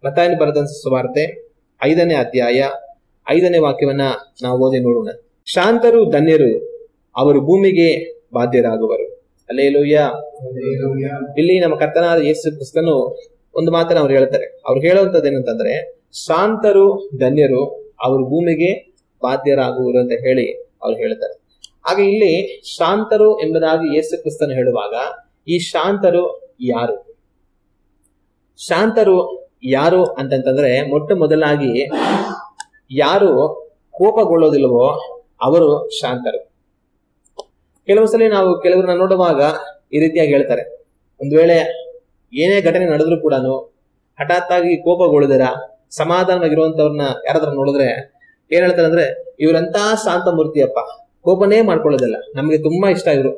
ಮತ್ತಾಯನ ಬರೆದಂತ ಸುವಾರ್ತೆ 5ನೇ ಅಧ್ಯಾಯ 5ನೇ ವಾಕ್ಯವನ್ನ ನಾವು ಓದಿ ನೋಡೋಣ. ಶಾಂತರು ಧನ್ಯರು, ಅವರು ಭೂಮಿಗೆ ಬಾಧ್ಯರಾಗುವರು. ಹಲ್ಲೆಲೂಯಾ. ಇಲ್ಲಿ ನಮ್ಮ ಕರ್ತನಾದ ಯೇಸು ಕ್ರಿಸ್ತನು ಒಂದು ಮಾತನ್ನ ಅವ್ರು ಹೇಳ್ತಾರೆ. ಅವ್ರು ಹೇಳುವಂತದ್ದು ಏನಂತಂದ್ರೆ, ಶಾಂತರು ಧನ್ಯರು, ಅವರು ಭೂಮಿಗೆ ಬಾಧ್ಯರಾಗುವರು ಅಂತ ಹೇಳಿ ಅವ್ರು ಹೇಳ್ತಾರೆ. ಹಾಗೆ ಇಲ್ಲಿ ಶಾಂತರು ಎಂಬುದಾಗಿ ಯೇಸು ಕ್ರಿಸ್ತನು ಹೇಳುವಾಗ, ಈ ಶಾಂತರು ಯಾರು? ಶಾಂತರು ಯಾರು ಅಂತಂತಂದ್ರೆ, ಮೊಟ್ಟ ಮೊದಲಾಗಿ ಯಾರು ಕೋಪಗೊಳ್ಳೋದಿಲ್ವೋ ಅವರು ಶಾಂತರು. ಕೆಲವೊಂದ್ಸಲಿ ನಾವು ಕೆಲವ್ರನ್ನ ನೋಡುವಾಗ ಈ ರೀತಿಯಾಗಿ ಹೇಳ್ತಾರೆ, ಒಂದ್ ವೇಳೆ ಏನೇ ಘಟನೆ ನಡೆದ್ರು ಕೂಡ ಹಠಾತ್ ಆಗಿ ಕೋಪಗೊಳ್ಳದಿರ ಸಮಾಧಾನವಾಗಿರುವಂತವ್ರನ್ನ ಯಾರಾದ್ರೂ ನೋಡಿದ್ರೆ ಏನ್ ಹೇಳ್ತಾರೆ ಅಂದ್ರೆ, ಇವ್ರಂತ ಶಾಂತ ಮೂರ್ತಿಯಪ್ಪ, ಕೋಪನೇ ಮಾಡ್ಕೊಳ್ಳೋದಿಲ್ಲ, ನಮ್ಗೆ ತುಂಬಾ ಇಷ್ಟ ಇವ್ರು,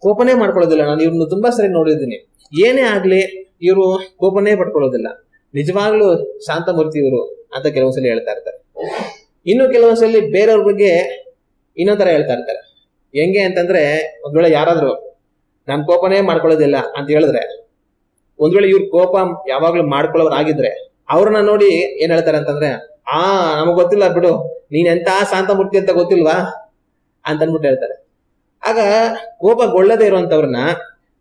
ಕೋಪನೇ ಮಾಡ್ಕೊಳ್ಳೋದಿಲ್ಲ, ನಾನು ಇವ್ರನ್ನ ತುಂಬಾ ಸರಿ ನೋಡಿದ್ದೀನಿ, ಏನೇ ಆಗ್ಲಿ ಇವರು ಕೋಪನೇ ಪಡ್ಕೊಳ್ಳೋದಿಲ್ಲ, ನಿಜವಾಗ್ಲೂ ಶಾಂತ ಮೂರ್ತಿ ಇವರು ಅಂತ ಕೆಲವೊಂದ್ಸಲಿ ಹೇಳ್ತಾ ಇರ್ತಾರೆ. ಇನ್ನು ಕೆಲವೊಂದ್ಸಲಿ ಬೇರೆಯವ್ರ ಬಗ್ಗೆ ಇನ್ನೊಂದ್ ತರ ಹೇಳ್ತಾ ಇರ್ತಾರೆ. ಹೆಂಗೆ ಅಂತಂದ್ರೆ, ಒಂದ್ ವೇಳೆ ಯಾರಾದ್ರು ನಾನ್ ಕೋಪನೇ ಮಾಡ್ಕೊಳ್ಳೋದಿಲ್ಲ ಅಂತ ಹೇಳಿದ್ರೆ, ಒಂದ್ ವೇಳೆ ಇವ್ರ ಕೋಪ ಯಾವಾಗ್ಲೂ ಮಾಡ್ಕೊಳ್ಳೋರಾಗಿದ್ರೆ ಅವ್ರನ್ನ ನೋಡಿ ಏನ್ ಹೇಳ್ತಾರೆ ಅಂತಂದ್ರೆ, ನಮಗ್ ಗೊತ್ತಿಲ್ಲ ಬಿಡು, ನೀನ್ ಎಂತ ಶಾಂತ ಮೂರ್ತಿ ಅಂತ ಗೊತ್ತಿಲ್ವಾ ಅಂತ ಅಂದ್ಬಿಟ್ಟು ಹೇಳ್ತಾರೆ. ಆಗ ಕೋಪಗೊಳ್ಳದೆ ಇರುವಂತವ್ರನ್ನ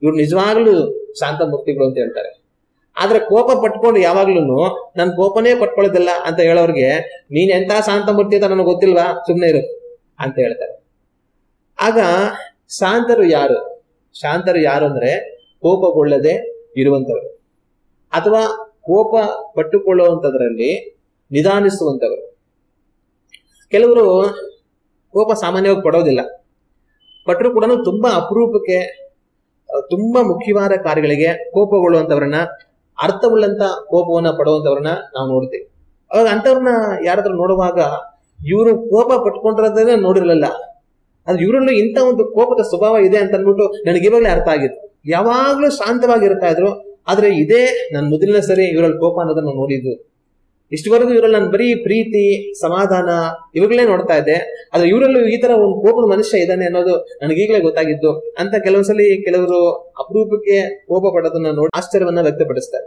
ಇವ್ರು ನಿಜವಾಗ್ಲೂ ಶಾಂತ ಮೂರ್ತಿಗಳು ಅಂತ ಹೇಳ್ತಾರೆ. ಆದ್ರೆ ಕೋಪ ಪಟ್ಕೊಂಡು ಯಾವಾಗ್ಲೂ ನನ್ ಕೋಪನೇ ಪಟ್ಕೊಳ್ಳೋದಿಲ್ಲ ಅಂತ ಹೇಳೋರ್ಗೆ, ನೀನ್ ಎಂತ ಶಾಂತ ಮೂರ್ತಿ ಅಂತ ನನಗೆ ಗೊತ್ತಿಲ್ವಾ, ಸುಮ್ನೆ ಇರು ಅಂತ ಹೇಳ್ತಾರೆ. ಆಗ ಶಾಂತರು ಯಾರು? ಶಾಂತರು ಯಾರು ಅಂದ್ರೆ, ಕೋಪಗೊಳ್ಳದೆ ಇರುವಂತವರು, ಅಥವಾ ಕೋಪ ಪಟ್ಟುಕೊಳ್ಳುವಂತದ್ರಲ್ಲಿ ನಿಧಾನಿಸುವಂತವರು. ಕೆಲವರು ಕೋಪ ಸಾಮಾನ್ಯವಾಗಿ ಪಡೋದಿಲ್ಲ, ಪಟ್ಟರು ಕೂಡ ತುಂಬಾ ಅಪರೂಪಕ್ಕೆ, ತುಂಬಾ ಮುಖ್ಯವಾದ ಕಾರ್ಯಗಳಿಗೆ ಕೋಪಗೊಳ್ಳುವಂತವ್ರನ್ನ, ಅರ್ಥವುಳ್ಳಂತ ಕೋಪವನ್ನ ಪಡುವಂತವ್ರನ್ನ ನಾವು ನೋಡ್ತೀವಿ. ಅವಾಗ ಅಂತವ್ರನ್ನ ಯಾರಾದ್ರೂ ನೋಡುವಾಗ, ಇವರು ಕೋಪ ಪಟ್ಕೊಂಡಿರೋದನ್ನ ನೋಡಿರ್ಲಿಲ್ಲ, ಅದು ಇವರಲ್ಲೂ ಇಂಥ ಒಂದು ಕೋಪದ ಸ್ವಭಾವ ಇದೆ ಅಂತ ಅಂದ್ಬಿಟ್ಟು ನನಗೆ ಇವಾಗಲೇ ಅರ್ಥ ಆಗಿತ್ತು. ಯಾವಾಗ್ಲೂ ಶಾಂತವಾಗಿರ್ತಾ ಇದ್ರು, ಆದ್ರೆ ಇದೇ ನಾನು ಮೊದಲನೇ ಸರಿ ಇವರಲ್ಲಿ ಕೋಪ ಅನ್ನೋದನ್ನ ನೋಡಿದ್ದು. ಇಷ್ಟವರೆಗೂ ಇವರಲ್ಲಿ ನಾನು ಬರೀ ಪ್ರೀತಿ, ಸಮಾಧಾನ ಇವಾಗಲೇ ನೋಡ್ತಾ ಇದ್ದೆ, ಆದ್ರೆ ಇವರಲ್ಲೂ ಈ ತರ ಒಂದು ಕೋಪದ ಮನುಷ್ಯ ಇದ್ದಾನೆ ಅನ್ನೋದು ನನಗೀಗಲೇ ಗೊತ್ತಾಗಿದ್ದು ಅಂತ ಕೆಲವೊಂದ್ಸಲಿ ಕೆಲವರು ಅಪರೂಪಕ್ಕೆ ಕೋಪ ಪಡೋದನ್ನ ನೋಡಿ ಆಶ್ಚರ್ಯವನ್ನ ವ್ಯಕ್ತಪಡಿಸ್ತಾರೆ.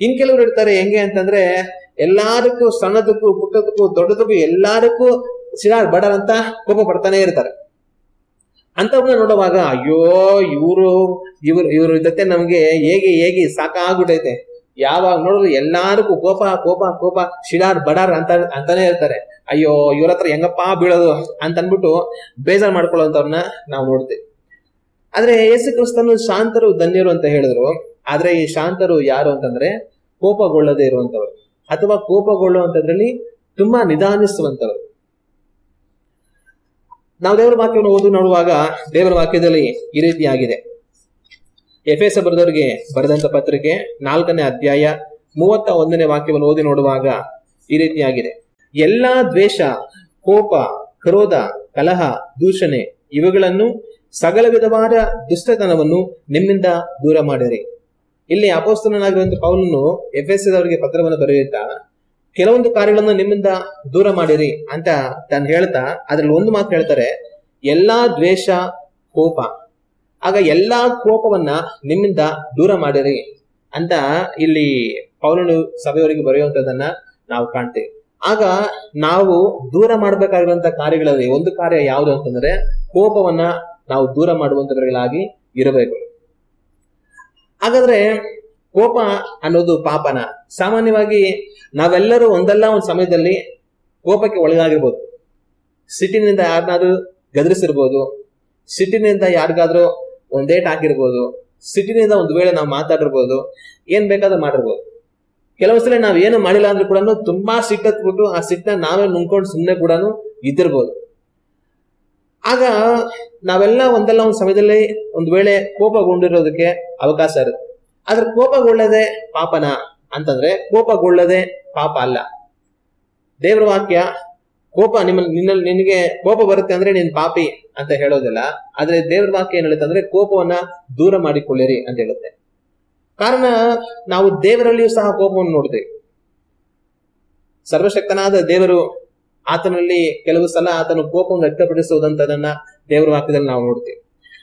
ಇನ್ ಕೆಲವರು ಇರ್ತಾರೆ ಹೆಂಗೆ ಅಂತಂದ್ರೆ, ಎಲ್ಲಾದಕ್ಕೂ, ಸಣ್ಣದಕ್ಕೂ ಪುಟ್ಟದಕ್ಕೂ ದೊಡ್ಡದಕ್ಕೂ ಎಲ್ಲಾದಕ್ಕೂ ಸಿಡಾರ್ ಬಡರ್ ಅಂತ ಕೋಪ ಪಡ್ತಾನೆ ಇರ್ತಾರೆ. ಅಂತವ್ರನ್ನ ನೋಡುವಾಗ, ಅಯ್ಯೋ ಇವ್ರ ಜೊತೆ ನಮ್ಗೆ ಹೇಗೆ ಸಾಕಾಗ್ಬಿಟ್ಟೈತೆ, ಯಾವಾಗ ನೋಡಿದ್ರು ಎಲ್ಲಾರ್ಗೂ ಕೋಪ ಕೋಪ ಕೋಪ ಶಿಡಾರ್ ಬಡಾರ್ ಅಂತಾನೆ ಇರ್ತಾರೆ. ಅಯ್ಯೋ ಇವ್ರ ಹತ್ರ ಹೆಂಗಪ್ಪ ಬೀಳೋದು ಅಂತ ಅನ್ಬಿಟ್ಟು ಬೇಜಾರ್ ಮಾಡ್ಕೊಳ್ಳೋಂಥವ್ರನ್ನ ನಾವು ನೋಡ್ತೀವಿ. ಆದ್ರೆ ಯೇಸು ಕ್ರಿಸ್ತನು ಶಾಂತರು ಧನ್ಯರು ಅಂತ ಹೇಳಿದ್ರು. ಆದ್ರೆ ಈ ಶಾಂತರು ಯಾರು ಅಂತಂದ್ರೆ, ಕೋಪಗೊಳ್ಳದೆ ಇರುವಂತವ್ರು, ಅಥವಾ ಕೋಪಗೊಳ್ಳುವಂತದ್ರಲ್ಲಿ ತುಂಬಾ ನಿಧಾನಿಸುವಂತವ್ರು. ನಾವು ದೇವರ ವಾಕ್ಯವನ್ನು ಓದಿ ನೋಡುವಾಗ, ದೇವರ ವಾಕ್ಯದಲ್ಲಿ ಈ ರೀತಿಯಾಗಿದೆ. ಎಫೆಸ ಬರೆದವರಿಗೆ ಬರೆದಂತ ಪತ್ರಿಕೆ 4ನೇ ಅಧ್ಯಾಯ 31ನೇ ವಾಕ್ಯವನ್ನು ಓದಿ ನೋಡುವಾಗ ಈ ರೀತಿಯಾಗಿದೆ. ಎಲ್ಲಾ ದ್ವೇಷ, ಕೋಪ, ಕ್ರೋಧ, ಕಲಹ, ದೂಷಣೆ ಇವುಗಳನ್ನು, ಸಕಲ ವಿಧವಾದ ದುಷ್ಟತನವನ್ನು ನಿಮ್ಮಿಂದ ದೂರ ಮಾಡಿರಿ. ಇಲ್ಲಿ ಅಪೊಸ್ತಲನಾಗಿರುವಂತ ಪೌಲನು ಎಫೆಸದವರಿಗೆ ಪತ್ರವನ್ನು ಬರೆಯುತ್ತಾ ಕೆಲವೊಂದು ಕಾರ್ಯಗಳನ್ನು ನಿಮ್ಮಿಂದ ದೂರ ಮಾಡಿರಿ ಅಂತ ತಾನು ಹೇಳ್ತಾ, ಅದ್ರಲ್ಲಿ ಒಂದು ಮಾತು ಹೇಳ್ತಾರೆ, ಎಲ್ಲಾ ದ್ವೇಷ, ಕೋಪ. ಆಗ ಎಲ್ಲಾ ಕೋಪವನ್ನ ನಿಮ್ಮಿಂದ ದೂರ ಮಾಡಿರಿ ಅಂತ ಇಲ್ಲಿ ಪೌಲನು ಸಭೆಯವರಿಗೆ ಬರೆಯುವಂತದನ್ನ ನಾವು ಕಾಣ್ತೇವೆ. ಆಗ ನಾವು ದೂರ ಮಾಡ್ಬೇಕಾಗಿರುವಂತ ಕಾರ್ಯಗಳಲ್ಲಿ ಒಂದು ಕಾರ್ಯ ಯಾವುದು ಅಂತಂದ್ರೆ, ಕೋಪವನ್ನ ನಾವು ದೂರ ಮಾಡುವಂತವர்களಾಗಿ ಇರಬೇಕು. ಹಾಗಾದ್ರೆ ಕೋಪ ಅನ್ನೋದು ಪಾಪನ? ಸಾಮಾನ್ಯವಾಗಿ ನಾವೆಲ್ಲರೂ ಒಂದಲ್ಲ ಒಂದು ಸಮಯದಲ್ಲಿ ಕೋಪಕ್ಕೆ ಒಳಗಾಗಿರ್ಬೋದು. ಸಿಟ್ಟಿನಿಂದ ಯಾರನ್ನಾದ್ರೂ ಗದರಿಸಿರ್ಬೋದು, ಸಿಟ್ಟಿನಿಂದ ಯಾರಿಗಾದ್ರೂ ಒಂದೇಟ್ ಹಾಕಿರ್ಬೋದು, ಸಿಟ್ಟಿನಿಂದ ಒಂದು ವೇಳೆ ನಾವು ಮಾತಾಡಿರ್ಬೋದು, ಏನ್ ಬೇಕಾದ್ರೂ ಮಾಡಿರ್ಬೋದು. ಕೆಲವೊಂದ್ಸಲ ನಾವ್ ಏನು ಮಾಡಿಲ್ಲ ಅಂದ್ರೂ ಕೂಡ ತುಂಬಾ ಸಿಟ್ಟತ್ಬಿಟ್ಟು ಆ ಸಿಟ್ಟನ್ನ ನಾವೇ ನುಂಗ್ಕೊಂಡು ಸುಮ್ಮನೆ ಕೂಡ ಇದ್ದಿರ್ಬೋದು. ಆಗ ನಾವೆಲ್ಲ ಒಂದಲ್ಲ ಒಂದು ಸಮಯದಲ್ಲಿ ಒಂದು ವೇಳೆ ಕೋಪಗೊಂಡಿರೋದಕ್ಕೆ ಅವಕಾಶ ಇರುತ್ತೆ. ಆದ್ರೆ ಕೋಪಗೊಳ್ಳದೆ ಪಾಪನ ಅಂತಂದ್ರೆ, ಕೋಪಗೊಳ್ಳದೆ ಪಾಪ ಅಲ್ಲ. ದೇವರ ವಾಕ್ಯ ಕೋಪ ನಿನಗೆ ಕೋಪ ಬರುತ್ತೆ ಅಂದ್ರೆ ನೀನ್ ಪಾಪಿ ಅಂತ ಹೇಳೋದಿಲ್ಲ. ಆದ್ರೆ ದೇವರ ವಾಕ್ಯ ಏನ್ ಹೇಳುತ್ತೆ ಅಂದ್ರೆ, ಕೋಪವನ್ನ ದೂರ ಮಾಡಿಕೊಳ್ಳಿರಿ ಅಂತ ಹೇಳುತ್ತೆ. ಕಾರಣ ನಾವು ದೇವರಲ್ಲಿಯೂ ಸಹ ಕೋಪವನ್ನು ನೋಡ್ತೇವೆ. ಸರ್ವಶಕ್ತನಾದ ದೇವರು, ಆತನಲ್ಲಿ ಕೆಲವು ಸಲ ಆತನು ಕೋಪವನ್ನು ವ್ಯಕ್ತಪಡಿಸುವುದಂತದನ್ನ ದೇವರ ವಾಕ್ಯದಲ್ಲಿ ನಾವು ನೋಡ್ತೀವಿ.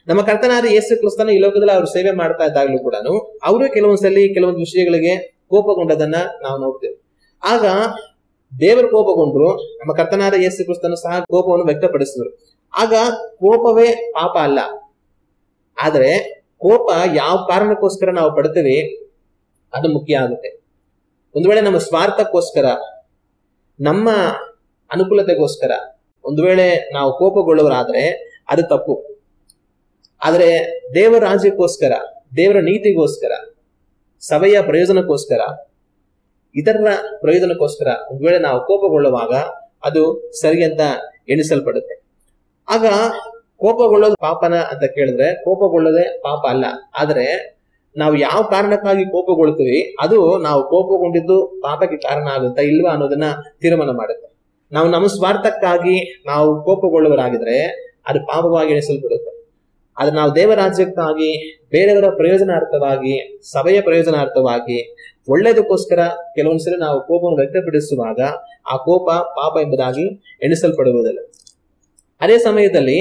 ನಮ್ಮ ಕರ್ತನಾದ ಯೇಸು ಕ್ರಿಸ್ತನ ಈ ಲೋಕದಲ್ಲಿ ಅವರು ಸೇವೆ ಮಾಡ್ತಾ ಇದ್ದಾಗಲೂ ಕೂಡ ಅವರು ಕೆಲವೊಂದ್ಸಲಿ ಕೆಲವೊಂದು ವಿಷಯಗಳಿಗೆ ಕೋಪಗೊಂಡದನ್ನ ನಾವು ನೋಡ್ತೇವೆ. ಆಗ ದೇವರು ಕೋಪಗೊಂಡ್ರು, ನಮ್ಮ ಕರ್ತನಾದ ಯೇಸು ಕ್ರಿಸ್ತನು ಸಹ ಕೋಪವನ್ನು ವ್ಯಕ್ತಪಡಿಸಿದ್ರು. ಆಗ ಕೋಪವೇ ಪಾಪ ಅಲ್ಲ, ಆದ್ರೆ ಕೋಪ ಯಾವ ಕಾರಣಕ್ಕೋಸ್ಕರ ನಾವು ಪಡ್ತೀವಿ ಅದು ಮುಖ್ಯ ಆಗುತ್ತೆ. ಒಂದು ವೇಳೆ ನಮ್ಮ ಸ್ವಾರ್ಥಕ್ಕೋಸ್ಕರ, ನಮ್ಮ ಅನುಕೂಲತೆಗೋಸ್ಕರ ಒಂದು ವೇಳೆ ನಾವು ಕೋಪಗೊಳ್ಳುವರಾದ್ರೆ ಅದು ತಪ್ಪು. ಆದ್ರೆ ದೇವರ ರಾಜ್ಯಕ್ಕೋಸ್ಕರ, ದೇವರ ನೀತಿಗೋಸ್ಕರ, ಸಭೆಯ ಪ್ರಯೋಜನಕ್ಕೋಸ್ಕರ, ಇತರರ ಪ್ರಯೋಜನಕ್ಕೋಸ್ಕರ ಒಂದು ವೇಳೆ ನಾವು ಕೋಪಗೊಳ್ಳುವಾಗ ಅದು ಸರಿ ಅಂತ ಎಣಿಸಲ್ಪಡುತ್ತೆ. ಆಗ ಕೋಪಗೊಳ್ಳೋದು ಪಾಪನ ಅಂತ ಕೇಳಿದ್ರೆ ಕೋಪಗೊಳ್ಳೋದೇ ಪಾಪ ಅಲ್ಲ, ಆದ್ರೆ ನಾವು ಯಾವ ಕಾರಣಕ್ಕಾಗಿ ಕೋಪಗೊಳ್ತೀವಿ ಅದು ನಾವು ಕೋಪಗೊಂಡಿದ್ದು ಪಾಪಕ್ಕೆ ಕಾರಣ ಆಗುತ್ತಾ ಇಲ್ವಾ ಅನ್ನೋದನ್ನ ತೀರ್ಮಾನ ಮಾಡುತ್ತೆ. ನಾವು ನಮ್ಮ ಸ್ವಾರ್ಥಕ್ಕಾಗಿ ನಾವು ಕೋಪಗೊಳ್ಳುವರಾಗಿದ್ರೆ ಅದು ಪಾಪವಾಗಿ ಎಣಿಸಲ್ಪಡುತ್ತೆ. ಆದ್ರೆ ನಾವು ದೇವರಾಜ್ಯಕ್ಕಾಗಿ, ಬೇರೆಯವರ ಪ್ರಯೋಜನಾರ್ಥವಾಗಿ, ಸಭೆಯ ಪ್ರಯೋಜನಾರ್ಥವಾಗಿ, ಒಳ್ಳೇದಕ್ಕೋಸ್ಕರ ಕೆಲವೊಂದ್ಸರಿ ನಾವು ಕೋಪವನ್ನು ವ್ಯಕ್ತಪಡಿಸುವಾಗ ಆ ಕೋಪ ಪಾಪ ಎಂಬುದಾಗಿ ಎಣಿಸಲ್ಪಡುವುದಿಲ್ಲ. ಅದೇ ಸಮಯದಲ್ಲಿ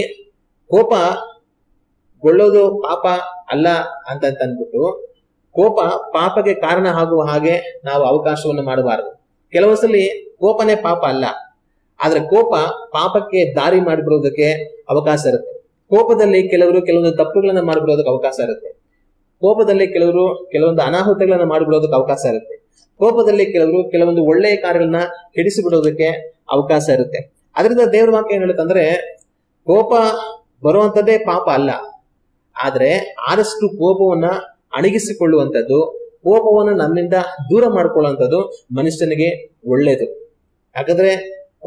ಕೋಪಗೊಳ್ಳೋದು ಪಾಪ ಅಲ್ಲ ಅಂತ ಅಂದ್ಬಿಟ್ಟು ಕೋಪ ಪಾಪಕ್ಕೆ ಕಾರಣ ಆಗುವ ಹಾಗೆ ನಾವು ಅವಕಾಶವನ್ನು ಮಾಡಬಾರದು. ಕೆಲವೊಂದ್ಸಲಿ ಕೋಪನೇ ಪಾಪ ಅಲ್ಲ, ಆದ್ರೆ ಕೋಪ ಪಾಪಕ್ಕೆ ದಾರಿ ಮಾಡಿಬಿಡೋದಕ್ಕೆ ಅವಕಾಶ ಇರುತ್ತೆ. ಕೋಪದಲ್ಲಿ ಕೆಲವೊಂದು ತಪ್ಪುಗಳನ್ನ ಮಾಡಿಬಿಡೋದಕ್ಕೆ ಅವಕಾಶ ಇರುತ್ತೆ. ಕೋಪದಲ್ಲಿ ಕೆಲವೊಂದು ಅನಾಹುತಗಳನ್ನ ಮಾಡಿಬಿಡೋದಕ್ಕೆ ಅವಕಾಶ ಇರುತ್ತೆ. ಕೋಪದಲ್ಲಿ ಕೆಲವೊಂದು ಒಳ್ಳೆಯ ಕಾರ್ಯಗಳನ್ನ ಕೆಡಿಸಿ ಬಿಡೋದಕ್ಕೆ ಅವಕಾಶ ಇರುತ್ತೆ. ಅದರಿಂದ ದೇವ್ರ ವಾಕ್ಯ ಏನ್ ಹೇಳುತ್ತಂದ್ರೆ ಕೋಪ ಬರುವಂತದ್ದೇ ಪಾಪ ಅಲ್ಲ, ಆದ್ರೆ ಆದಷ್ಟು ಕೋಪವನ್ನ ಅಣಗಿಸಿಕೊಳ್ಳುವಂಥದ್ದು, ಕೋಪವನ್ನು ನಮ್ಮಿಂದ ದೂರ ಮಾಡ್ಕೊಳ್ಳುವಂಥದ್ದು ಮನುಷ್ಯನಿಗೆ ಒಳ್ಳೇದು. ಯಾಕಂದ್ರೆ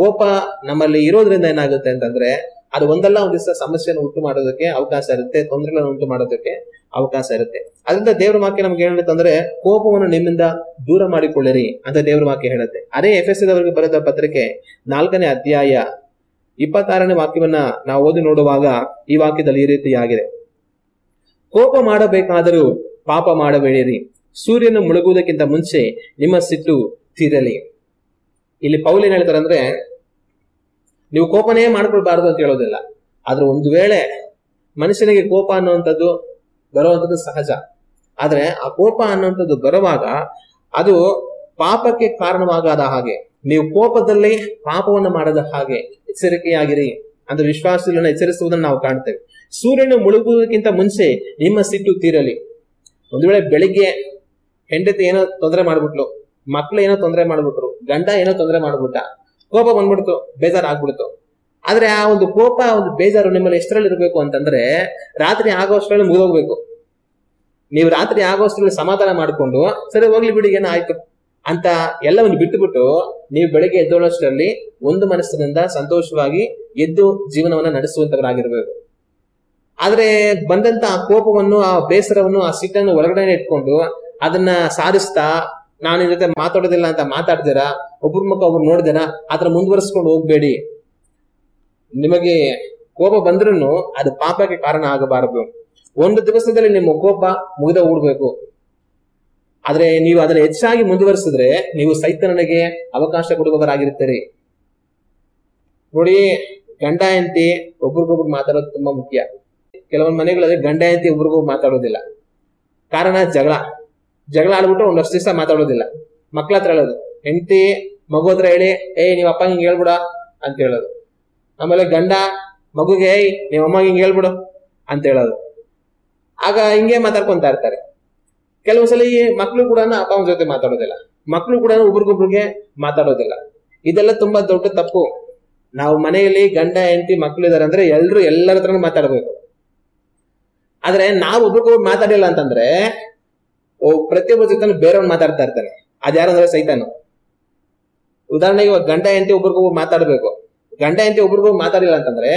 ಕೋಪ ನಮ್ಮಲ್ಲಿ ಇರೋದ್ರಿಂದ ಏನಾಗುತ್ತೆ ಅಂತಂದ್ರೆ ಅದು ಒಂದಲ್ಲ ಒಂದ್ ದಿವಸ ಸಮಸ್ಯೆಯನ್ನು ಉಂಟು ಮಾಡೋದಕ್ಕೆ ಅವಕಾಶ ಇರುತ್ತೆ, ತೊಂದರೆಗಳನ್ನು ಉಂಟು ಮಾಡೋದಕ್ಕೆ ಅವಕಾಶ ಇರುತ್ತೆ. ಅದರಿಂದ ದೇವ್ರ ವಾಕ್ಯ ನಮ್ಗೆ ಹೇಳುತ್ತಂದ್ರೆ ಕೋಪವನ್ನು ನಿಮ್ಮಿಂದ ದೂರ ಮಾಡಿಕೊಳ್ಳಿರಿ ಅಂತ ದೇವ್ರ ವಾಕ್ಯ ಹೇಳುತ್ತೆ. ಅದೇ ಎಫೆಸದವರಿಗೆ ಬರೆದ ಪತ್ರಿಕೆ 4ನೇ ಅಧ್ಯಾಯ 26ನೇ ವಾಕ್ಯವನ್ನ ನಾವು ಓದಿ ನೋಡುವಾಗ ಈ ವಾಕ್ಯದಲ್ಲಿ ಈ ರೀತಿಯಾಗಿದೆ: ಕೋಪ ಮಾಡಬೇಕಾದರೂ ಪಾಪ ಮಾಡಬೇಡಿರಿ, ಸೂರ್ಯನು ಮುಳುಗುವುದಕ್ಕಿಂತ ಮುಂಚೆ ನಿಮ್ಮ ಸಿಟ್ಟು ತೀರಲಿ. ಇಲ್ಲಿ ಪೌಲ್ ಏನ್ ಹೇಳ್ತಾರೆ ಅಂದ್ರೆ ನೀವು ಕೋಪನೇ ಮಾಡ್ಕೊಳ್ಬಾರದು ಅಂತ ಹೇಳೋದಿಲ್ಲ, ಆದ್ರೆ ಒಂದು ವೇಳೆ ಮನುಷ್ಯನಿಗೆ ಕೋಪ ಅನ್ನುವಂಥದ್ದು ಬರುವಂಥದ್ದು ಸಹಜ. ಆದ್ರೆ ಆ ಕೋಪ ಅನ್ನುವಂಥದ್ದು ಬರುವಾಗ ಅದು ಪಾಪಕ್ಕೆ ಕಾರಣವಾಗದ ಹಾಗೆ, ನೀವು ಕೋಪದಲ್ಲಿ ಪಾಪವನ್ನು ಮಾಡದ ಹಾಗೆ ಎಚ್ಚರಿಕೆಯಾಗಿರಿ ಅಂತ ವಿಶ್ವಾಸಗಳನ್ನ ಎಚ್ಚರಿಸುವುದನ್ನು ನಾವು ಕಾಣ್ತೇವೆ. ಸೂರ್ಯನು ಮುಳುಗುವುದಕ್ಕಿಂತ ಮುಂಚೆ ನಿಮ್ಮ ಸಿಟ್ಟು ತೀರಲಿ. ಒಂದು ವೇಳೆ ಬೆಳಿಗ್ಗೆ ಹೆಂಡತಿ ಏನೋ ತೊಂದರೆ ಮಾಡ್ಬಿಟ್ಲು, ಮಕ್ಳು ಏನೋ ತೊಂದರೆ ಮಾಡ್ಬಿಟ್ರು, ಗಂಡ ಏನೋ ತೊಂದರೆ ಮಾಡ್ಬಿಟ್ಟ, ಕೋಪ ಬಂದ್ಬಿಡ್ತು, ಬೇಜಾರಾಗ್ಬಿಡ್ತು. ಆದ್ರೆ ಆ ಒಂದು ಕೋಪ, ಒಂದು ಬೇಜಾರು ನಿಮ್ಮಲ್ಲಿ ಎಷ್ಟರಲ್ಲಿ ಇರಬೇಕು ಅಂತಂದ್ರೆ ರಾತ್ರಿ ಆಗೋಷ್ಟರಲ್ಲಿ ಮುಗಿದೋಗ್ಬೇಕು. ನೀವು ರಾತ್ರಿ ಆಗೋಷ್ಟರಲ್ಲಿ ಸಮಾಧಾನ ಮಾಡ್ಕೊಂಡು ಸರಿ ಹೋಗ್ಲಿ ಬಿಡಿ ಏನೋ ಆಯ್ತು ಅಂತ ಎಲ್ಲವನ್ನು ಬಿಟ್ಟುಬಿಟ್ಟು ನೀವು ಬೆಳಿಗ್ಗೆ ಎದ್ದೋಳಷ್ಟರಲ್ಲಿ ಒಂದು ಮನಸ್ಸಿನಿಂದ ಸಂತೋಷವಾಗಿ ಎದ್ದು ಜೀವನವನ್ನ ನಡೆಸುವಂತವರಾಗಿರ್ಬೇಕು. ಆದ್ರೆ ಬಂದಂತ ಆ ಕೋಪವನ್ನು, ಆ ಬೇಸರವನ್ನು, ಆ ಸಿಟ್ಟನ್ನು ಹೊರಗಡೆ ಇಟ್ಕೊಂಡು ಅದನ್ನ ಸಾಧಿಸ್ತಾ ನಾನು ನಿನ್ ಜೊತೆ ಮಾತಾಡೋದಿಲ್ಲ ಅಂತ ಮಾತಾಡ್ತೀರಾ, ಒಬ್ರ ಮುಖ ಒಬ್ರು ನೋಡಿದಿರಾ, ಆತರ ಮುಂದುವರಿಸ್ಕೊಂಡು ಹೋಗ್ಬೇಡಿ. ನಿಮಗೆ ಕೋಪ ಬಂದ್ರೂ ಅದು ಪಾಪಕ್ಕೆ ಕಾರಣ ಆಗಬಾರದು. ಒಂದು ದಿವಸದಲ್ಲಿ ನಿಮ್ಮ ಕೋಪ ಮುಗಿದ ಓಡ್ಬೇಕು. ಆದ್ರೆ ನೀವು ಅದನ್ನ ಹೆಚ್ಚಾಗಿ ಮುಂದುವರಿಸಿದ್ರೆ ನೀವು ಸೈತಾನನಿಗೆ ಅವಕಾಶ ಕೊಡುವವರಾಗಿರ್ತೀರಿ. ನೋಡಿ, ಗಂಡ ಹೆಂಡತಿ ಒಬ್ರಿಗೊಬ್ರು ಮಾತಾಡೋದು ತುಂಬಾ ಮುಖ್ಯ. ಕೆಲವೊಂದು ಮನೆಗಳಲ್ಲಿ ಗಂಡ ಹೆಂಡತಿ ಒಬ್ರಿಗೊಬ್ರು ಮಾತಾಡೋದಿಲ್ಲ, ಕಾರಣ ಜಗಳ ಆಡ್ಬಿಟ್ಟು ಒಂದಷ್ಟು ದಿವಸ ಮಾತಾಡೋದಿಲ್ಲ. ಮಕ್ಳ ಹತ್ರ ಹೇಳೋದು, ಹೆಂಡತಿ ಮಗು ಹತ್ರ ಹೇಳಿ ನೀವ್ ಅಪ್ಪ ಹಿಂಗ್ ಹೇಳ್ಬಿಡ ಅಂತ ಹೇಳೋದು. ಆಮೇಲೆ ಗಂಡ ಮಗುಗೆ ನೀವ್ ಅಮ್ಮ ಹಿಂಗ್ ಹೇಳ್ಬಿಡು ಅಂತ ಹೇಳೋದು. ಆಗ ಹಿಂಗೆ ಮಾತಾಡ್ಕೊಂತ ಇರ್ತಾರೆ. ಕೆಲವೊಂದ್ಸಲ ಈ ಮಕ್ಳು ಕೂಡ ಅಪ್ಪ ಅಮ್ಮನ ಜೊತೆ ಮಾತಾಡೋದಿಲ್ಲ, ಮಕ್ಳು ಕೂಡ ಒಬ್ರಿಗೊಬ್ರಿಗೆ ಮಾತಾಡೋದಿಲ್ಲ. ಇದೆಲ್ಲ ತುಂಬಾ ದೊಡ್ಡ ತಪ್ಪು. ನಾವು ಮನೆಯಲ್ಲಿ ಗಂಡ ಹೆಂಡತಿ ಮಕ್ಳು ಇದಾರೆ ಅಂದ್ರೆ ಎಲ್ಲರ ಹತ್ರನೂ ಮಾತಾಡ್ಬೇಕು. ಆದ್ರೆ ನಾವು ಒಬ್ರಿಗೊಬ್ರು ಮಾತಾಡಿಲ್ಲ ಅಂತಂದ್ರೆ ಪ್ರತಿಯೊಬ್ಬರ ಜೊತೆ ಬೇರೆಯವ್ರು ಮಾತಾಡ್ತಾ ಇರ್ತಾನೆ. ಅದ್ಯಾರಂದ್ರೆ ಸೈತಾನು. ಉದಾಹರಣೆಗೆ ಇವಾಗ ಗಂಡ ಹೆಂಡತಿ ಒಬ್ರಿಗೊಬ್ರು ಮಾತಾಡ್ಬೇಕು, ಗಂಡ ಹೆಂಡತಿ ಒಬ್ರಿಗೊಬ್ರು ಮಾತಾಡಿಲ್ಲ ಅಂತಂದ್ರೆ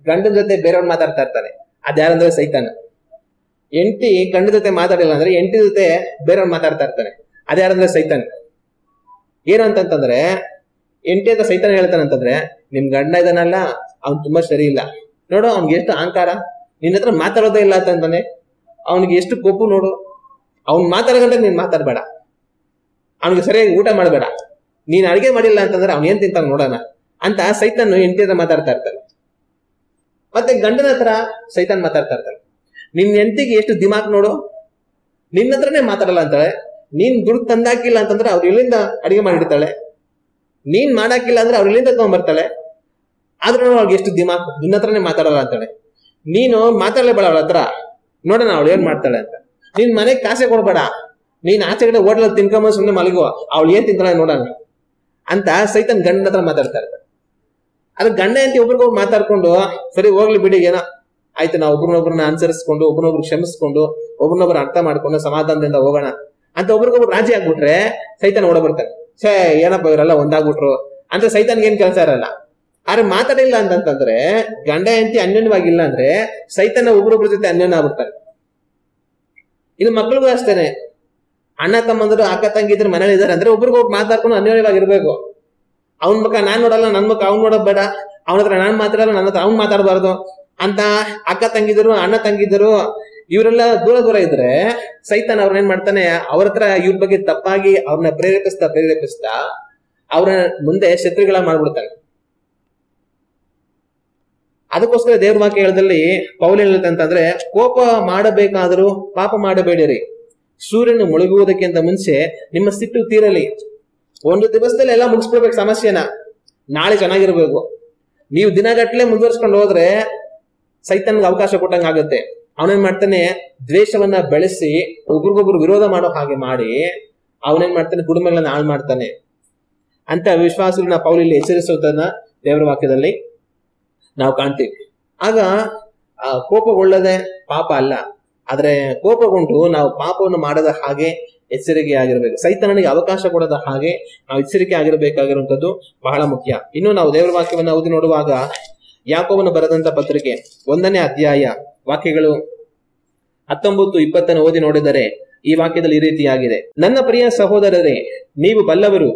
ಗಂಡನ ಜೊತೆ ಬೇರೆಯವ್ರು ಮಾತಾಡ್ತಾ ಇರ್ತಾನೆ. ಅದ್ಯಾರಂದ್ರೆ ಸೈತಾನ. ಹೆಂಡತಿ ಗಂಡ ಜೊತೆ ಮಾತಾಡಿಲ್ಲ ಅಂದ್ರೆ ಹೆಂಡತಿ ಜೊತೆ ಬೇರೆಯವ್ರು ಮಾತಾಡ್ತಾ ಇರ್ತಾನೆ. ಅದ್ಯಾರಂದ್ರೆ ಸೈತಾನ. ಏನು ಅಂತಂತಂದ್ರೆ ಹೆಂಡತಿ ಅಂತ ಸೈತಾನ ಹೇಳ್ತಾನಂತಂದ್ರೆ ನಿಮ್ ಗಂಡ ಇದಾನಲ್ಲ ಅವ್ನ್ ತುಂಬಾ ಸರಿ ಇಲ್ಲ ನೋಡು, ಅವ್ನಿಗೆ ಎಷ್ಟು ಅಹಂಕಾರ, ನಿನ್ನ ಹತ್ರ ಮಾತಾಡೋದೇ ಇಲ್ಲ ಅಂತಂದಾನೆ, ಅವ್ನಿಗೆ ಎಷ್ಟು ಕೊಪ್ಪು ನೋಡು, ಅವ್ನ್ ಮಾತಾಡೋಗಂಟ ನೀನ್ ಮಾತಾಡ್ಬೇಡ, ಅವ್ನಿಗೆ ಸರಿಯಾಗಿ ಊಟ ಮಾಡಬೇಡ, ನೀನ್ ಅಡಿಗೆ ಮಾಡಿಲ್ಲ ಅಂತಂದ್ರೆ ಅವ್ನ್ ಏನ್ ತಿಂತಾನ ನೋಡೋಣ ಅಂತ ಸೈತಾನ್ ಹೆಂಡತಿ ಹತ್ರ ಮಾತಾಡ್ತಾ ಇರ್ತಾನೆ. ಮತ್ತೆ ಗಂಡನ ಹತ್ರ ಸೈತಾನ್ ಮಾತಾಡ್ತಾ ಇರ್ತಾನೆ, ನಿನ್ ಹೆಂಡತಿಗೆ ಎಷ್ಟು ದಿಮಾಕ್ ನೋಡು, ನಿನ್ನ ಹತ್ರನೇ ಮಾತಾಡಲ್ಲ ಅಂತಾಳೆ, ನೀನ್ ದುಡ್ಡು ತಂದಾಕಿಲ್ಲ ಅಂತಂದ್ರೆ ಅವ್ರು ಎಲ್ಲಿಂದ ಅಡಿಗೆ ಮಾಡಿಡ್ತಾಳೆ, ನೀನ್ ಮಾಡಾಕಿಲ್ಲ ಅಂದ್ರೆ ಅವ್ರು ಎಲ್ಲಿಂದ ತಗೊಂಡ್ಬರ್ತಾಳೆ. ಆದ್ರೂ ಅವ್ಳಿಗೆ ಎಷ್ಟು ದಿಮಾಕ್, ನಿನ್ನ ಹತ್ರನೇ ಮಾತಾಡಲ್ಲ ಅಂತಾಳೆ. ನೀನು ಮಾತಾಡಲೇಬೇಡ ಅವಳ ಹತ್ರ, ನೋಡೋಣ ಅವಳು ಏನ್ ಮಾಡ್ತಾಳೆ ಅಂತ. ನೀನ್ ಮನೆಗೆ ಕಾಸೆ ಕೊಡ್ಬೇಡ, ನೀನ್ ಆಚೆ ಕಡೆ ಹೋಟ್ಲಲ್ಲಿ ತಿನ್ಕೊಂಬ ಸುಮ್ಮನೆ ಮಲಗುವ, ಅವಳು ಏನ್ ತಿಂತಾಳೆ ನೋಡೋಣ ಅಂತ ಸೈತನ್ ಗಂಡನ ಹತ್ರ ಮಾತಾಡ್ತಾ ಇರ್ತಾರೆ. ಅದ್ರ ಗಂಡ ಅಂತ ಒಬ್ರಿಗೊಬ್ರು ಮಾತಾಡ್ಕೊಂಡು ಸರಿ ಹೋಗ್ಲಿ ಬಿಡಿ, ಏನೋ ಆಯ್ತು, ನಾವು ಒಬ್ರನ್ನೊಬ್ರನ್ನ ಅನುಸರಿಸ್ಕೊಂಡು ಒಬ್ರನ್ನೊಬ್ರು ಕ್ಷಮಿಸ್ಕೊಂಡು ಒಬ್ರನ್ನೊಬ್ರು ಅರ್ಥ ಮಾಡ್ಕೊಂಡು ಸಮಾಧಾನದಿಂದ ಹೋಗೋಣ ಅಂತ ಒಬ್ರಿಗೊಬ್ರು ರಾಜಿ ಆಗ್ಬಿಟ್ರೆ ಸೈತಾನ್ ಓಡ ಬರ್ತಾನೆ. ಏನಪ್ಪ ಇವರೆಲ್ಲ ಒಂದಾಗ್ಬಿಟ್ರು ಅಂತ ಸೈತಾನ್ಗೆ ಏನ್ ಕೆಲಸ ಇರಲ್ಲ. ಆದ್ರೆ ಮಾತಾಡಿಲ್ಲ ಅಂತಂದ್ರೆ, ಗಂಡ ಹೆಂಡತಿ ಅನ್ಯೋನ್ಯವಾಗಿಲ್ಲ ಅಂದ್ರೆ ಸೈತಾನ ಒಬ್ರೊಬ್ರ ಜೊತೆ ಅನ್ಯೋನ್ಯ ಆಗ್ಬಿಡ್ತಾರೆ. ಇದು ಮಕ್ಳಿಗೂ ಅಷ್ಟೇನೆ, ಅಣ್ಣ ತಮ್ಮಂದ್ರು ಅಕ್ಕ ತಂಗಿದ್ರು ಮನೇಲಿ ಇದಾರೆ ಅಂದ್ರೆ ಒಬ್ರಿಗೊಬ್ರು ಮಾತಾಡ್ಕೊಂಡು ಅನ್ಯೋನ್ಯವಾಗಿರ್ಬೇಕು. ಅವ್ನ ಮಕ್ಕ ನಾನ್ ನೋಡಲ್ಲ, ನನ್ ಮಕ್ಕ ಅವ್ನ್ ನೋಡೋದ್ ಬೇಡ, ಅವನ ಹತ್ರ ನಾನ್ ಮಾತಾಡಲ್ಲ, ನನ್ನ ಹತ್ರ ಅವ್ನ್ ಮಾತಾಡಬಾರ್ದು ಅಂತ ಅಕ್ಕ ತಂಗಿದ್ರು ಅಣ್ಣ ತಂಗಿದ್ರು ಇವರೆಲ್ಲ ದೂರ ದೂರ ಇದ್ರೆ ಸೈತಾನ್ ಅವ್ರನ್ನ ಏನ್ ಮಾಡ್ತಾನೆ, ಅವ್ರ ಹತ್ರ ಇವ್ರ ಬಗ್ಗೆ ತಪ್ಪಾಗಿ ಅವ್ರನ್ನ ಪ್ರೇರೇಪಿಸ್ತಾ ಅವ್ರ ಮುಂದೆ ಶತ್ರುಗಳ ಮಾಡ್ಬಿಡ್ತಾನೆ. ಅದಕ್ಕೋಸ್ಕರ ದೇವ್ರ ವಾಕ್ಯ ಹೇಳದಲ್ಲಿ ಪೌಲ ಹೇಳುತ್ತಂತಂದ್ರೆ, ಕೋಪ ಮಾಡಬೇಕಾದರೂ ಪಾಪ ಮಾಡಬೇಡಿರಿ, ಸೂರ್ಯನು ಮುಳುಗುವುದಕ್ಕಿಂತ ಮುಂಚೆ ನಿಮ್ಮ ಸಿಟ್ಟು ತೀರಲಿ. ಒಂದು ದಿವಸದಲ್ಲಿ ಎಲ್ಲ ಮುಗಿಸ್ಬಿಡ್ಬೇಕು ಸಮಸ್ಯೆನ, ನಾಳೆ ಚೆನ್ನಾಗಿರ್ಬೇಕು. ನೀವು ದಿನಗಟ್ಲೆ ಮುಂದುವರ್ಸ್ಕೊಂಡು ಹೋದ್ರೆ ಸೈತಾನ್ಗೆ ಅವಕಾಶ ಕೊಟ್ಟಂಗ ಆಗುತ್ತೆ. ಅವನೇನ್ ಮಾಡ್ತಾನೆ, ದ್ವೇಷವನ್ನ ಬೆಳೆಸಿ ಒಬ್ರಿಗೊಬ್ರು ವಿರೋಧ ಮಾಡೋ ಹಾಗೆ ಮಾಡಿ ಅವನೇನ್ ಮಾಡ್ತಾನೆ, ಕುಟುಂಬಗಳನ್ನ ಹಾಳು ಮಾಡ್ತಾನೆ ಅಂತ ವಿಶ್ವಾಸಗಳನ್ನ ಪೌಲಲ್ಲಿ ಎಚ್ಚರಿಸೋದನ್ನ ದೇವರ ವಾಕ್ಯದಲ್ಲಿ ನಾವು ಕಾಣ್ತೀವಿ. ಆಗ ಕೋಪಗೊಳ್ಳದೆ ಪಾಪ ಅಲ್ಲ, ಆದ್ರೆ ಕೋಪಗೊಂಡು ನಾವು ಪಾಪವನ್ನು ಮಾಡದ ಹಾಗೆ ಎಚ್ಚರಿಕೆ ಆಗಿರ್ಬೇಕು. ಸೈತಾನನಿಗೆ ಅವಕಾಶ ಕೊಡದ ಹಾಗೆ ನಾವು ಎಚ್ಚರಿಕೆ ಆಗಿರಬೇಕಾಗಿರುವಂತದ್ದು ಬಹಳ ಮುಖ್ಯ. ಇನ್ನು ನಾವು ದೇವರ ವಾಕ್ಯವನ್ನ ಓದಿ ನೋಡುವಾಗ ಯಾಕೋಬನು ಬರೆದಂತ ಪತ್ರಿಕೆ 1ನೇ ಅಧ್ಯಾಯ ವಾಕ್ಯಗಳು 19-20 ಓದಿ ನೋಡಿದರೆ ಈ ವಾಕ್ಯದಲ್ಲಿ ಈ ರೀತಿಯಾಗಿದೆ. ನನ್ನ ಪ್ರಿಯ ಸಹೋದರರೇ, ನೀವು ಬಲ್ಲವರು,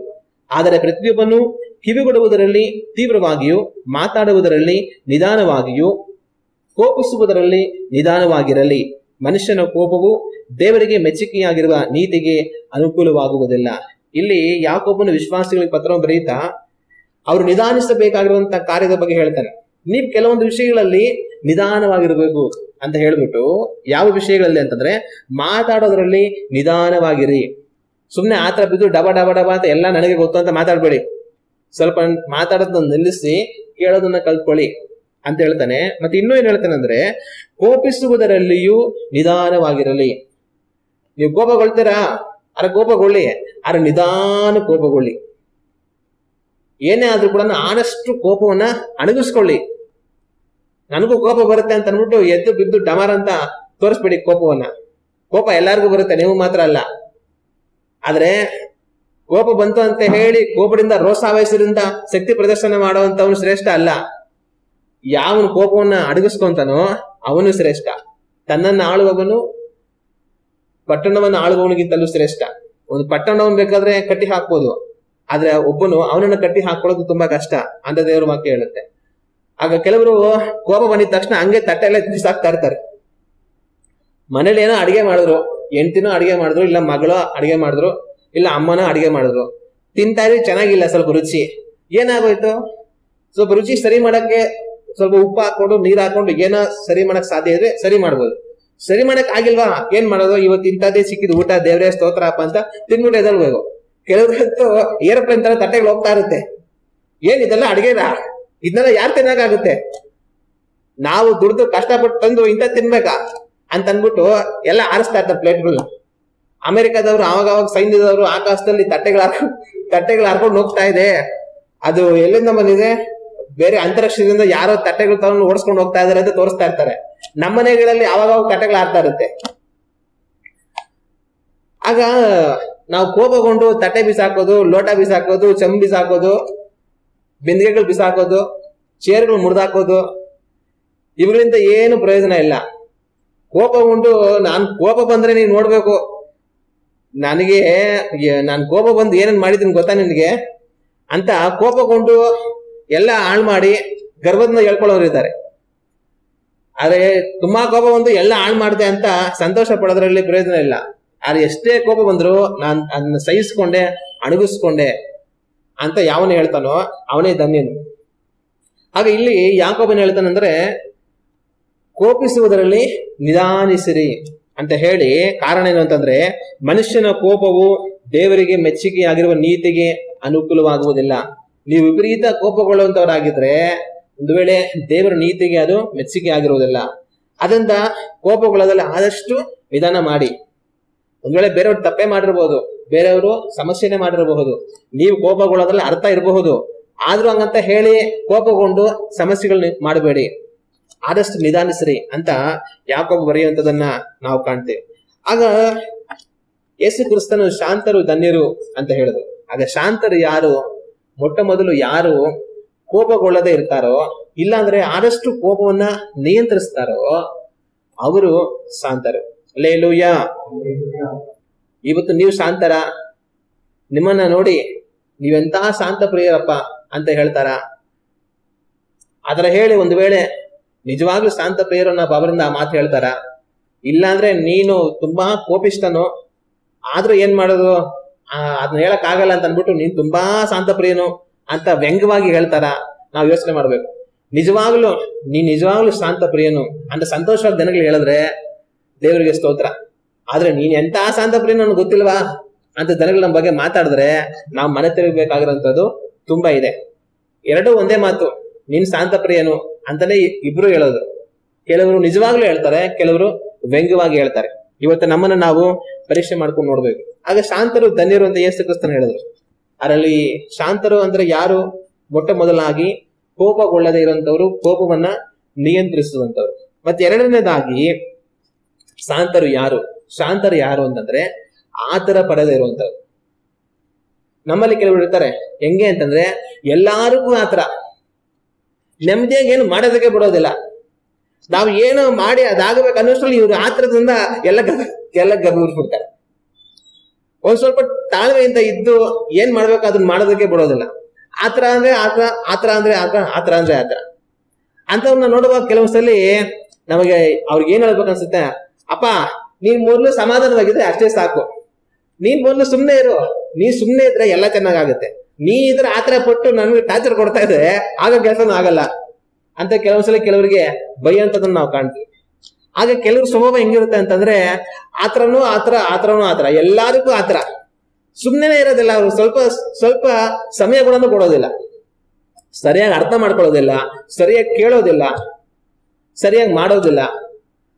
ಆದರೆ ಪ್ರತಿಯೊಬ್ಬನು ಕಿವಿಗೊಡುವುದರಲ್ಲಿ ತೀವ್ರವಾಗಿಯೂ, ಮಾತಾಡುವುದರಲ್ಲಿ ನಿಧಾನವಾಗಿಯೂ, ಕೋಪಿಸುವುದರಲ್ಲಿ ನಿಧಾನವಾಗಿರಲಿ. ಮನುಷ್ಯನ ಕೋಪವು ದೇವರಿಗೆ ಮೆಚ್ಚುಗೆಯಾಗಿರುವ ನೀತಿಗೆ ಅನುಕೂಲವಾಗುವುದಿಲ್ಲ. ಇಲ್ಲಿ ಯಾಕೋಬನು ವಿಶ್ವಾಸಿಗಳಿಗೆ ಪತ್ರವನ್ನು ಬರೆಯುತ್ತಾ ಅವರು ನಿಧಾನಿಸಬೇಕಾಗಿರುವಂತಹ ಕಾರ್ಯದ ಬಗ್ಗೆ ಹೇಳ್ತಾನೆ. ನೀವು ಕೆಲವೊಂದು ವಿಷಯಗಳಲ್ಲಿ ನಿಧಾನವಾಗಿರ್ಬೇಕು ಅಂತ ಹೇಳ್ಬಿಟ್ಟು, ಯಾವ ವಿಷಯಗಳಲ್ಲಿ ಅಂತಂದ್ರೆ ಮಾತಾಡೋದ್ರಲ್ಲಿ ನಿಧಾನವಾಗಿರಿ. ಸುಮ್ನೆ ಆತರ ಬಿದ್ದು ಡಬ ಡಬ ಡಬ ಅಂತ ಎಲ್ಲ ನನಗೆ ಗೊತ್ತು ಅಂತ ಮಾತಾಡ್ಬೇಡಿ. ಸ್ವಲ್ಪ ಮಾತಾಡೋದನ್ನ ನಿಲ್ಲಿಸಿ ಕೇಳೋದನ್ನ ಕಲ್ತ್ಕೊಳ್ಳಿ ಅಂತ ಹೇಳ್ತಾನೆ. ಮತ್ತೆ ಇನ್ನೂ ಏನ್ ಹೇಳ್ತಾನೆ ಅಂದ್ರೆ, ಕೋಪಿಸುವುದರಲ್ಲಿಯೂ ನಿಧಾನವಾಗಿರಲಿ. ನೀವು ಕೋಪಗೊಳ್ತೀರಾ, ಅರೆ ಕೋಪಗೊಳ್ಳಿ, ಅರೆ ನಿಧಾನ ಕೋಪಗೊಳ್ಳಿ. ಏನೇ ಆದ್ರೂ ಕೂಡ ಆದಷ್ಟು ಕೋಪವನ್ನ ಅಣಗಿಸ್ಕೊಳ್ಳಿ. ನನಗೂ ಕೋಪ ಬರುತ್ತೆ ಅಂತ ಅನ್ಬಿಟ್ಟು ಎದ್ದು ಬಿದ್ದು ಡಮಾರ್ ಅಂತ ತೋರಿಸ್ಬೇಡಿ ಕೋಪವನ್ನ. ಕೋಪ ಎಲ್ಲರಿಗೂ ಬರುತ್ತೆ, ನೀವು ಮಾತ್ರ ಅಲ್ಲ. ಆದ್ರೆ ಕೋಪ ಬಂತು ಅಂತ ಹೇಳಿ ಕೋಪದಿಂದ ರೋಷಾವೇಶದಿಂದ ಶಕ್ತಿ ಪ್ರದರ್ಶನ ಮಾಡುವಂತವನು ಶ್ರೇಷ್ಠ ಅಲ್ಲ. ಯಾವನು ಕೋಪವನ್ನ ಅಡಗಿಸ್ಕೊಂತಾನೋ ಅವನು ಶ್ರೇಷ್ಠ. ತನ್ನನ್ನು ಆಳುವವನು ಪಟ್ಟಣವನ್ನು ಆಳುವವನಿಗಿಂತಲೂ ಶ್ರೇಷ್ಠ. ಒಂದು ಪಟ್ಟಣವನ್ನು ಬೇಕಾದ್ರೆ ಕಟ್ಟಿ ಹಾಕ್ಬೋದು, ಆದ್ರೆ ಒಬ್ಬನು ಅವನನ್ನ ಕಟ್ಟಿ ಹಾಕೊಳ್ಳೋದು ತುಂಬಾ ಕಷ್ಟ ಅಂತ ದೇವ್ರ ವಾಕ್ಯ ಹೇಳುತ್ತೆ. ಆಗ ಕೆಲವರು ಕೋಪ ಬಂದಿದ ತಕ್ಷಣ ಹಂಗೆ ತಟ್ಟೆ ಎಲ್ಲ ಬಿಸಾಕ್ತಾ ಇರ್ತಾರೆ. ಮನೇಲಿ ಏನೋ ಅಡಿಗೆ ಮಾಡಿದ್ರು, ಹೆಂಡತಿನೋ ಅಡಿಗೆ ಮಾಡಿದ್ರು, ಇಲ್ಲ ಮಗಳೋ ಅಡಿಗೆ ಮಾಡಿದ್ರು, ಇಲ್ಲ ಅಮ್ಮನೋ ಅಡಿಗೆ ಮಾಡಿದ್ರು, ತಿಂತಾ ಇದ್ರಿ ಚೆನ್ನಾಗಿಲ್ಲ, ಸ್ವಲ್ಪ ರುಚಿ ಏನಾಗೋಯ್ತು, ಸ್ವಲ್ಪ ರುಚಿ ಸರಿ ಮಾಡಕ್ಕೆ ಸ್ವಲ್ಪ ಉಪ್ಪು ಹಾಕೊಂಡು ನೀರ್ ಹಾಕೊಂಡು ಏನೋ ಸರಿ ಮಾಡಕ್ ಸಾಧ್ಯ ಇದ್ರೆ ಸರಿ ಮಾಡ್ಬೋದು. ಸರಿ ಮಾಡಕ್ ಆಗಿಲ್ವಾ, ಏನ್ ಮಾಡೋದು, ಇವತ್ತು ಇಂಥದ್ದೇ ಸಿಕ್ಕಿದ್ ಊಟ, ದೇವ್ರೇ ಸ್ತೋತ್ರಪ್ಪ ಅಂತ ತಿನ್ಬಿಟ್ಟು ಎದಳ್ಬೇಕು. ಕೆಲವ್ರಂತೂ ಏರೋಪ್ಲೇನ್ ತರ ತಟ್ಟೆಗಳು ಹೋಗ್ತಾ ಇರುತ್ತೆ. ಏನ್ ಇದೆಲ್ಲ ಅಡಿಗೆದ, ಇದನ್ನೆಲ್ಲ ಯಾರು ತಿನ್ನಕಾಗುತ್ತೆ, ನಾವು ದುಡ್ದು ಕಷ್ಟಪಟ್ಟು ತಂದು ಇಂಥ ತಿನ್ಬೇಕಾ ಅಂತ ಅನ್ಬಿಟ್ಟು ಎಲ್ಲ ಆರಿಸ್ತಾ ಇರ್ತಾರೆ ಪ್ಲೇಟ್ಗಳನ್ನ. ಅಮೆರಿಕದವ್ರು ಅವಾಗ ಸೈನ್ಯದವರು ಆಕಾಶದಲ್ಲಿ ತಟ್ಟೆಗಳು ಹಾರ್ಕೊಂಡು ಹೋಗ್ತಾ ಇದೆ. ಅದು ಎಲ್ಲಿಂದ ಬಂದಿದೆ, ಬೇರೆ ಅಂತರಿಕ್ಷದಿಂದ ಯಾರೋ ತಟ್ಟೆಗಳು ತಗೊಂಡು ಓಡಿಸ್ಕೊಂಡು ಹೋಗ್ತಾ ಇದಾರೆ ಅಂತ ತೋರಿಸ್ತಾ ಇರ್ತಾರೆ. ನಮ್ಮ ಮನೆಗಳಲ್ಲಿ ಅವಾಗ ತಟ್ಟೆಗಳು ಹಾರ್ತಾ ಇರುತ್ತೆ. ಆಗ ನಾವು ಕೋಪಗೊಂಡು ತಟ್ಟೆ ಬಿಸಾಕೋದು, ಲೋಟ ಬಿಸಾಕೋದು, ಚಂಬ್ ಬಿಸಾಕೋದು, ಬಿಂದಿಗೆಗಳು ಬಿಸಾಕೋದು, ಚೇರ್ಗಳು ಮುರಿದಾಕೋದು, ಇವುಗಳಿಂದ ಏನು ಪ್ರಯೋಜನ ಇಲ್ಲ. ಕೋಪಗೊಂಡು ನಾನು ಕೋಪ ಬಂದ್ರೆ ನೀನ್ ನೋಡ್ಬೇಕು, ನಾನು ಕೋಪ ಬಂದು ಏನೇನ್ ಮಾಡಿದ್ದೀನಿ ಗೊತ್ತಾ ನಿನ್ಗೆ ಅಂತ ಕೋಪಗೊಂಡು ಎಲ್ಲ ಹಾಳು ಮಾಡಿ ಗರ್ವದಿಂದ ಹೇಳ್ಕೊಳ್ಳೋರು ಇದ್ದಾರೆ. ಆದ್ರೆ ತುಂಬಾ ಕೋಪ ಬಂದು ಎಲ್ಲ ಹಾಳು ಮಾಡಿದೆ ಅಂತ ಸಂತೋಷ ಪಡೋದ್ರಲ್ಲಿ ಪ್ರಯೋಜನ ಇಲ್ಲ. ಆದ್ರೆ ಎಷ್ಟೇ ಕೋಪ ಬಂದ್ರು ನಾನು ಅದನ್ನ ಸಹಿಸ್ಕೊಂಡೆ, ಅಣಗಿಸ್ಕೊಂಡೆ ಅಂತ ಯಾವನು ಹೇಳ್ತಾನೋ ಅವನೇ ಧನ್ಯನು. ಆಗ ಇಲ್ಲಿ ಯಾಕೋಬನು ಹೇಳ್ತಾನಂದ್ರೆ, ಕೋಪಿಸುವುದರಲ್ಲಿ ನಿಧಾನಿಸಿರಿ. ಅಂತ ಹೇಳಿ ಕಾರಣ ಏನು ಅಂತಂದ್ರೆ ಮನುಷ್ಯನ ಕೋಪವು ದೇವರಿಗೆ ಮೆಚ್ಚುಗೆಯಾಗಿರುವ ನೀತಿಗೆ ಅನುಕೂಲವಾಗುವುದಿಲ್ಲ. ನೀವು ವಿಪರೀತ ಕೋಪಗೊಳ್ಳುವಂತವರಾಗಿದ್ರೆ ಒಂದು ವೇಳೆ ದೇವರ ನೀತಿಗೆ ಅದು ಮೆಚ್ಚುಗೆ ಆಗಿರುವುದಿಲ್ಲ. ಅದರಿಂದ ಕೋಪಗೊಳ್ಳೋದ್ರಲ್ಲಿ ಆದಷ್ಟು ವಿಧಾನ ಮಾಡಿ. ಒಂದ್ ವೇಳೆ ಬೇರೆಯವ್ರು ತಪ್ಪೇ ಮಾಡಿರ್ಬಹುದು, ಬೇರೆಯವರು ಸಮಸ್ಯೆನೇ ಮಾಡಿರಬಹುದು, ನೀವು ಕೋಪಗೊಳ್ಳೋದ್ರಲ್ಲಿ ಅರ್ಥ ಇರಬಹುದು, ಆದ್ರೂ ಹಂಗಂತ ಹೇಳಿ ಕೋಪಗೊಂಡು ಸಮಸ್ಯೆಗಳನ್ನ ಮಾಡಬೇಡಿ, ಆದಷ್ಟು ನಿಧಾನಿಸ್ರಿ ಅಂತ ಯಾಕೋಬ ಬರೆಯುವಂತದನ್ನ ನಾವು ಕಾಣ್ತೇವೆ. ಆಗ ಯೇಸು ಕ್ರಿಸ್ತನು ಶಾಂತರು ಧನ್ಯರು ಅಂತ ಹೇಳಿದ್ರು. ಆಗ ಶಾಂತರು ಯಾರು? ಮೊಟ್ಟ ಮೊದಲು ಯಾರು ಕೋಪಗೊಳ್ಳದೆ ಇರ್ತಾರೋ, ಇಲ್ಲಾಂದ್ರೆ ಆದಷ್ಟು ಕೋಪವನ್ನ ನಿಯಂತ್ರಿಸ್ತಾರೋ ಅವರು ಶಾಂತರು. ಹಲ್ಲೆಲೂಯಾ. ಇವತ್ತು ನೀವು ಶಾಂತರ? ನಿಮ್ಮನ್ನ ನೋಡಿ ನೀವೆಂತ ಶಾಂತ ಪ್ರಿಯರಪ್ಪ ಅಂತ ಹೇಳ್ತಾರ? ಅದರ ಹೇಳಿ ಒಂದು ವೇಳೆ ನಿಜವಾಗ್ಲೂ ಶಾಂತ ಪ್ರಿಯರು ಅನ್ನೋ ಅವರಿಂದ ಆ ಮಾತು ಹೇಳ್ತಾರ? ಇಲ್ಲಾಂದ್ರೆ ನೀನು ತುಂಬಾ ಕೋಪಿಷ್ಟನು, ಆದ್ರೂ ಏನ್ ಮಾಡೋದು, ಅದನ್ನ ಹೇಳಕ್ ಆಗಲ್ಲ ಅಂತ ಅನ್ಬಿಟ್ಟು ನೀನ್ ತುಂಬಾ ಶಾಂತ ಪ್ರಿಯನು ಅಂತ ವ್ಯಂಗ್ಯವಾಗಿ ಹೇಳ್ತಾರ? ನಾವು ಯೋಚನೆ ಮಾಡ್ಬೇಕು. ನಿಜವಾಗ್ಲೂ ಶಾಂತ ಪ್ರಿಯನು ಅಂತ ಸಂತೋಷವಾದ ಜನಗಳು ಹೇಳಿದ್ರೆ ದೇವರಿಗೆ ಸ್ತೋತ್ರ. ಆದ್ರೆ ನೀನ್ ಎಂತ ಶಾಂತ ಪ್ರಿಯನು ನನಗೆ ಗೊತ್ತಿಲ್ವಾ ಅಂತ ಜನಗಳು ನಮ್ಮ ಬಗ್ಗೆ ಮಾತಾಡಿದ್ರೆ ನಾವು ಮನೆ ತಿರುಗಬೇಕಾಗಿರೋಂಥದ್ದು ತುಂಬಾ ಇದೆ. ಎರಡೂ ಒಂದೇ ಮಾತು, ನೀನ್ ಶಾಂತ ಪ್ರಿಯನು ಅಂತಾನೆ ಇಬ್ರು ಹೇಳೋದು. ಕೆಲವರು ನಿಜವಾಗ್ಲೂ ಹೇಳ್ತಾರೆ, ಕೆಲವರು ವ್ಯಂಗ್ಯವಾಗಿ ಹೇಳ್ತಾರೆ. ಇವತ್ತು ನಮ್ಮನ್ನ ನಾವು ಪರೀಕ್ಷೆ ಮಾಡ್ಕೊಂಡು ನೋಡ್ಬೇಕು. ಆಗ ಶಾಂತರು ಧನ್ಯರು ಅಂತ ಯೇಸು ಕ್ರಿಸ್ತನು ಹೇಳಿದ್ರು. ಅದರಲ್ಲಿ ಶಾಂತರು ಅಂದ್ರೆ ಯಾರು? ಮೊಟ್ಟ ಮೊದಲಾಗಿ ಕೋಪಗೊಳ್ಳದೆ ಇರುವಂತವ್ರು, ಕೋಪವನ್ನ ನಿಯಂತ್ರಿಸುವಂತವ್ರು. ಮತ್ತೆ ಎರಡನೇದಾಗಿ ಶಾಂತರು ಯಾರು ಅಂತಂದ್ರೆ ಆತರ ಪಡದೆ ಇರುವಂತವ್ರು. ನಮ್ಮಲ್ಲಿ ಕೆಲವರು ಇರ್ತಾರೆ, ಹೆಂಗೆ ಅಂತಂದ್ರೆ ಎಲ್ಲಾರಿಗೂ ಆತರ, ನೆಮ್ಮದಿಯಾಗಿ ಏನು ಮಾಡೋದಕ್ಕೆ ಬಿಡೋದಿಲ್ಲ. ನಾವು ಏನು ಮಾಡಿ ಅದಾಗಬೇಕು ಅನ್ನೋಷ್ಟ್ರಲ್ಲಿ ಇವ್ರು ಆತರದಿಂದ ಎಲ್ಲ ಗಬ್ಬುರ್ಸ್ಬಿಡ್ತಾರೆ. ಒಂದ್ ಸ್ವಲ್ಪ ತಾಳ್ಮೆಯಿಂದ ಇದ್ದು ಏನ್ ಮಾಡ್ಬೇಕು ಅದನ್ನ ಮಾಡೋದಕ್ಕೆ ಬಿಡೋದಿಲ್ಲ. ಆತರ ಅಂದ್ರೆ ಆತರ ಅಂತವ್ರನ್ನ ನೋಡುವಾಗ ಕೆಲವೊಂದ್ಸಲಿ ನಮಗೆ ಅವ್ರಿಗೆ ಏನ್ ಹೇಳ್ಬೇಕು ಅನ್ಸುತ್ತೆ, ಅಪ್ಪ ನೀನ್ ಮೊದಲು ಸಮಾಧಾನವಾಗಿದ್ರೆ ಅಷ್ಟೇ ಸಾಕು, ನೀನ್ ಮೊದಲು ಸುಮ್ನೆ ಇರು, ನೀ ಸುಮ್ನೆ ಇದ್ರೆ ಎಲ್ಲ ಚೆನ್ನಾಗಾಗುತ್ತೆ, ನೀ ಇದ್ರೆ ಆತರ ಪಟ್ಟು ನನ್ಗೆ ಟಾರ್ಚರ್ ಕೊಡ್ತಾ ಇದ್ರೆ ಆಗ ಕೆಲಸನೂ ಆಗಲ್ಲ ಅಂತ ಕೆಲವೊಂದ್ಸಲಿ ಕೆಲವರಿಗೆ ಬೈಯಂತದನ್ನ ನಾವು ಕಾಣ್ತೀವಿ. ಆಗ ಕೆಲವ್ರ ಸ್ವಭಾವ ಹೆಂಗಿರುತ್ತೆ ಅಂತಂದ್ರೆ ಆತರ ಎಲ್ಲದಕ್ಕೂ ಆತರ, ಸುಮ್ನೆ ಇರೋದಿಲ್ಲ. ಅವ್ರು ಸ್ವಲ್ಪ ಸಮಯಗಳನ್ನು ಕೊಡೋದಿಲ್ಲ, ಸರಿಯಾಗಿ ಅರ್ಥ ಮಾಡ್ಕೊಳ್ಳೋದಿಲ್ಲ, ಸರಿಯಾಗಿ ಕೇಳೋದಿಲ್ಲ, ಸರಿಯಾಗಿ ಮಾಡೋದಿಲ್ಲ.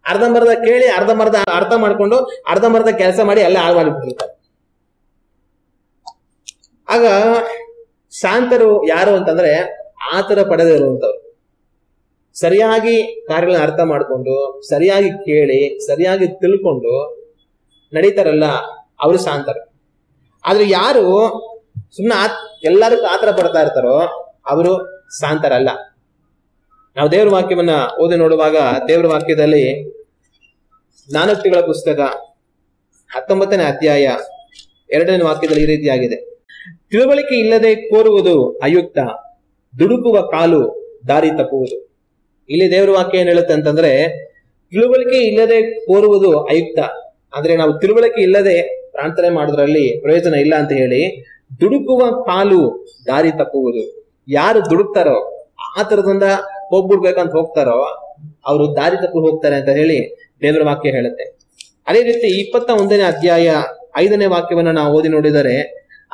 ಅರ್ಧಂಬರ್ಧ ಕೇಳಿ ಅರ್ಧಂಬರ್ಧ ಅರ್ಥ ಮಾಡ್ಕೊಂಡು ಅರ್ಧಂಬರ್ಧ ಕೆಲಸ ಮಾಡಿ ಎಲ್ಲ ಹಾಳು ಮಾಡಿಬಿಟ್ಟಿರ್ತಾರೆ. ಆಗ ಶಾಂತರು ಯಾರು ಅಂತಂದ್ರೆ ಆತರ ಪಡೆದೇ ಇರುವಂತವ್ರು, ಸರಿಯಾಗಿ ಕಾರ್ಯಗಳನ್ನ ಅರ್ಥ ಮಾಡ್ಕೊಂಡು ಸರಿಯಾಗಿ ಕೇಳಿ ಸರಿಯಾಗಿ ತಿಳ್ಕೊಂಡು ನಡೀತಾರಲ್ಲ ಅವರು ಶಾಂತರು. ಆದ್ರೆ ಯಾರು ಸುಮ್ಮನೆ ಎಲ್ಲರಿಗೂ ಆತರ ಪಡ್ತಾ ಇರ್ತಾರೋ ಅವರು ಶಾಂತರಲ್ಲ. ನಾವು ದೇವ್ರ ವಾಕ್ಯವನ್ನ ಓದಿ ನೋಡುವಾಗ ದೇವ್ರ ವಾಕ್ಯದಲ್ಲಿ ಜ್ಞಾನೋಕ್ತಿಗಳ ಪುಸ್ತಕ 19ನೇ ಅಧ್ಯಾಯ 2ನೇ ವಾಕ್ಯದಲ್ಲಿ ಈ ರೀತಿಯಾಗಿದೆ: ತಿಳುವಳಿಕೆ ಇಲ್ಲದೆ ಕೋರುವುದು ಅಯುಕ್ತ, ದುಡುಕುವ ಕಾಲು ದಾರಿ ತಪ್ಪುವುದು. ಇಲ್ಲಿ ದೇವ್ರ ವಾಕ್ಯ ಏನ್ ಹೇಳುತ್ತೆ ಅಂತಂದ್ರೆ ತಿಳುವಳಿಕೆ ಇಲ್ಲದೆ ಕೋರುವುದು ಅಯುಕ್ತ ಅಂದ್ರೆ ನಾವು ತಿಳುವಳಿಕೆ ಇಲ್ಲದೆ ಪ್ರಾರ್ಥನೆ ಮಾಡೋದ್ರಲ್ಲಿ ಪ್ರಯೋಜನ ಇಲ್ಲ ಅಂತ ಹೇಳಿ, ದುಡುಕುವ ಕಾಲು ದಾರಿ ತಪ್ಪುವುದು. ಯಾರು ದುಡುಕ್ತಾರೋ ಆತರದಿಂದ ಹೋಗ್ಬಿಡ್ಬೇಕಂತ ಹೋಗ್ತಾರೋ ಅವರು ದಾರಿ ತಪ್ಪು ಹೋಗ್ತಾರೆ ಅಂತ ಹೇಳಿ ದೇವರ ವಾಕ್ಯ ಹೇಳುತ್ತೆ. ಅದೇ ರೀತಿ 21ನೇ ಅಧ್ಯಾಯ 5ನೇ ವಾಕ್ಯವನ್ನ ನಾವು ಓದಿ ನೋಡಿದರೆ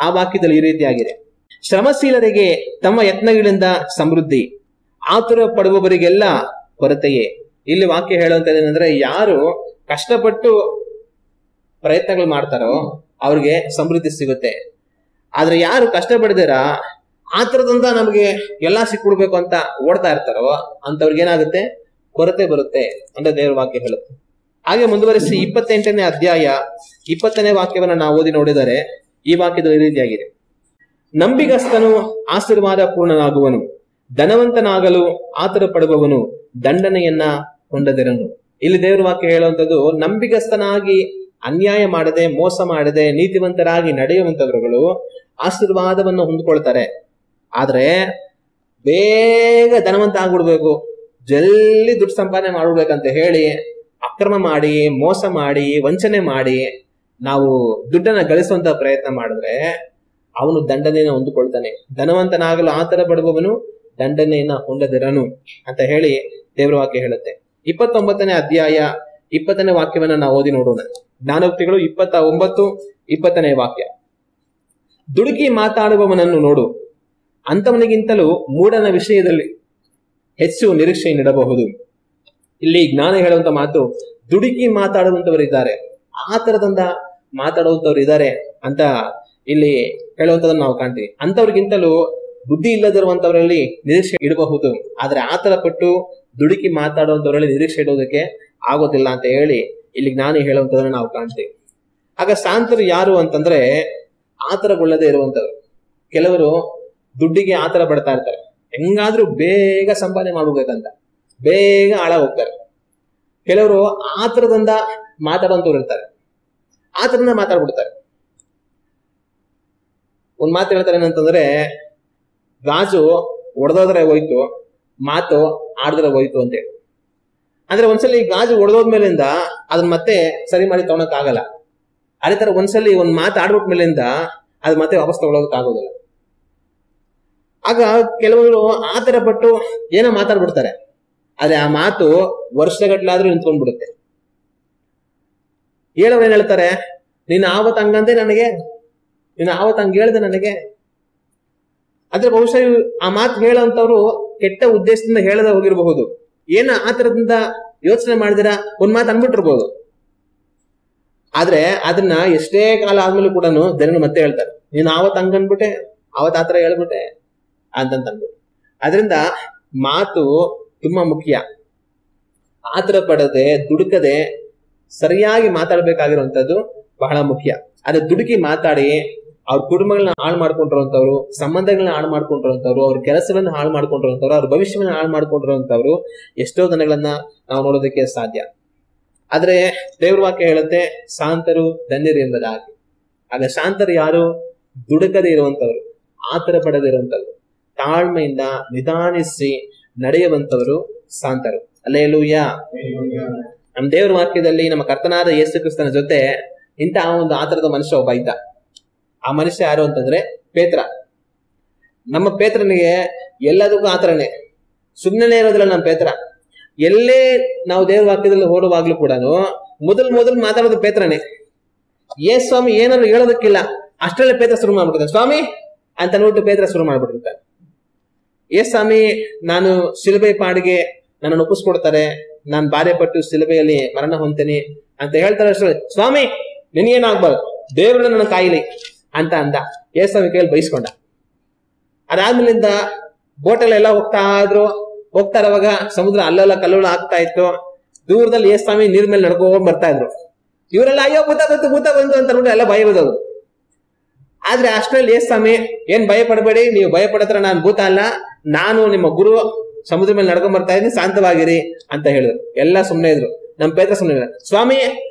ಆ ವಾಕ್ಯದಲ್ಲಿ ಈ ರೀತಿಯಾಗಿದೆ: ಶ್ರಮಶೀಲರಿಗೆ ತಮ್ಮ ಯತ್ನಗಳಿಂದ ಸಮೃದ್ಧಿ, ಆತುರ ಪಡುವವರಿಗೆಲ್ಲ ಕೊರತೆಯೇ. ಇಲ್ಲಿ ವಾಕ್ಯ ಹೇಳುವಂತದ್ದೇನೆಂದ್ರೆ ಯಾರು ಕಷ್ಟಪಟ್ಟು ಪ್ರಯತ್ನಗಳು ಮಾಡ್ತಾರೋ ಅವ್ರಿಗೆ ಸಮೃದ್ಧಿ ಸಿಗುತ್ತೆ. ಆದ್ರೆ ಯಾರು ಕಷ್ಟಪಡಿದಾರ ಆತರದಿಂದ ನಮ್ಗೆ ಎಲ್ಲಾ ಸಿಕ್ಬಿಡ್ಬೇಕು ಅಂತ ಓಡ್ತಾ ಇರ್ತಾರೋ ಅಂತವ್ರಿಗೆ ಏನಾಗುತ್ತೆ? ಕೊರತೆ ಬರುತ್ತೆ ಅಂತ ದೇವರ ವಾಕ್ಯ ಹೇಳುತ್ತೆ. ಹಾಗೆ ಮುಂದುವರಿಸಿ 28ನೇ ಅಧ್ಯಾಯ 20ನೇ ವಾಕ್ಯವನ್ನ ನಾವು ಓದಿ ನೋಡಿದರೆ ಈ ವಾಕ್ಯದ ಈ ರೀತಿಯಾಗಿದೆ: ನಂಬಿಗಸ್ತನು ಆಶೀರ್ವಾದ ಪೂರ್ಣನಾಗುವನು, ಧನವಂತನಾಗಲು ಆತರ ಪಡುವವನು ದಂಡನೆಯನ್ನ ಹೊಂದದಿರನು. ಇಲ್ಲಿ ದೇವರ ವಾಕ್ಯ ಹೇಳುವಂಥದ್ದು ನಂಬಿಗಸ್ತನಾಗಿ ಅನ್ಯಾಯ ಮಾಡದೆ ಮೋಸ ಮಾಡದೆ ನೀತಿವಂತರಾಗಿ ನಡೆಯುವಂತವರುಗಳು ಆಶೀರ್ವಾದವನ್ನು ಹೊಂದ್ಕೊಳ್ತಾರೆ. ಆದ್ರೆ ಬೇಗ ಧನವಂತ ಆಗ್ಬಿಡ್ಬೇಕು, ಜಲ್ದಿ ದುಡ್ಡು ಸಂಪಾದನೆ ಮಾಡ್ಬಿಡ್ಬೇಕಂತ ಹೇಳಿ ಅಕ್ರಮ ಮಾಡಿ ಮೋಸ ಮಾಡಿ ವಂಚನೆ ಮಾಡಿ ನಾವು ದುಡ್ಡನ್ನ ಗಳಿಸುವಂತ ಪ್ರಯತ್ನ ಮಾಡಿದ್ರೆ ಅವನು ದಂಡನೆಯನ್ನು ಹೊಂದಿಕೊಳ್ತಾನೆ. ಧನವಂತನಾಗಲು ಆತರ ಪಡುವವನು ದಂಡನೆಯನ್ನ ಹೊಂದದಿರನು ಅಂತ ಹೇಳಿ ದೇವರ ವಾಕ್ಯ ಹೇಳುತ್ತೆ. 29ನೇ ಅಧ್ಯಾಯ 20ನೇ ವಾಕ್ಯವನ್ನ ನಾವು ಓದಿ ನೋಡೋಣ. ಜ್ಞಾನೋಕ್ತಿಗಳು 29, 20ನೇ ವಾಕ್ಯ. ದುಡುಕಿ ಮಾತಾಡುವವನನ್ನು ನೋಡು, ಅಂತವನಿಗಿಂತಲೂ ಮೂಢನ ವಿಷಯದಲ್ಲಿ ಹೆಚ್ಚು ನಿರೀಕ್ಷೆಯನ್ನಿಡಬಹುದು. ಇಲ್ಲಿ ಜ್ಞಾನ ಹೇಳುವಂತ ಮಾತು, ದುಡುಕಿ ಮಾತಾಡುವಂತವರಿದ್ದಾರೆ, ಆ ತರದಿಂದ ಮಾತಾಡುವಂತವ್ರು ಇದ್ದಾರೆ ಅಂತ ಇಲ್ಲಿ ಹೇಳುವಂತದನ್ನ ನಾವು ಕಾಣ್ತೀವಿ. ಅಂತವ್ರಿಗಿಂತಲೂ ಬುದ್ಧಿ ಇಲ್ಲದಿರುವಂತವರಲ್ಲಿ ನಿರೀಕ್ಷೆ ಇಡಬಹುದು, ಆದ್ರೆ ಆತರ ಪಟ್ಟು ದುಡುಕಿ ಮಾತಾಡುವಂತವರಲ್ಲಿ ನಿರೀಕ್ಷೆ ಇಡೋದಕ್ಕೆ ಆಗೋದಿಲ್ಲ ಅಂತ ಹೇಳಿ ಇಲ್ಲಿ ಜ್ಞಾನಿ ಹೇಳುವಂತದನ್ನ ನಾವು ಕಾಣ್ತೀವಿ. ಆಗ ಶಾಂತರು ಯಾರು ಅಂತಂದ್ರೆ ಆತರಗೊಳ್ಳದೆ ಇರುವಂತವ್ರು. ಕೆಲವರು ದುಡ್ಡಿಗೆ ಆತರ ಪಡ್ತಾ ಇರ್ತಾರೆ, ಹೆಂಗಾದ್ರೂ ಬೇಗ ಸಂಪಾದನೆ ಮಾಡ್ಬೇಕಂತ ಬೇಗ ಹಾಳ ಹೋಗ್ತಾರೆ. ಕೆಲವರು ಆತರದಿಂದ ಮಾತಾಡುವಂತವ್ರು ಇರ್ತಾರೆ, ಆತರದಿಂದ ಮಾತಾಡ್ಬಿಡ್ತಾರೆ. ಒಂದ್ ಮಾತು ಹೇಳ್ತಾರೆ ಏನಂತಂದ್ರೆ, ಗಾಜು ಒಡೆದೋದ್ರೆ ಹೋಯ್ತು, ಮಾತು ಆಡಿದ್ರೆ ಹೋಯ್ತು ಅಂತೇಳಿ. ಅಂದ್ರೆ ಒಂದ್ಸಲಿ ಗಾಜು ಒಡೆದೋದ್ಮೇಲಿಂದ ಅದನ್ನ ಮತ್ತೆ ಸರಿ ಮಾಡಿ ತಗೊಳಕ್ ಆಗಲ್ಲ. ಅದೇ ತರ ಒಂದ್ಸಲಿ ಒಂದ್ ಮಾತು ಆಡ್ಬಿಟ್ ಮೇಲಿಂದ ಅದ್ ಮತ್ತೆ ವಾಪಸ್ ತಗೊಳಕ್ ಆಗೋದಿಲ್ಲ. ಆಗ ಕೆಲವರು ಆತರ ಪಟ್ಟು ಏನೋ ಮಾತಾಡ್ಬಿಡ್ತಾರೆ, ಆದ್ರೆ ಆ ಮಾತು ವರ್ಷಗಟ್ಲಾದ್ರೂ ನಿಂತ್ಕೊಂಡ್ಬಿಡುತ್ತೆ. ಹೇಳೋರು ಏನ್ ಹೇಳ್ತಾರೆ, ನೀನ್ ಆವತ್ ಹಂಗಂದೆ ನನಗೆ, ನೀನ್ ಆವತ್ ಹಂಗ ಹೇಳ್ದೆ ನನಗೆ. ಆದ್ರೆ ಬಹುಶಃ ಆ ಮಾತು ಹೇಳೋಂಥವ್ರು ಕೆಟ್ಟ ಉದ್ದೇಶದಿಂದ ಹೇಳದ ಹೋಗಿರಬಹುದು, ಏನ ಆತರದಿಂದ ಯೋಚನೆ ಮಾಡಿದಿರ ಒಂದ್ ಮಾತು ಅನ್ಬಿಟ್ಟಿರ್ಬೋದು. ಆದ್ರೆ ಅದನ್ನ ಎಷ್ಟೇ ಕಾಲ ಆದ್ಮೇಲೆ ಕೂಡ ಜನರು ಮತ್ತೆ ಹೇಳ್ತಾರೆ, ನೀನ್ ಆವತ್ ಹಂಗ ಅನ್ಬಿಟ್ಟೆ, ಆವತ್ ಆತರ ಹೇಳ್ಬಿಟ್ಟೆ ಅಂತಂತ ಅನ್ಬಿಟ್ಟು. ಅದರಿಂದ ಮಾತು ತುಂಬಾ ಮುಖ್ಯ. ಆತರ ಪಡದೆ ದುಡುಕದೆ ಸರಿಯಾಗಿ ಮಾತಾಡ್ಬೇಕಾಗಿರುವಂತದ್ದು ಬಹಳ ಮುಖ್ಯ. ಅದೇ ದುಡುಕಿ ಮಾತಾಡಿ ಅವ್ರ ಕುಟುಂಬಗಳನ್ನ ಹಾಳು ಮಾಡ್ಕೊಂಡಿರುವಂತವ್ರು, ಸಂಬಂಧಗಳನ್ನ ಹಾಳು ಮಾಡ್ಕೊಂಡಿರುವಂತವ್ರು, ಅವ್ರ ಕೆಲಸಗಳನ್ನ ಹಾಳು ಮಾಡ್ಕೊಂಡಿರುವಂತವ್ರು, ಅವ್ರ ಭವಿಷ್ಯವನ್ನ ಹಾಳು ಮಾಡ್ಕೊಂಡಿರುವಂತವ್ರು ಎಷ್ಟೋ ಜನಗಳನ್ನ ನಾವು ನೋಡೋದಕ್ಕೆ ಸಾಧ್ಯ. ಆದ್ರೆ ದೇವ್ರ ವಾಕ್ಯ ಹೇಳುತ್ತೆ, ಶಾಂತರು ಧನ್ಯರು ಎಂಬುದಾಗಿ. ಆಗ ಶಾಂತರು ಯಾರು? ದುಡುಕದೆ ಇರುವಂತವ್ರು, ಆತರ ಪಡದೆ ಇರುವಂತವ್ರು, ತಾಳ್ಮೆಯಿಂದ ನಿಧಾನಿಸಿ ನಡೆಯುವಂತವರು ಶಾಂತರು. ಹಲ್ಲೆಲೂಯಾ. ನಮ್ಮ ದೇವ್ರ ವಾಕ್ಯದಲ್ಲಿ ನಮ್ಮ ಕರ್ತನಾದ ಯೇಸು ಕ್ರಿಸ್ತನ ಜೊತೆ ಇಂತಹ ಒಂದು ಆತರದ ಮನುಷ್ಯ ಒಬ್ಬ ಇದ್ದ. ಆ ಮನುಷ್ಯ ಯಾರು ಅಂತಂದ್ರೆ ಪೇತ್ರ. ನಮ್ಮ ಪೇತ್ರನಿಗೆ ಎಲ್ಲದಕ್ಕೂ ಆತರನೇ, ಸುಮ್ಮನೆ ಇರೋದಿಲ್ಲ ನಮ್ಮ ಪೇತ್ರ. ಎಲ್ಲೇ ನಾವು ದೇವ್ರ ವಾಕ್ಯದಲ್ಲಿ ಓಡುವಾಗ್ಲೂ ಕೂಡ ಮೊದಲು ಮಾತಾಡೋದು ಪೇತ್ರನೇ. ಸ್ವಾಮಿ ಏನಾದ್ರು ಹೇಳೋದಕ್ಕಿಲ್ಲ, ಅಷ್ಟರಲ್ಲೇ ಪೇತ್ರ ಶುರು ಮಾಡ್ಬಿಡ್ತಾನೆ, ಸ್ವಾಮಿ ಅಂತ ನೋಡ್ಬಿಟ್ಟು ಪೇತ್ರ ಶುರು ಮಾಡ್ಬಿಟ್ಟಿರ್ತಾನೆ. ಸ್ವಾಮಿ ನಾನು ಶಿಲುಬೆ ಪಾಡಿಗೆ ನನ್ನನ್ನು ಒಪ್ಪಿಸ್ಕೊಡ್ತಾರೆ, ನಾನು ಬಾಧೆ ಪಟ್ಟು ಶಿಲುಬೆಯಲ್ಲಿ ಮರಣ ಹೊಂತೇನೆ ಅಂತ ಹೇಳ್ತಾರೆ. ಸ್ವಾಮಿ ನಿನಗೇನಾಗ್ಬಾರ್ದು, ದೇವ್ರನ್ನ ನನ್ನ ಕಾಯಿಲೆ ಅಂತ ಅಂದ. ಸ್ವಾಮಿ ಕೈಯಲ್ಲಿ ಬಯಸ್ಕೊಂಡ. ಅದಾದ್ಮೇಲಿಂದ ಬೋಟಲ್ಲೆಲ್ಲ ಹೋಗ್ತಾ ಇರುವಾಗ ಸಮುದ್ರ ಅಲ್ಲೆಲ್ಲ ಕಲ್ಲೋಳ ಆಗ್ತಾ ಇತ್ತು. ದೂರದಲ್ಲಿ ಸ್ವಾಮಿ ನೀರ್ ಮೇಲೆ ನಡ್ಕೊಂಡ್ ಬರ್ತಾ ಇದ್ರು. ಇವರೆಲ್ಲ ಅಯ್ಯೋ ಭೂತ ಬಂತು ಅಂತ ನೋಡಿ ಎಲ್ಲ ಭಯ ಬದೋದು. ಆದ್ರೆ ಅಷ್ಟರಲ್ಲಿ ಸ್ವಾಮಿ ಏನ್ ಭಯ ಪಡಬೇಡಿ, ನೀವು ಭಯ ಪಡತ್ರ ನಾನು ಭೂತ ಅಲ್ಲ, ನಾನು ನಿಮ್ಮ ಗುರು, ಸಮುದ್ರ ಮೇಲೆ ನಡ್ಕೊಂಡ್ ಬರ್ತಾ ಇದ್ದೀನಿ, ಶಾಂತವಾಗಿರಿ ಅಂತ ಹೇಳಿದ್ರು. ಎಲ್ಲ ಸುಮ್ನೆ ಇದ್ರು. ನಮ್ಮ ಪೇತ್ರ ಸುಮ್ನೆ ಇದ್ರು. ಸ್ವಾಮಿ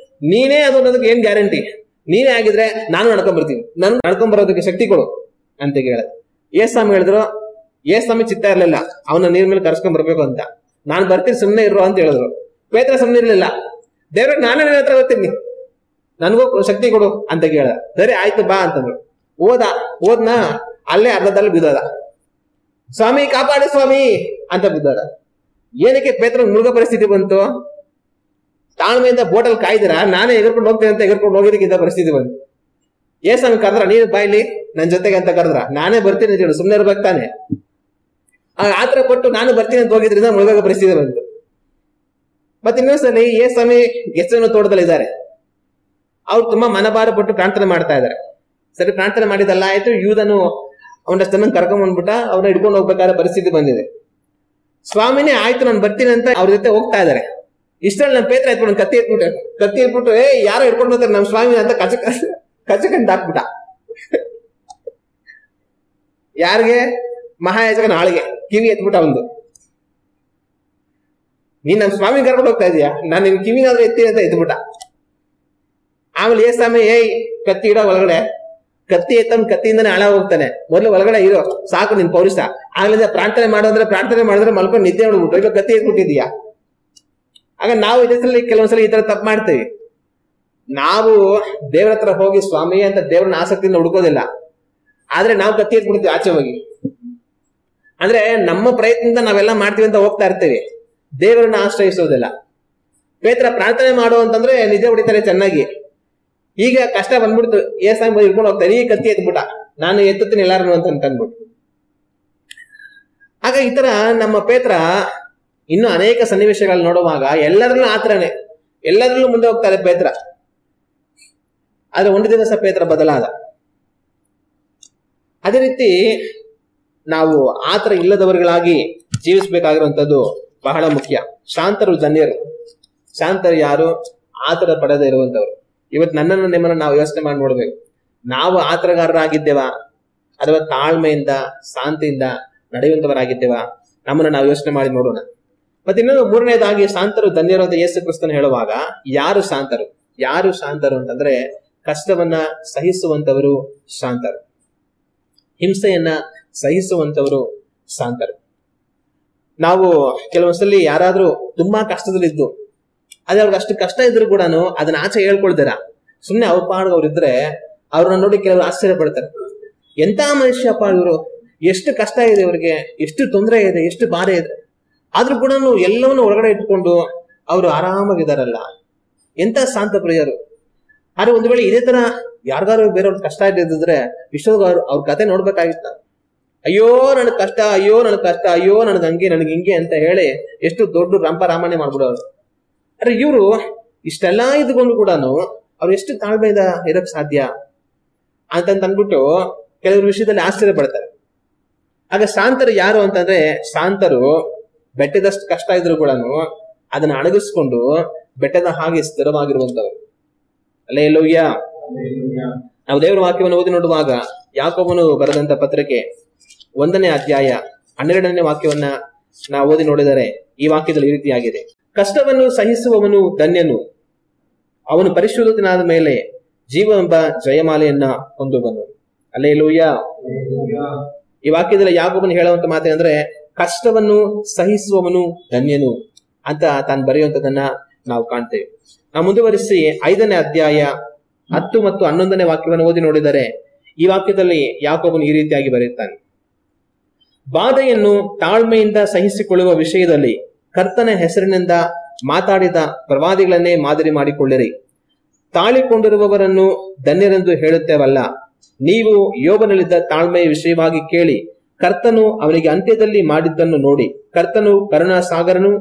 ನೀನೇ ಅದು ಅನ್ನೋದಕ್ಕೆ ಏನ್ ಗ್ಯಾರಂಟಿ, ನೀನೇ ಆಗಿದ್ರೆ ನಾನು ನಡ್ಕೊಂಡ್ ಬರ್ತೀನಿ, ನನ್ ನಡ್ಕೊಂಡ್ ಬರೋದಕ್ಕೆ ಶಕ್ತಿ ಕೊಡು ಅಂತ ಹೇಳಿದ್ರು. ಸ್ವಾಮಿ ಹೇಳಿದ್ರು. ಸ್ವಾಮಿ ಚಿತ್ತ ಇರ್ಲಿಲ್ಲ ಅವನ ನೀರ್ ಮೇಲೆ ಕರ್ಸ್ಕೊಂಡ್ ಬರ್ಬೇಕು ಅಂತ. ನಾನ್ ಬರ್ತೀನಿ ಸುಮ್ನೆ ಇರು ಅಂತ ಹೇಳಿದ್ರು. ಪೇತ್ರ ಸುಮ್ನೆ ಇರ್ಲಿಲ್ಲ. ದೇವ್ರಿಗೆ ನಾನೇ ನಿನ್ನ ಹತ್ರ ಬರ್ತೀನಿ, ನನ್ಗೂ ಶಕ್ತಿ ಕೊಡು ಅಂತ ಕೇಳ. ಸರಿ ಆಯ್ತು ಬಾ ಅಂತಂದ್ರು. ಓದ್ನಾ ಅಲ್ಲೇ ಅರ್ಧದಲ್ಲಿ ಬಿದ್ದದ. ಸ್ವಾಮಿ ಕಾಪಾಡು ಸ್ವಾಮಿ ಅಂತ ಬಿದ್ದಾಡ. ಏನಕ್ಕೆ ಪೇತ್ರ ಮುಳುಗೋ ಪರಿಸ್ಥಿತಿ ಬಂತು? ತಾಳ್ಮೆಯಿಂದ ಬೋಟಲ್ ಕಾಯ್ದಿರ, ನಾನೇ ಎಗರ್ಕೊಂಡು ಹೋಗ್ತೇನೆ ಅಂತ ಎಗರ್ಕೊಂಡು ಹೋಗಿದ್ದಕ್ಕಿಂತ ಪರಿಸ್ಥಿತಿ ಬಂತು. ಸ್ವಾಮಿ ಕರೆದ್ರ, ನೀನು ಬಾಯ್ಲಿ ನನ್ ಜೊತೆಗೆ ಅಂತ ಕರೆದ್ರ, ನಾನೇ ಬರ್ತೀನಿ ಅಂತ ಹೇಳಿ ಸುಮ್ನೆ ಇರ್ಬೇಕು ತಾನೆ. ಆತರ ಕೊಟ್ಟು ನಾನು ಬರ್ತೀನಿ ಅಂತ ಹೋಗಿದ್ರಿಂದ ಮುಳುಗೋ ಪರಿಸ್ಥಿತಿ ಬಂತು. ಮತ್ತೆ ಇನ್ನೊಂದ್ಸಲಿ ಸ್ವಾಮಿ ಗೆಚ್ಚನ್ನು ತೋಟದಲ್ಲಿ ಇದ್ದಾರೆ. ಅವ್ರು ತುಂಬಾ ಮನಭಾರ ಪಟ್ಟು ಪ್ರಾರ್ಥನೆ ಮಾಡ್ತಾ ಇದಾರೆ. ಸರಿ ಪ್ರಾರ್ಥನೆ ಮಾಡಿದಲ್ಲ ಆಯ್ತು, ಯೂದನು ಅವನಷ್ಟು ಜನ ಕರ್ಕೊಂಡ್ ಬಂದ್ಬಿಟ್ಟ, ಅವ್ರನ್ನ ಹಿಡ್ಕೊಂಡು ಹೋಗ್ಬೇಕಾದ ಪರಿಸ್ಥಿತಿ ಬಂದಿದೆ. ಸ್ವಾಮಿನೇ ಆಯ್ತು ನಾನು ಬರ್ತೀನಿ ಅಂತ ಅವ್ರ ಜೊತೆ ಹೋಗ್ತಾ ಇದಾರೆ. ಇಷ್ಟರಲ್ಲಿ ನಮ್ಮ ಪೇತ್ರ ಎತ್ಕೊಂಡು ಕತ್ತಿ ಎತ್ಬಿಟ್ಟು ಯಾರೋ ಹಿಡ್ಕೊಂಡು ಹೋಗ್ತಾರೆ ನಮ್ ಸ್ವಾಮಿ ಅಂತ ಕಚಕಂತ ಹಾಕ್ಬಿಟ್ಟ. ಯಾರಿಗೆ? ಮಹಾಯಾಜಕನ ಆಳಿಗೆ ಕಿವಿ ಎತ್ಬಿಟ್ಟ ಒಂದು. ನೀನ್ ನಮ್ ಸ್ವಾಮಿ ಕರ್ಕೊಂಡು ಹೋಗ್ತಾ ಇದೀಯಾ, ನಾನು ನಿನ್ ಕಿವಿಗಾದ್ರೂ ಎತ್ತೀನಿ ಅಂತ ಎತ್ಬಿಟ್ಟ. ಆಮೇಲೆ ಸ್ವಾಮಿ ಕತ್ತಿ ಇಡೋ ಒಳಗಡೆ, ಕತ್ತಿ ಎತ್ತನ್ ಕತ್ತಿಯಿಂದಾನೆ ಹಾಳ ಹೋಗ್ತಾನೆ, ಮೊದಲು ಒಳಗಡೆ ಇರೋ ಸಾಕು ನಿನ್ ಪೌರುಷ. ಆಗ್ಲಿಂದ ಪ್ರಾರ್ಥನೆ ಮಾಡಿದ್ರೆ ಮಲ್ಕೊಂಡು ನಿದ್ದೆ ಹೊಡ್ಬಿಟ್ಟು ಈಗ ಕತ್ತಿ ಎತ್ಬಿಟ್ಟಿದೀಯಾ. ಆಗ ನಾವು ಇದರಲ್ಲಿ ಕೆಲವೊಂದ್ಸಲ ಈ ತರ ತಪ್ಪು ಮಾಡ್ತೀವಿ. ನಾವು ದೇವ್ರ ಹತ್ರ ಹೋಗಿ ಸ್ವಾಮಿ ಅಂತ ದೇವ್ರನ್ನ ಆಸಕ್ತಿಯಿಂದ ಹುಡ್ಕೋದಿಲ್ಲ, ಆದ್ರೆ ನಾವು ಕತ್ತಿ ಎತ್ಬಿಡ್ತೀವಿ ಆಚೆ ಹೋಗಿ. ಅಂದ್ರೆ ನಮ್ಮ ಪ್ರಯತ್ನದಿಂದ ನಾವೆಲ್ಲ ಮಾಡ್ತೀವಿ ಅಂತ ಹೋಗ್ತಾ ಇರ್ತೀವಿ, ದೇವರನ್ನ ಆಶ್ರಯಿಸೋದಿಲ್ಲ. ಪೇತ್ರ ಪ್ರಾರ್ಥನೆ ಮಾಡು ಅಂತಂದ್ರೆ ನಿಜ ಹೊಡಿತಾರೆ ಚೆನ್ನಾಗಿ. ಈಗ ಕಷ್ಟ ಬಂದ್ಬಿಡ್ತು, ಏಸಾಗಿ ಬಂದು ಹಿಡ್ಕೊಂಡು ಹೋಗ್ತಾರೆ, ಈ ಕತ್ತಿ ಎತ್ಬಿಟ್ಟ, ನಾನು ಎತ್ತುತ್ತೀನಿ ಎಲ್ಲಾರನು ಅಂತ ಅಂದ್ಬಿಟ್ಟು. ಆಗ ಈ ತರ ನಮ್ಮ ಪೇತ್ರ ಇನ್ನು ಅನೇಕ ಸನ್ನಿವೇಶಗಳು ನೋಡುವಾಗ ಎಲ್ಲರಲ್ಲೂ ಆತರನೇ, ಎಲ್ಲರಲ್ಲೂ ಮುಂದೆ ಹೋಗ್ತಾರೆ ಪೇತ್ರ. ಆದ್ರೆ ಒಂದು ದಿವಸ ಪೇತ್ರ ಬದಲಾದ. ಅದೇ ರೀತಿ ನಾವು ಆತರ ಇಲ್ಲದವರುಗಳಾಗಿ ಜೀವಿಸಬೇಕಾಗಿರುವಂತದ್ದು ಬಹಳ ಮುಖ್ಯ. ಶಾಂತರು ಧನ್ಯರು. ಶಾಂತರು ಯಾರು? ಆತರ ಪಡೆದೇ ಇರುವಂತವ್ರು. ಇವತ್ತು ನನ್ನನ್ನು ನಿಮ್ಮನ್ನು ನಾವು ಯೋಚನೆ ಮಾಡಿ ನೋಡ್ಬೇಕು, ನಾವು ಆತರಗಾರರಾಗಿದ್ದೇವಾ ಅಥವಾ ತಾಳ್ಮೆಯಿಂದ ಶಾಂತಿಯಿಂದ ನಡೆಯುವಂತವರಾಗಿದ್ದೇವಾ? ನಮ್ಮನ್ನು ನಾವು ಯೋಚನೆ ಮಾಡಿ ನೋಡೋಣ. ಮತ್ತೆ ಇನ್ನೊಂದು ಮೂರನೇದಾಗಿ, ಶಾಂತರು ಧನ್ಯರು ಅಂತ ಯೇಸು ಕ್ರಿಸ್ತನು ಹೇಳುವಾಗ ಯಾರು ಶಾಂತರು? ಯಾರು ಶಾಂತರು ಅಂತಂದ್ರೆ ಕಷ್ಟವನ್ನ ಸಹಿಸುವಂತವರು ಶಾಂತರು, ಹಿಂಸೆಯನ್ನ ಸಹಿಸುವಂತವರು ಶಾಂತರು. ನಾವು ಕೆಲವೊಂದ್ಸಲಿ ಯಾರಾದ್ರೂ ತುಂಬಾ ಕಷ್ಟದಲ್ಲಿದ್ದು, ಅದೇ ಅವ್ರಿಗೆ ಅಷ್ಟು ಕಷ್ಟ ಇದ್ರು ಕೂಡ ಅದನ್ನ ಆಚೆ ಹೇಳ್ಕೊಳ್ತಾರ, ಸುಮ್ನೆ ಅವ್ರ ಪಾಡ್ಗೆ ಅವ್ರು ಇದ್ರೆ ಅವ್ರನ್ನ ನೋಡಿ ಕೆಲವರು ಆಶ್ಚರ್ಯ ಪಡ್ತಾರೆ. ಎಂತ ಮನುಷ್ಯಪ್ಪ ಇವರು, ಎಷ್ಟು ಕಷ್ಟ ಇದೆ ಇವ್ರಿಗೆ, ಎಷ್ಟು ತೊಂದರೆ ಇದೆ, ಎಷ್ಟು ಬಾಧೆ ಇದೆ, ಆದ್ರೂ ಕೂಡ ಎಲ್ಲವನ್ನೂ ಒಳಗಡೆ ಇಟ್ಕೊಂಡು ಅವರು ಆರಾಮಾಗಿದಾರಲ್ಲ, ಎಂತ ಶಾಂತ ಪ್ರಿಯರು. ಆದ್ರೆ ಒಂದು ವೇಳೆ ಇದೇ ತರ ಯಾರಿಗಾರು ಬೇರೆಯವ್ರ ಕಷ್ಟ ಇದ್ದಿದ್ರೆ ವಿಶ್ವದಾಗ ಅವ್ರ ಕತೆ ನೋಡ್ಬೇಕಾಗಿತ್ತ. ಅಯ್ಯೋ ನನಗ್ ಕಷ್ಟ, ಅಯ್ಯೋ ನನಗ್ ಕಷ್ಟ, ಅಯ್ಯೋ ನನಗ್ ಹಂಗೆ ನನಗ್ ಹಿಂಗೆ ಅಂತ ಹೇಳಿ ಎಷ್ಟು ದೊಡ್ಡ ರಂಪಾರಾಮಣೆ ಮಾಡ್ಬಿಡೋರು. ಅರೆ ಇವ್ರು ಇಷ್ಟೆಲ್ಲಾ ಇದ್ಕೊಂಡು ಕೂಡ ಅವ್ರು ಎಷ್ಟು ತಾಳ್ಮೆಯಿಂದ ಇರಕ್ ಸಾಧ್ಯ ಅಂತಂತ ಅಂದ್ಬಿಟ್ಟು ಕೆಲವ್ರ ವಿಷಯದಲ್ಲಿ ಆಶ್ಚರ್ಯ ಪಡ್ತಾರೆ. ಆಗ ಶಾಂತರು ಯಾರು ಅಂತಂದ್ರೆ, ಶಾಂತರು ಬೆಟ್ಟದಷ್ಟು ಕಷ್ಟ ಇದ್ರು ಕೂಡ ಅದನ್ನ ಅಣಗಿಸ್ಕೊಂಡು ಬೆಟ್ಟದ ಹಾಗೆ ಸ್ಥಿರವಾಗಿರುವಂತವ್ರು. ಹಲ್ಲೆಲೂಯ. ನಾವು ದೇವರ ವಾಕ್ಯವನ್ನು ಓದಿ ನೋಡುವಾಗ ಯಾಕೋಬನು ಬರೆದಂತ ಪತ್ರಿಕೆ 1ನೇ ಅಧ್ಯಾಯ 12ನೇ ವಾಕ್ಯವನ್ನ ನಾವು ಓದಿ ನೋಡಿದರೆ ಈ ವಾಕ್ಯದಲ್ಲಿ ಈ ರೀತಿಯಾಗಿದೆ: ಕಷ್ಟವನ್ನು ಸಹಿಸುವವನು ಧನ್ಯನು, ಅವನು ಪರಿಶುದ್ಧನಾದ ಮೇಲೆ ಜೀವವೆಂಬ ಜಯಮಾಲೆಯನ್ನ ಹೊಂದುವನು. ಹಲ್ಲೆಲೂಯ. ಈ ವಾಕ್ಯದಲ್ಲಿ ಯಾಕೋಬನು ಹೇಳುವಂತ ಮಾತೇನೆಂದ್ರೆ, ಕಷ್ಟವನ್ನು ಸಹಿಸುವವನು ಧನ್ಯನು ಅಂತ ತಾನು ಬರೆಯುವಂತದನ್ನ ನಾವು ಕಾಣ್ತೇವೆ. ನಾವು ಮುಂದುವರಿಸಿ 5ನೇ ಅಧ್ಯಾಯ 10 ಮತ್ತು 11ನೇ ವಾಕ್ಯವನ್ನು ಓದಿ ನೋಡಿದರೆ ಈ ವಾಕ್ಯದಲ್ಲಿ ಯಾಕೋಬನು ಈ ರೀತಿಯಾಗಿ ಬರೆಯುತ್ತಾನೆ: ಬಾಧೆಯನ್ನು ತಾಳ್ಮೆಯಿಂದ ಸಹಿಸಿಕೊಳ್ಳುವ ವಿಷಯದಲ್ಲಿ ಕರ್ತನ ಹೆಸರಿನಿಂದ ಮಾತಾಡಿದ ಪ್ರವಾದಿಗಳನ್ನೇ ಮಾದರಿ ಮಾಡಿಕೊಳ್ಳಿರಿ. ತಾಳಿಕೊಂಡಿರುವವರನ್ನು ಧನ್ಯರೆಂದು ಹೇಳುತ್ತೇವಲ್ಲ, ನೀವು ಯೋಬನಲ್ಲಿದ್ದ ತಾಳ್ಮೆಯ ವಿಷಯವಾಗಿ ಕೇಳಿ ಕರ್ತನು ಅವನಿಗೆ ಅಂತ್ಯದಲ್ಲಿ ಮಾಡಿದ್ದನ್ನು ನೋಡಿ ಕರ್ತನು ಕರುಣಾಸಾಗರನು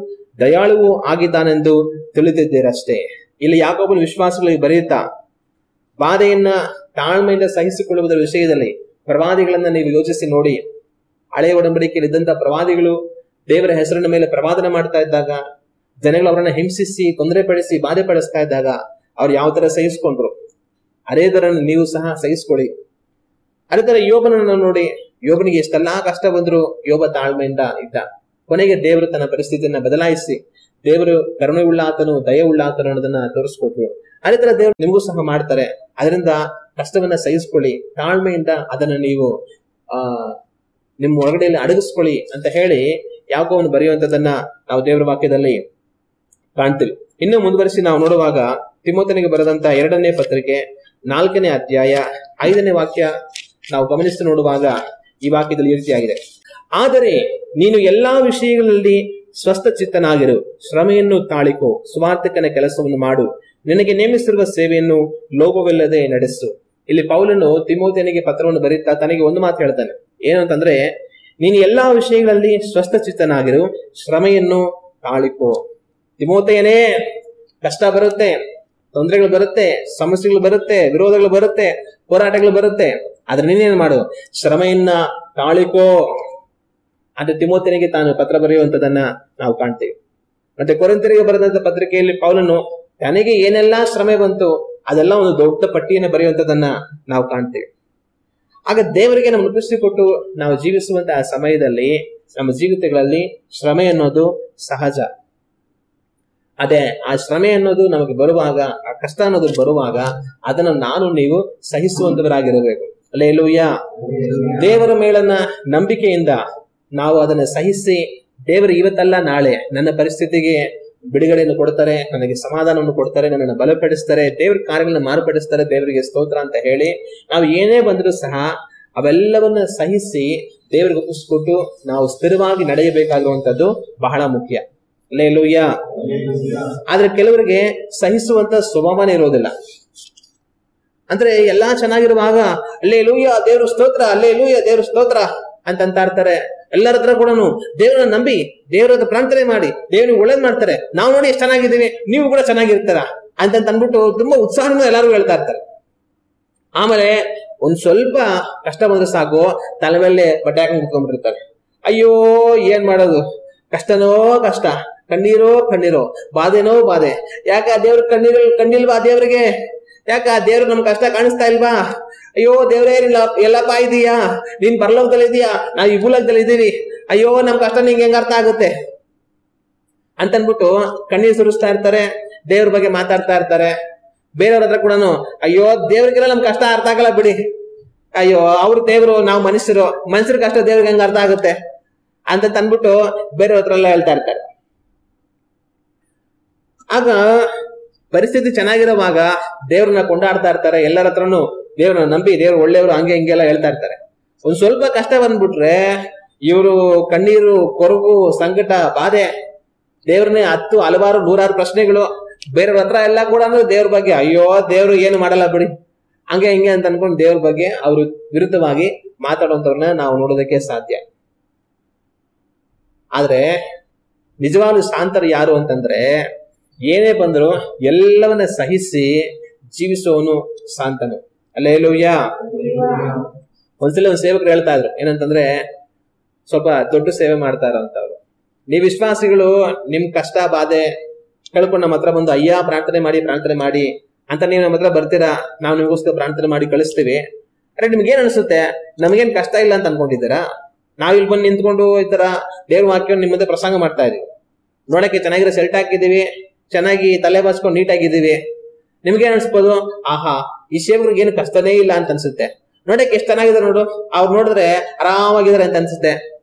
ದಯಾಳುವು ಆಗಿದ್ದಾನೆಂದು ತಿಳಿದಿದ್ದೀರಷ್ಟೇ. ಇಲ್ಲಿ ಯಾಕೋಬನು ವಿಶ್ವಾಸಗಳಿಗೆ ಬರೆಯುತ್ತಾ, ಬಾಧೆಯನ್ನ ತಾಳ್ಮೆಯಿಂದ ಸಹಿಸಿಕೊಳ್ಳುವುದರ ವಿಷಯದಲ್ಲಿ ಪ್ರವಾದಿಗಳನ್ನ ನೀವು ಯೋಚಿಸಿ ನೋಡಿ. ಹಳೆಯ ಒಡಂಬಡಿಕೆಯಲ್ಲಿ ಇದ್ದಂತ ಪ್ರವಾದಿಗಳು ದೇವರ ಹೆಸರಿನ ಮೇಲೆ ಪ್ರವಾದನೆ ಮಾಡ್ತಾ ಇದ್ದಾಗ, ಜನಗಳು ಅವರನ್ನ ಹಿಂಸಿಸಿ ತೊಂದರೆ ಪಡಿಸಿ ಬಾಧೆ ಪಡಿಸ್ತಾ ಇದ್ದಾಗ ಅವ್ರು ಯಾವ ತರ ಸಹಿಸ್ಕೊಂಡ್ರು, ಅದೇ ತರ ನೀವು ಸಹ ಸಹಿಸ್ಕೊಳ್ಳಿ. ಅದೇ ತರ ಯೋಬನನ್ನು ನೋಡಿ, ಯೋಬನಿಗೆ ಎಷ್ಟೆಲ್ಲಾ ಕಷ್ಟ ಬಂದ್ರು ಯೋಬ ತಾಳ್ಮೆಯಿಂದ ಇದ್ದ. ಕೊನೆಗೆ ದೇವರು ತನ್ನ ಪರಿಸ್ಥಿತಿಯನ್ನ ಬದಲಾಯಿಸಿ ದೇವರು ಕರುಣೆ ಉಳ್ಳ ಆತನು, ದಯ ಉಳ್ಳ ಆತನು ಅನ್ನೋದನ್ನ ತೋರಿಸ್ಕೊಟ್ರು. ಅದೇ ತರ ದೇವರು ನಿಮಗೂ ಸಹ ಮಾಡ್ತಾರೆ. ಅದರಿಂದ ಕಷ್ಟವನ್ನ ಸಹಿಸ್ಕೊಳ್ಳಿ, ತಾಳ್ಮೆಯಿಂದ ಅದನ್ನ ನೀವು ನಿಮ್ಮ ಒಳಗಡೆಯಲ್ಲಿ ಅಡಗಿಸ್ಕೊಳ್ಳಿ ಅಂತ ಹೇಳಿ ಯಾಕೋಬನು ಬರೆಯುವಂತದನ್ನ ನಾವು ದೇವರ ವಾಕ್ಯದಲ್ಲಿ ಕಾಣ್ತೀವಿ. ಇನ್ನು ಮುಂದುವರಿಸಿ ನಾವು ನೋಡುವಾಗ ತಿಮೋಥನಿಗೆ ಬರೆದಂತ 2ನೇ ಪತ್ರಿಕೆ 4ನೇ ಅಧ್ಯಾಯ 5ನೇ ವಾಕ್ಯ ನಾವು ಗಮನಿಸಿ ನೋಡುವಾಗ ಈ ವಾಕ್ಯದಲ್ಲಿ ಈ ರೀತಿಯಾಗಿದೆ: ಆದರೆ ನೀನು ಎಲ್ಲಾ ವಿಷಯಗಳಲ್ಲಿ ಸ್ವಸ್ಥ ಚಿತ್ತನಾಗಿರು, ಶ್ರಮೆಯನ್ನು ತಾಳಿಕೋ, ಸುವಾರ್ತಿಕನ ಕೆಲಸವನ್ನು ಮಾಡು, ನಿನಗೆ ನೇಮಿಸಿರುವ ಸೇವೆಯನ್ನು ಲೋಭವಿಲ್ಲದೆ ನಡೆಸು. ಇಲ್ಲಿ ಪೌಲನು ತಿಮೋಥನಿಗೆ ಪತ್ರವನ್ನು ಬರೀತಾ ತನಗೆ ಒಂದು ಮಾತು ಹೇಳ್ತಾನೆ. ಏನು ಅಂತಂದ್ರೆ, ನೀನು ಎಲ್ಲಾ ವಿಷಯಗಳಲ್ಲಿ ಸ್ವಸ್ಥ ಚಿತ್ತನಾಗಿರು, ಶ್ರಮೆಯನ್ನು ತಾಳಿಕೋ. ತಿಮೋಥೆಯನೇ, ಕಷ್ಟ ಬರುತ್ತೆ, ತೊಂದರೆಗಳು ಬರುತ್ತೆ, ಸಮಸ್ಯೆಗಳು ಬರುತ್ತೆ, ವಿರೋಧಗಳು ಬರುತ್ತೆ, ಹೋರಾಟಗಳು ಬರುತ್ತೆ, ಆದ್ರೆ ನೀನೇನ್ ಮಾಡು, ಶ್ರಮೆಯನ್ನ ತಾಳಿಕೋ ಅಂತ ತಿಮೋಥನಿಗೆ ತಾನು ಪತ್ರ ಬರೆಯುವಂತದನ್ನ ನಾವು ಕಾಣ್ತೇವೆ. ಮತ್ತೆ ಕೊರಿಂಥರಿಗೆ ಬರೆದಂತ ಪತ್ರಿಕೆಯಲ್ಲಿ ಪೌಲನು ತನಗೆ ಏನೆಲ್ಲಾ ಶ್ರಮೆ ಬಂತು ಅದೆಲ್ಲ ಒಂದು ದೊಡ್ಡ ಪಟ್ಟಿಯನ್ನು ಬರೆಯುವಂತದನ್ನ ನಾವು ಕಾಣ್ತೇವೆ. ಆಗ ದೇವರಿಗೆ ನಮ್ಮ ದೃಷ್ಟಿ ಕೊಟ್ಟು ನಾವು ಜೀವಿಸುವಂತಹ ಸಮಯದಲ್ಲಿ ನಮ್ಮ ಜೀವಿತಗಳಲ್ಲಿ ಶ್ರಮೆ ಅನ್ನೋದು ಸಹಜ. ಅದೇ ಆ ಶ್ರಮೆ ಅನ್ನೋದು ನಮಗೆ ಬರುವಾಗ, ಆ ಕಷ್ಟ ಅನ್ನೋದು ಬರುವಾಗ ಅದನ್ನ ನಾನು ನೀವು ಸಹಿಸುವಂತವರಾಗಿರಬೇಕು. ಹಲ್ಲೆಲೂಯಾ. ದೇವರ ಮೇಲನ್ನ ನಂಬಿಕೆಯಿಂದ ನಾವು ಅದನ್ನ ಸಹಿಸಿ, ದೇವರು ಇವತ್ತಲ್ಲ ನಾಳೆ ನನ್ನ ಪರಿಸ್ಥಿತಿಗೆ ಬಿಡುಗಡೆಯನ್ನು ಕೊಡ್ತಾರೆ, ನನಗೆ ಸಮಾಧಾನವನ್ನು ಕೊಡ್ತಾರೆ, ನನ್ನನ್ನು ಬಲಪಡಿಸ್ತಾರೆ, ದೇವ್ರ ಕಾರ್ಯಗಳನ್ನ ಮಾರ್ಪಡಿಸ್ತಾರೆ, ದೇವರಿಗೆ ಸ್ತೋತ್ರ ಅಂತ ಹೇಳಿ ನಾವು ಏನೇ ಬಂದರೂ ಸಹ ಅವೆಲ್ಲವನ್ನ ಸಹಿಸಿ ದೇವರಿಗೆ ಒಪ್ಪಿಸ್ಕೊಟ್ಟು ನಾವು ಸ್ಥಿರವಾಗಿ ನಡೆಯಬೇಕಾಗಿರುವಂತದ್ದು ಬಹಳ ಮುಖ್ಯ. ಅಲ್ಲೇಲೂಯ್ಯ. ಆದ್ರೆ ಕೆಲವರಿಗೆ ಸಹಿಸುವಂತ ಸ್ವಭಾವನೇ ಇರೋದಿಲ್ಲ. ಅಂದ್ರೆ ಎಲ್ಲಾ ಚೆನ್ನಾಗಿರುವಾಗ ಅಲ್ಲೇಲೂಯ್ಯ ದೇವ್ರ ಸ್ತೋತ್ರ, ಅಲ್ಲೇಲೂಯ್ಯ ದೇವ್ರ ಸ್ತೋತ್ರ ಅಂತ ಇರ್ತಾರೆ. ಎಲ್ಲರ ಹತ್ರ ಕೂಡ ದೇವ್ರನ್ನ ನಂಬಿ ದೇವ್ರದ ಪ್ರಾರ್ಥನೆ ಮಾಡಿ ದೇವ್ರಿಗೆ ಒಳ್ಳೇದ್ ಮಾಡ್ತಾರೆ. ನಾವು ನೋಡಿ ಎಷ್ಟು ಚೆನ್ನಾಗಿದ್ದೀವಿ, ನೀವು ಕೂಡ ಚೆನ್ನಾಗಿರ್ತಾರ ಅಂತ ಅಂದ್ಬಿಟ್ಟು ತುಂಬಾ ಉತ್ಸಾಹನೂ ಎಲ್ಲಾರು ಹೇಳ್ತಾ ಇರ್ತಾರೆ. ಆಮೇಲೆ ಒಂದ್ ಸ್ವಲ್ಪ ಕಷ್ಟ ಬಂದ್ರೆ ಸಾಕು, ತಲೆ ಮೇಲೆ ಬಟ್ಟೆ ಹಾಕೊಂಡು ಕುತ್ಕೊಂಡ್ಬಿಟ್ಟಿರ್ತಾರೆ. ಅಯ್ಯೋ ಏನ್ ಮಾಡೋದು, ಕಷ್ಟನೋ ಕಷ್ಟ, ಕಣ್ಣೀರೋ ಕಣ್ಣೀರೋ, ಬಾಧೆನೋ ಬಾಧೆ. ಯಾಕ ದೇವ್ರ ಕಣ್ಣಿಲ್ವಾ ದೇವ್ರಿಗೆ? ಯಾಕ ದೇವ್ರು ನಮ್ ಕಷ್ಟ ಕಾಣಿಸ್ತಾ ಇಲ್ವಾ? ಅಯ್ಯೋ ದೇವ್ರೇ ಎಲ್ಲಪ್ಪ ಇದೀಯಾ, ನೀನ್ ಪರಲೋಕದಲ್ಲಿ ಇದೀಯಾ, ನಾವ್ ಈ ಭೂಲೋಕದಲ್ಲಿ ಇದೀವಿ, ಅಯ್ಯೋ ನಮ್ ಕಷ್ಟ ನಿಂಗೆ ಹೆಂಗ ಅರ್ಥ ಆಗುತ್ತೆ ಅಂತನ್ಬಿಟ್ಟು ಕಣ್ಣೀರ್ ಸುರಿಸ್ತಾ ಇರ್ತಾರೆ, ದೇವ್ರ ಬಗ್ಗೆ ಮಾತಾಡ್ತಾ ಇರ್ತಾರೆ. ಬೇರೆಯವ್ರ ಹತ್ರ ಕೂಡ ಅಯ್ಯೋ ದೇವ್ರಿಗೆಲ್ಲ ನಮ್ ಕಷ್ಟ ಅರ್ಥ ಆಗಲ್ಲ ಬಿಡಿ, ಅಯ್ಯೋ ಅವ್ರ ದೇವ್ರು, ನಾವು ಮನುಷ್ಯರ ಕಷ್ಟ ದೇವ್ರಿಗೆ ಹೆಂಗ ಅರ್ಥ ಆಗುತ್ತೆ ಅಂತ ಅಂದ್ಬಿಟ್ಟು ಬೇರೆಯವ್ರ ಹತ್ರ ಎಲ್ಲ ಹೇಳ್ತಾ ಇರ್ತಾರೆ. ಆಗ ಪರಿಸ್ಥಿತಿ ಚೆನ್ನಾಗಿರುವಾಗ ದೇವ್ರನ್ನ ಕೊಂಡಾಡ್ತಾ ಇರ್ತಾರೆ. ಎಲ್ಲರ ಹತ್ರನು ದೇವ್ರನ್ನ ನಂಬಿ ದೇವ್ರು ಒಳ್ಳೆಯವರು ಹಂಗೆ ಹಿಂಗೆಲ್ಲ ಹೇಳ್ತಾ ಇರ್ತಾರೆ. ಒಂದ್ ಸ್ವಲ್ಪ ಕಷ್ಟ ಬಂದ್ಬಿಟ್ರೆ ಇವರು ಕಣ್ಣೀರು, ಕೊರಗು, ಸಂಕಟ, ಬಾಧೆ, ದೇವ್ರನ್ನೇ ಹಲವಾರು ನೂರಾರು ಪ್ರಶ್ನೆಗಳು. ಬೇರೆಯವ್ರ ಹತ್ರ ಎಲ್ಲ ಕೂಡ ದೇವ್ರ ಬಗ್ಗೆ ಅಯ್ಯೋ ದೇವ್ರು ಏನು ಮಾಡಲ್ಲ ಬಿಡಿ ಹಂಗೆ ಹಿಂಗೆ ಅಂತ ಅನ್ಕೊಂಡು ದೇವ್ರ ಬಗ್ಗೆ ಅವ್ರ ವಿರುದ್ಧವಾಗಿ ಮಾತಾಡುವಂತವ್ರನ್ನ ನಾವು ನೋಡೋದಕ್ಕೆ ಸಾಧ್ಯ. ಆದ್ರೆ ನಿಜವಾಗ್ಲೂ ಶಾಂತರು ಯಾರು ಅಂತಂದ್ರೆ, ಏನೇ ಬಂದ್ರು ಎಲ್ಲವನ್ನ ಸಹಿಸಿ ಜೀವಿಸುವವನು ಶಾಂತನು. ಅಲ್ಲೇಲೂಯ್ಯ. ಒಂದ್ಸಲ ಒಂದ್ ಸೇವಕರು ಹೇಳ್ತಾ ಇದ್ರು ಏನಂತಂದ್ರೆ, ಸ್ವಲ್ಪ ದೊಡ್ಡ ಸೇವೆ ಮಾಡ್ತಾ ಇರೋಂಥವ್ರು, ನೀವ್ ವಿಶ್ವಾಸಿಗಳು ನಿಮ್ ಕಷ್ಟ ಬಾಧೆ ಕೇಳ್ಕೊಂಡು ನಮ್ಮ ಹತ್ರ ಬಂದು ಅಯ್ಯ ಪ್ರಾರ್ಥನೆ ಮಾಡಿ ಅಂತ ನೀವು ನಮ್ಮ ಹತ್ರ ಬರ್ತೀರಾ, ನಾವು ನಿಮಗೋಸ್ಕರ ಪ್ರಾರ್ಥನೆ ಮಾಡಿ ಕಳಿಸ್ತೀವಿ. ಅರೆ ನಿಮ್ಗೇನ್ ಅನ್ಸುತ್ತೆ, ನಮಗೇನ್ ಕಷ್ಟ ಇಲ್ಲ ಅಂತ ಅನ್ಕೊಂಡಿದ್ದೀರಾ? ನಾವ್ ಇಲ್ಲಿ ಬಂದು ನಿಂತ್ಕೊಂಡು ಈ ತರ ದೇವ್ರ ವಾಕ್ಯ ನಿಮ್ಮ ಮುಂದೆ ಪ್ರಸಂಗ ಮಾಡ್ತಾ ಇದೀವಿ, ನೋಡಕ್ಕೆ ಚೆನ್ನಾಗಿರೋ ಸೆಲ್ಟ್ ಹಾಕಿದೀವಿ, ಚೆನ್ನಾಗಿ ತಲೆ ಬಾಚ್ಕೊಂಡು ನೀಟಾಗಿದ್ದೀವಿ. ನಿಮ್ಗೇನ್ ಅನ್ಸ್ಬೋದು, ಆಹಾ ಈ ಸೇವರಿಗೆ ಏನು ಕಷ್ಟನೇ ಇಲ್ಲ ಅಂತ ಅನ್ಸುತ್ತೆ, ನೋಡಕ್ಕೆ ಎಷ್ಟು ಚೆನ್ನಾಗಿದೆ ನೋಡು, ಅವ್ರು ನೋಡಿದ್ರೆ ಆರಾಮಾಗಿದಾರೆ ಅಂತ ಅನ್ಸುತ್ತೆ.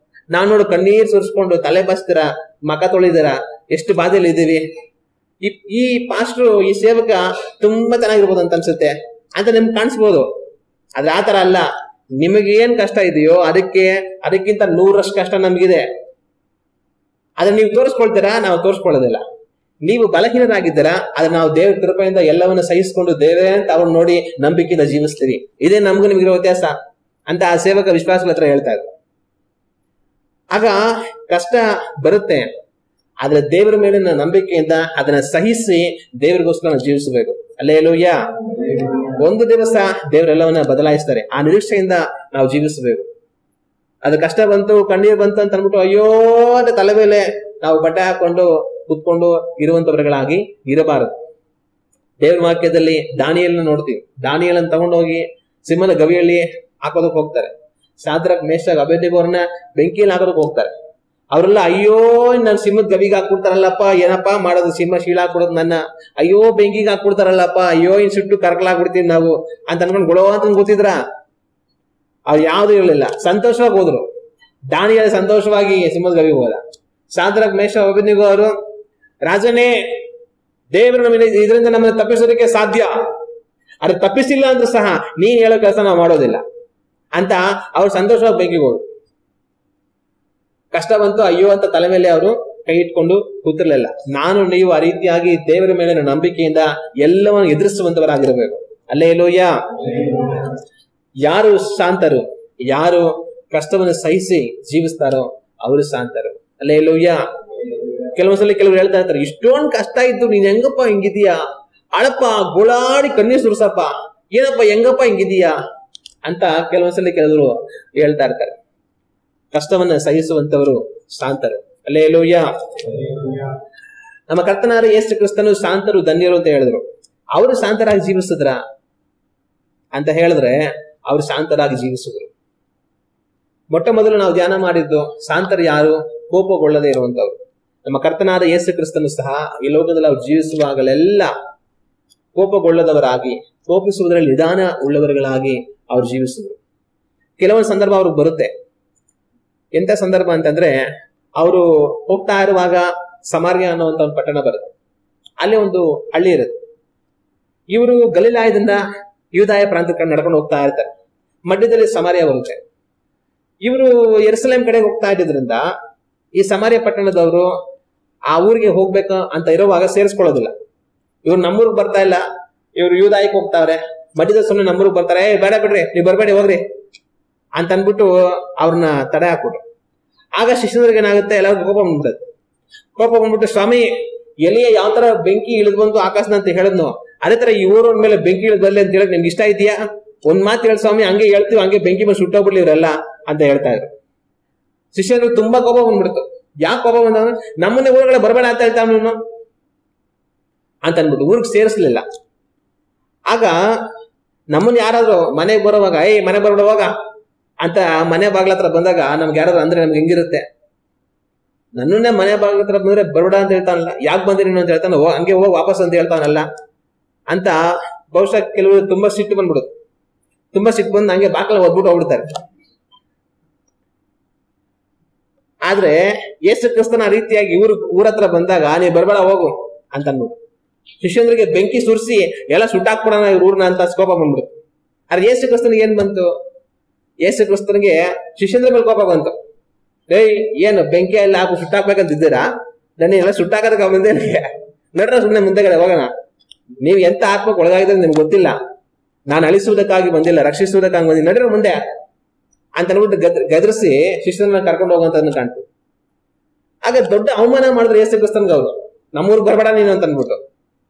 ನಾವ್ ನೋಡು ಕಣ್ಣೀರ್ ಸುರಿಸ್ಕೊಂಡು ತಲೆ ಬಾಚ್ತೀರಾ, ಮಕ ತೊಳಿದಿರಾ, ಎಷ್ಟು ಬಾಧೆಯಲ್ಲಿ ಇದೀವಿ, ಈ ಪಾಸ್ಟ್ರು ಈ ಸೇವಕ ತುಂಬಾ ಚೆನ್ನಾಗಿರ್ಬೋದು ಅಂತ ಅನ್ಸುತ್ತೆ ಅಂತ ನಿಮ್ಗೆ ಕಾಣಿಸ್ಬೋದು. ಆದ್ರೆ ಆತರ ಅಲ್ಲ. ನಿಮಗೆ ಏನ್ ಕಷ್ಟ ಇದೆಯೋ ಅದಕ್ಕಿಂತ 100ರಷ್ಟು ಕಷ್ಟ ನಮಗಿದೆ. ಅದನ್ನ ನೀವು ತೋರಿಸ್ಕೊಳ್ತೀರಾ, ನಾವು ತೋರಿಸ್ಕೊಳ್ಳೋದಿಲ್ಲ. ನೀವು ಬಲಹೀನರಾಗಿದ್ದೀರಾ, ಆದ್ರೆ ನಾವು ದೇವ್ರ ಕೃಪೆಯಿಂದ ಎಲ್ಲವನ್ನ ಸಹಿಸ್ಕೊಂಡು ದೇವೇ ಅಂತ ಅವ್ರನ್ನ ನೋಡಿ ನಂಬಿಕೆಯಿಂದ ಜೀವಿಸ್ತೀವಿ. ಇದೇ ನಮಗೂ ನಿಮ್ಗಿರೋ ವ್ಯತ್ಯಾಸ ಅಂತ ಆ ಸೇವಕ ವಿಶ್ವಾಸಗಳ ಹತ್ರ ಹೇಳ್ತಾ ಇದ್ರು. ಆಗ ಕಷ್ಟ ಬರುತ್ತೆ, ಆದ್ರೆ ದೇವರ ಮೇಲಿನ ನಂಬಿಕೆಯಿಂದ ಅದನ್ನ ಸಹಿಸಿ ದೇವರಿಗೋಸ್ಕರ ನಾವು ಜೀವಿಸಬೇಕು. ಅಲ್ಲೇಲೂಯ್ಯ. ಒಂದು ದಿವಸ ದೇವರೆಲ್ಲವನ್ನ ಬದಲಾಯಿಸ್ತಾರೆ, ಆ ನಿರೀಕ್ಷೆಯಿಂದ ನಾವು ಜೀವಿಸಬೇಕು. ಅದು ಕಷ್ಟ ಬಂತು, ಕಣ್ಣೀರ್ ಬಂತು ಅಂತ ಅನ್ಬಿಟ್ಟು ಅಯ್ಯೋ ಅಂತ ತಲೆ ಮೇಲೆ ನಾವು ಬಟ್ಟೆ ಹಾಕೊಂಡು ಕುತ್ಕೊಂಡು ಇರುವಂತವರುಗಳಾಗಿ ಇರಬಾರದು. ದೇವ್ರ ವಾಕ್ಯದಲ್ಲಿ ದಾನಿಯೇಲನ್ನ ನೋಡ್ತೀವಿ. ದಾನಿಯೇಲನ್ನ ತಗೊಂಡೋಗಿ ಸಿಂಹದ ಗವಿಯಲ್ಲಿ ಹಾಕೋದಕ್ಕೆ ಹೋಗ್ತಾರೆ. ಶಾದ್ರಕ್, ಮೇಷಕ್, ಅಬೇದ್ನೆಗೋ ಅವ್ರನ್ನ ಬೆಂಕಿಯಲ್ಲಿ ಹಾಕೋದಕ್ಕೆ ಹೋಗ್ತಾರೆ. ಅವರೆಲ್ಲ ಅಯ್ಯೋ ನನ್ ಸಿಂಹದ ಗವಿಗೆ ಹಾಕ್ಬಿಡ್ತಾರಲ್ಲಪ್ಪ, ಏನಪ್ಪಾ ಮಾಡೋದು, ಸಿಂಹ ಶೀಳ ಹಾಕ್ಬಿಡೋದು ನನ್ನ, ಅಯ್ಯೋ ಬೆಂಕಿಗೆ ಹಾಕ್ಬಿಡ್ತಾರಲ್ಲಪ್ಪ, ಅಯ್ಯೋ ಇನ್ ಸುಟ್ಟು ಕರ್ಕಲಾಗ್ಬಿಡ್ತೀವಿ ನಾವು ಅಂತ ಅನ್ಕೊಂಡು ಗೊಳೋ ಅಂತ ಕೂತಿದ್ರ. ಅವ್ರು ಯಾವ್ದು ಇರಲಿಲ್ಲ, ಸಂತೋಷವಾಗಿ ಹೋದ್ರು. ದಾನಿಯೇಲ ಸಂತೋಷವಾಗಿ ಸಿಂಹದ ಗವಿಗೆ ಹೋದ. ಶಾದ್ರಕ್, ಮೇಷಕ್, ಅಬೇದ್ನೆಗೋ ಅವರು, ರಾಜನೇ ದೇವರು ನಮಗೆ ಇದರಿಂದ ನಮ್ಮನ್ನ ತಪ್ಪಿಸೋದಕ್ಕೆ ಸಾಧ್ಯ, ಅದು ತಪ್ಪಿಸಿಲ್ಲ ಅಂದ್ರೂ ಸಹ ನೀನ್ ಹೇಳೋ ಕೆಲಸ ನಾವು ಮಾಡೋದಿಲ್ಲ ಅಂತ ಅವ್ರು ಸಂತೋಷವಾಗಿ ಬೆಂಕಿಗೆ ಹೋದ್ರು. ಕಷ್ಟ ಬಂತು, ಅಯ್ಯೋ ಅಂತ ತಲೆ ಮೇಲೆ ಅವರು ಕೈ ಇಟ್ಕೊಂಡು ಕೂತಿರ್ಲಿಲ್ಲ. ನಾನು ನೀವು ಆ ರೀತಿಯಾಗಿ ದೇವರ ಮೇಲೆ ನಂಬಿಕೆಯಿಂದ ಎಲ್ಲವನ್ನು ಎದುರಿಸುವಂತವರಾಗಿರಬೇಕು. ಅಲ್ಲೇಲೂಯ್ಯ. ಯಾರು ಶಾಂತರು, ಯಾರು ಕಷ್ಟವನ್ನು ಸಹಿಸಿ ಜೀವಿಸ್ತಾರೋ ಅವರು ಶಾಂತರು. ಅಲ್ಲೇಲೂಯ್ಯ. ಕೆಲವೊಂದ್ಸಲ ಕೆಲವ್ರು ಹೇಳ್ತಾ ಇರ್ತಾರೆ, ಇಷ್ಟೊಂದು ಕಷ್ಟ ಇದ್ದು ನೀನ್ ಹೆಂಗಪ್ಪ ಹಿಂಗಿದೀಯಾ, ಅಳಪ್ಪ ಗೋಳಾಡಿ ಕಣ್ಣೀರ್ ಸುರ್ಸಪ್ಪ, ಏನಪ್ಪ ಹೆಂಗಪ್ಪ ಹಿಂಗಿದೀಯಾ ಅಂತ ಕೆಲವೊಂದ್ಸಲ ಕೆಲವರು ಹೇಳ್ತಾ ಇರ್ತಾರೆ. ಕಷ್ಟವನ್ನ ಸಹಿಸುವಂತವರು ಶಾಂತರು. ಅಲ್ಲೇಲೂಯ್ಯ. ನಮ್ಮ ಕರ್ತನಾದ ಯೇಸು ಕ್ರಿಸ್ತನು ಶಾಂತರು ಧನ್ಯರು ಅಂತ ಹೇಳಿದ್ರು. ಅವರು ಶಾಂತರಾಗಿ ಜೀವಿಸಿದ್ರ ಅಂತ ಹೇಳಿದ್ರೆ ಅವರು ಶಾಂತರಾಗಿ ಜೀವಿಸಿದ್ರು. ಮೊಟ್ಟ ಮೊದಲು ನಾವು ಧ್ಯಾನ ಮಾಡಿದ್ದು ಶಾಂತರು ಯಾರು, ಕೋಪಗೊಳ್ಳದೆ ಇರುವಂತವ್ರು. ನಮ್ಮ ಕರ್ತನಾದ ಯೇಸು ಕ್ರಿಸ್ತನು ಸಹ ಈ ಲೋಕದಲ್ಲಿ ಅವ್ರು ಜೀವಿಸುವಾಗಲೆಲ್ಲ ಕೋಪಗೊಳ್ಳದವರಾಗಿ, ಕೋಪಿಸುವುದರಲ್ಲಿ ನಿಧಾನ ಉಳ್ಳವರುಗಳಾಗಿ ಅವ್ರು ಜೀವಿಸಿದ್ರು. ಕೆಲವೊಂದು ಸಂದರ್ಭ ಅವ್ರಿಗೆ ಬರುತ್ತೆ. ಎಂತ ಸಂದರ್ಭ ಅಂತಂದ್ರೆ, ಅವರು ಹೋಗ್ತಾ ಇರುವಾಗ ಸಮಾರ್ಯ ಅನ್ನುವಂತ ಒಂದು ಪಟ್ಟಣ ಬರುತ್ತೆ. ಅಲ್ಲಿ ಒಂದು ಹಳ್ಳಿ ಇರುತ್ತೆ. ಇವರು ಗಲಿಲಾಯದಿಂದ ಯೂದಾಯ ಪ್ರಾಂತಕ್ಕೆ ನಡ್ಕೊಂಡು ಹೋಗ್ತಾ ಇರ್ತಾರೆ. ಮಧ್ಯದಲ್ಲಿ ಸಮಾರ್ಯ ಬರುತ್ತೆ. ಇವರು ಯೆರೂಸಲೇಮ್ ಕಡೆ ಹೋಗ್ತಾ ಇದ್ದಿದ್ರಿಂದ ಈ ಸಮಾರ್ಯ ಪಟ್ಟಣದವರು ಆ ಊರಿಗೆ ಹೋಗ್ಬೇಕು ಅಂತ ಇರುವಾಗ ಸೇರಿಸ್ಕೊಳ್ಳೋದಿಲ್ಲ. ಇವ್ರು ನಮ್ಮೂರ್ಗ್ ಬರ್ತಾ ಇಲ್ಲ, ಇವ್ರು ಯೂದಾಯಕ್ ಹೋಗ್ತಾವ್ರೆ, ಮಧ್ಯದ ಸುಮ್ಮನೆ ನಮ್ಮೂರ್ಗ್ ಬರ್ತಾರೆ, ಬೇಡ ಬಿಡ್ರಿ, ನೀವ್ ಬರ್ಬೇಡಿ ಹೋಗ್ರಿ ಅಂತ ಅನ್ಬಿಟ್ಟು ಅವ್ರನ್ನ ತಡೆ ಹಾಕ್ಬಿಟ್ರು. ಆಗ ಶಿಷ್ಯರಿಗೆ ಏನಾಗುತ್ತೆ, ಎಲ್ಲರಿಗೂ ಕೋಪ ಬಂದ್ಬಿಟ್ಟது. ಕೋಪ ಬಂದ್ಬಿಟ್ಟು, ಸ್ವಾಮಿ ಎಲಿಯ ಯಾವ ತರ ಬೆಂಕಿ ಇಳಿದ್ ಬಂತು ಆಕಾಶನ ಅಂತ ಹೇಳಿದ್ನು, ಅದೇ ತರ ಈ ಊರ ಮೇಲೆ ಬೆಂಕಿ ಇಳಿದ್ ಬರ್ಲಿ ಅಂತ ಹೇಳಕ್ ನಿಮ್ಗೆ ಇಷ್ಟ ಇದೆಯಾ? ಒಂದ್ ಮಾತು ಹೇಳಿ ಸ್ವಾಮಿ, ಹಂಗೆ ಹೇಳ್ತೀವಿ, ಹಂಗೆ ಬೆಂಕಿ ಮೇಲೆ ಸುಟ್ಟೋಗ್ಬಿಡ್ಲಿ ಇವರೆಲ್ಲ ಅಂತ ಹೇಳ್ತಾ ಇದ್ರು. ಶಿಷ್ಯರಿಗೆ ತುಂಬಾ ಕೋಪ ಬಂದ್ಬಿಡ್ತು. ಯಾಕೆ ಕೋಪ ಬಂದವನು? ನಮ್ಮನ್ನೇ ಊರುಗಳ ಬರಬೇಡ ಅಂತ ಹೇಳ್ತಾವ ನೀನು ಅಂತ ಅನ್ಬಿಟ್ಟು ಊರಿಗೆ ಸೇರಿಸ್ಲಿಲ್ಲ. ಆಗ ನಮ್ಮನ್ನ ಯಾರಾದ್ರೂ ಮನೆಗೆ ಬರೋವಾಗ ಮನೆ ಬರ್ಬಿಡುವಾಗ ಅಂತ ಮನೆ ಬಾಗ್ಲ ಹತ್ರ ಬಂದಾಗ ನಮ್ಗೆ ಯಾರಾದ್ರೂ ಅಂದ್ರೆ ನಮ್ಗೆ ಹೆಂಗಿರುತ್ತೆ? ನನ್ನನ್ನೇ ಮನೆ ಬಾಗ್ಲ ಹತ್ರ ಬಂದ್ರೆ ಬರ್ಬೇಡ ಅಂತ ಹೇಳ್ತಾನಲ್ಲ, ಯಾಕೆ ಬಂದಿರಿ ಅಂತ ಹೇಳ್ತಾನ, ಹಂಗೆ ಹೋಗಿ ವಾಪಸ್ ಅಂತ ಹೇಳ್ತಾನಲ್ಲ ಅಂತ ಬಹುಶಃ ಕೆಲವರು ತುಂಬಾ ಸಿಟ್ಟು ಬಂದ್ಬಿಡುತ್ತೆ. ತುಂಬಾ ಸಿಟ್ಟು ಬಂದು ಹಂಗೆ ಬಾಗ್ಲ ಓದ್ಬಿಟ್ಟು ಹೋಗ್ಬಿಡ್ತಾರೆ. ಆದ್ರೆ ಯೇಸು ಕ್ರಿಸ್ತನ ರೀತಿಯಾಗಿ ಊರ ಹತ್ರ ಬಂದಾಗ ನೀವ್ ಬರ್ಬೇಡ ಹೋಗು ಅಂತ ಅನ್ಬಿಟ್ಟು ಶಿಷ್ಯಂದ್ರಿಗೆ ಬೆಂಕಿ ಸುರಿಸಿ ಎಲ್ಲ ಸುಟ್ಟಾಕ್ಬಿಡೋಣ ಇವ್ರ ಊರ್ನ ಅಂತ ಕೋಪ ಬಂದ್ಬಿಡುತ್ತೆ. ಆದ್ರೆ ಯೇಸು ಕ್ರಿಸ್ತನಿಗೆ ಏನ್ ಬಂತು? ಯೇಸು ಕ್ರಿಸ್ತನಿಗೆ ಶಿಷ್ಯಂದ್ರ ಮೇಲೆ ಕೋಪ ಬಂತು. ಏನು ಬೆಂಕಿ ಎಲ್ಲ ಹಾಕು ಸುಟ್ಟಾಕ್ಬೇಕಂತಿದ್ದೀರಾ? ನನಗೆಲ್ಲ ಸುಟ್ಟಾಕೋದಕ್ಕೆ ಬಂದೆ, ನಡ್ರ ಸುಮ್ಮನೆ ಮುಂದೆಗಡೆ ಹೋಗೋಣ. ನೀವು ಎಂತ ಆತ್ಮಕ್ಕೆ ಒಳಗಾಗಿದ್ರೆ ನಿಮ್ಗೆ ಗೊತ್ತಿಲ್ಲ, ನಾನು ಅಳಿಸುವುದಕ್ಕಾಗಿ ಬಂದಿಲ್ಲ, ರಕ್ಷಿಸುವುದಕ್ಕಾಗಿ ಬಂದಿಲ್ಲ, ನಡ್ರ ಮುಂದೆ ಅಂತ ಅನ್ಬಿಟ್ಟು ಗದರಿಸಿ ಶಿಷ್ಯರನ್ನ ಕರ್ಕೊಂಡು ಹೋಗುವಂತ ಕಾಣ್ತು. ಆಗ ದೊಡ್ಡ ಅವಮಾನ ಮಾಡಿದ್ರು ಯೇಸು ಕ್ರಿಸ್ತನ್ಗೆ ಅವರು, ನಮ್ಮೂರ್ಗ್ ಬರ್ಬೇಡ ನೀನು ಅಂತ ಅನ್ಬಿಟ್ಟು.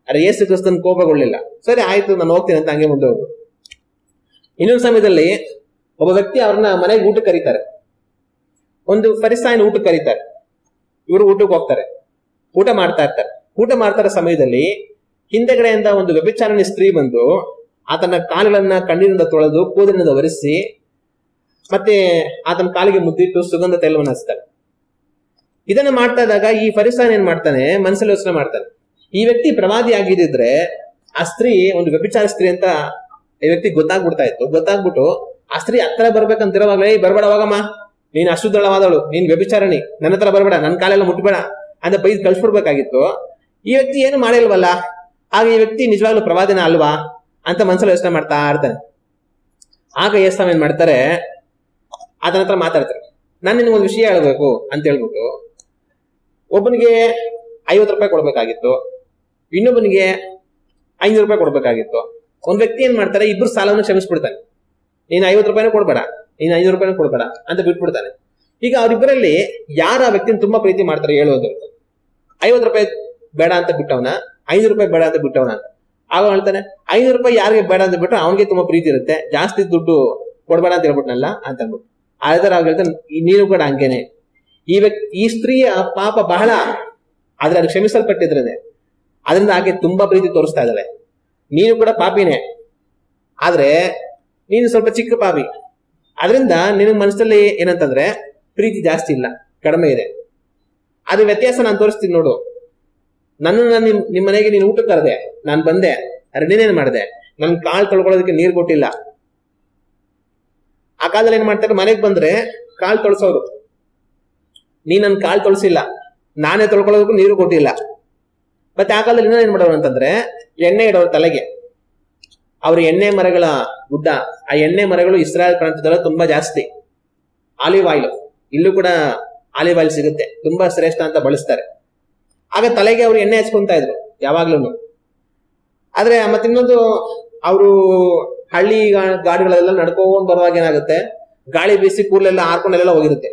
ಅರೆ ಯೇಸು ಕ್ರಿಸ್ತನ್ ಕೋಪಗೊಳ್ಳಿಲ್ಲ. ಸರಿ ಆಯ್ತು, ನಾನು ಹೋಗ್ತೀನಿ ಅಂತ ಹಂಗೆ ಮುಂದೆ ಹೋಗು. ಇನ್ನೊಂದು ಸಮಯದಲ್ಲಿ ಒಬ್ಬ ವ್ಯಕ್ತಿ ಅವ್ರನ್ನ ಮನೆಗೆ ಊಟಕ್ಕೆ ಕರೀತಾರೆ. ಒಂದು ಫರಿಸಾಯನ ಊಟಕ್ಕೆ ಕರೀತಾರೆ. ಇವರು ಊಟಕ್ಕೆ ಹೋಗ್ತಾರೆ, ಊಟ ಮಾಡ್ತಾ ಇರ್ತಾರೆ. ಊಟ ಮಾಡ್ತಾರ ಸಮಯದಲ್ಲಿ ಹಿಂದೆಗಡೆಯಿಂದ ಒಂದು ವ್ಯಭಿಚಾರಣಿ ಸ್ತ್ರೀ ಬಂದು ಆತನ ಕಾಲುಗಳನ್ನ ಕಣ್ಣಿನಿಂದ ತೊಳೆದು ಕೂದಲಿನಿಂದ ಒರೆಸಿ ಮತ್ತೆ ಆತನ ಕಾಲಿಗೆ ಮುದ್ದಿಟ್ಟು ಸುಗಂಧ ತೈಲವನ್ನು ಹಚ್ತಾರೆ. ಇದನ್ನ ಮಾಡ್ತಾ ಇದ್ದಾಗ ಈ ಫರಿಸಾಯನ ಏನ್ ಮಾಡ್ತಾನೆ, ಮನಸ್ಸಲ್ಲಿ ಯೋಚನೆ ಮಾಡ್ತಾನೆ, ಈ ವ್ಯಕ್ತಿ ಪ್ರವಾದಿ ಆಗಿದ್ರೆ ಆ ಸ್ತ್ರೀ ಒಂದು ವ್ಯಭಿಚಾರ ಸ್ತ್ರೀ ಅಂತ ಈ ವ್ಯಕ್ತಿ ಗೊತ್ತಾಗ್ಬಿಡ್ತಾ ಇತ್ತು. ಗೊತ್ತಾಗ್ಬಿಟ್ಟು ಆ ಸ್ತ್ರೀ ಹತ್ರ ಬರ್ಬೇಕಂತಿರೋವಾಗ್ಲೇ ಬರ್ಬೇಡ ಹೋಗಮ್ಮ, ನೀನ್ ಅಶುದ್ಧಳವಾದವಳು, ನೀನ್ ವ್ಯಭಿಚಾರಣಿ, ನನ್ನ ಹತ್ರ ಬರ್ಬೇಡ, ನನ್ನ ಕಾಲೆಲ್ಲ ಮುಟ್ಬೇಡ ಅಂತ ಬೈದ್ ಕಳ್ಸ್ಬಿಡ್ಬೇಕಾಗಿತ್ತು. ಈ ವ್ಯಕ್ತಿ ಏನು ಮಾಡಿಲ್ವಲ್ಲ, ಆಗ ಈ ವ್ಯಕ್ತಿ ನಿಜವಾಗ್ಲೂ ಪ್ರವಾದಿನ ಅಲ್ವಾ ಅಂತ ಮನಸ್ಸಲ್ಲಿ ಯೋಚನೆ ಮಾಡ್ತಾ ಇರ್ತಾನೆ. ಆಗ ಯೇಸು ಏನ್ ಮಾಡ್ತಾರೆ, ಆತನ ಹತ್ರ ಮಾತಾಡ್ತಾರೆ. ನಾನು ನಿನ್ಗೆ ಒಂದು ವಿಷಯ ಹೇಳ್ಬೇಕು ಅಂತ ಹೇಳ್ಬಿಟ್ಟು ಒಬ್ಬನಿಗೆ 50 ರೂಪಾಯಿ ಕೊಡ್ಬೇಕಾಗಿತ್ತು, ಇನ್ನೊಬ್ಬನಿಗೆ 500 ರೂಪಾಯಿ ಕೊಡ್ಬೇಕಾಗಿತ್ತು. ಒಂದ್ ವ್ಯಕ್ತಿ ಏನ್ ಮಾಡ್ತಾರೆ, ಇಬ್ರು ಸಾಲವನ್ನು ಕ್ಷಮಿಸ್ಬಿಡ್ತಾನೆ. ನೀನ್ 50 ರೂಪಾಯಿನೂ ಕೊಡ್ಬೇಡ, ನೀನ್ 500 ರೂಪಾಯಿನೂ ಕೊಡ್ಬೇಡ ಅಂತ ಬಿಟ್ಬಿಡ್ತಾನೆ. ಈಗ ಅವ್ರಿಬ್ಬರಲ್ಲಿ ಯಾರ ಆ ವ್ಯಕ್ತಿನ ತುಂಬಾ ಪ್ರೀತಿ ಮಾಡ್ತಾರೆ ಹೇಳೋದು? 50 ರೂಪಾಯಿ ಬೇಡ ಅಂತ ಬಿಟ್ಟವನ, 500 ರೂಪಾಯಿ ಬೇಡ ಅಂತ ಬಿಟ್ಟವನ ಅಂತ. ಆಗ ಹೇಳ್ತಾನೆ, 500 ರೂಪಾಯಿ ಯಾರಿಗೆ ಬೇಡ ಅಂತ ಬಿಟ್ರೆ ಅವನಿಗೆ ತುಂಬಾ ಪ್ರೀತಿ ಇರುತ್ತೆ, ಜಾಸ್ತಿ ದುಡ್ಡು ಕೊಡ್ಬೇಡ ಅಂತ ಹೇಳ್ಬಿಟ್ನಲ್ಲ ಅಂತ ಅಂದ್ಬಿಟ್ಟು. ಅದೇ ತರ ಅವ್ರು ಹೇಳ್ತಾನೆ, ನೀನು ಕೂಡ ಹಂಗೇನೆ. ಈ ಸ್ತ್ರೀಯ ಪಾಪ ಬಹಳ, ಆದ್ರೆ ಅದು ಕ್ಷಮಿಸಲ್ಪಟ್ಟಿದ್ರೆ ಅದರಿಂದ ಆಕೆ ತುಂಬಾ ಪ್ರೀತಿ ತೋರಿಸ್ತಾ ಇದ್ದಾಳೆ. ನೀನು ಕೂಡ ಪಾಪಿನೇ, ಆದ್ರೆ ನೀನು ಸ್ವಲ್ಪ ಚಿಕ್ಕ ಪಾಪಿ, ಅದರಿಂದ ನಿನಗೆ ಮನಸ್ಸಲ್ಲಿ ಏನಂತಂದ್ರೆ ಪ್ರೀತಿ ಜಾಸ್ತಿ ಇಲ್ಲ, ಕಡಿಮೆ ಇದೆ. ಅದು ವ್ಯತ್ಯಾಸ ನಾನು ತೋರಿಸ್ತೀನಿ ನೋಡು. ನನ್ನನ್ನು ನಿಮ್ ಮನೆಗೆ ನೀನು ಊಟಕ್ಕೆ ಕರೆದೆ, ನಾನು ಬಂದೆ, ಅರೆ ನೀನೇನ್ ಮಾಡಿದೆ, ನನ್ ಕಾಲ್ ತೊಳ್ಕೊಳ್ಳೋದಕ್ಕೆ ನೀರು ಕೊಟ್ಟಿಲ್ಲ. ಆ ಕಾಲದಲ್ಲಿ ಏನ್ ಮಾಡ್ತಾರೆ, ಮನೆಗೆ ಬಂದ್ರೆ ಕಾಲ್ ತೊಳ್ಸೋರು, ನೀ ನನ್ ಕಾಲ್ ತೊಳ್ಸಿಲ್ಲ, ನಾನೇ ತೊಳ್ಕೊಳ್ಳೋದಕ್ಕೂ ನೀರು ಕೊಟ್ಟಿಲ್ಲ. ಮತ್ತೆ ಆ ಕಾಲದಲ್ಲಿ ಇನ್ನೊಂದು ಏನ್ ಮಾಡೋರು ಅಂತಂದ್ರೆ, ಎಣ್ಣೆ ಇಡೋರು ತಲೆಗೆ. ಅವ್ರ ಎಣ್ಣೆ ಮರಗಳ ಗುಡ್ಡ, ಆ ಎಣ್ಣೆ ಮರಗಳು ಇಸ್ರಾಯೇಲ್ ಪ್ರಾಂತ್ಯದಲ್ಲಿ ತುಂಬಾ ಜಾಸ್ತಿ. ಆಲಿವ್ ಆಯಿಲ್, ಇಲ್ಲೂ ಕೂಡ ಆಲಿವ್ ಆಯಿಲ್ ಸಿಗುತ್ತೆ, ತುಂಬಾ ಶ್ರೇಷ್ಠ ಅಂತ ಬಳಸ್ತಾರೆ. ಆಗ ತಲೆಗೆ ಅವ್ರು ಎಣ್ಣೆ ಹಚ್ಕೊಂತ ಇದ್ರು ಯಾವಾಗ್ಲೂ. ಆದ್ರೆ ಮತ್ತೆ ಇನ್ನೊಂದು, ಅವರು ಹಳ್ಳಿ ಗಾಡಿಗಳೆಲ್ಲ ನಡ್ಕೊಂಡ್ ಬರುವಾಗ ಏನಾಗುತ್ತೆ, ಗಾಳಿ ಬೀಸಿ ಕೂದಲೆಲ್ಲ ಹಾರ್ಕೊಂಡೆಲ್ಲ ಹೋಗಿರುತ್ತೆ.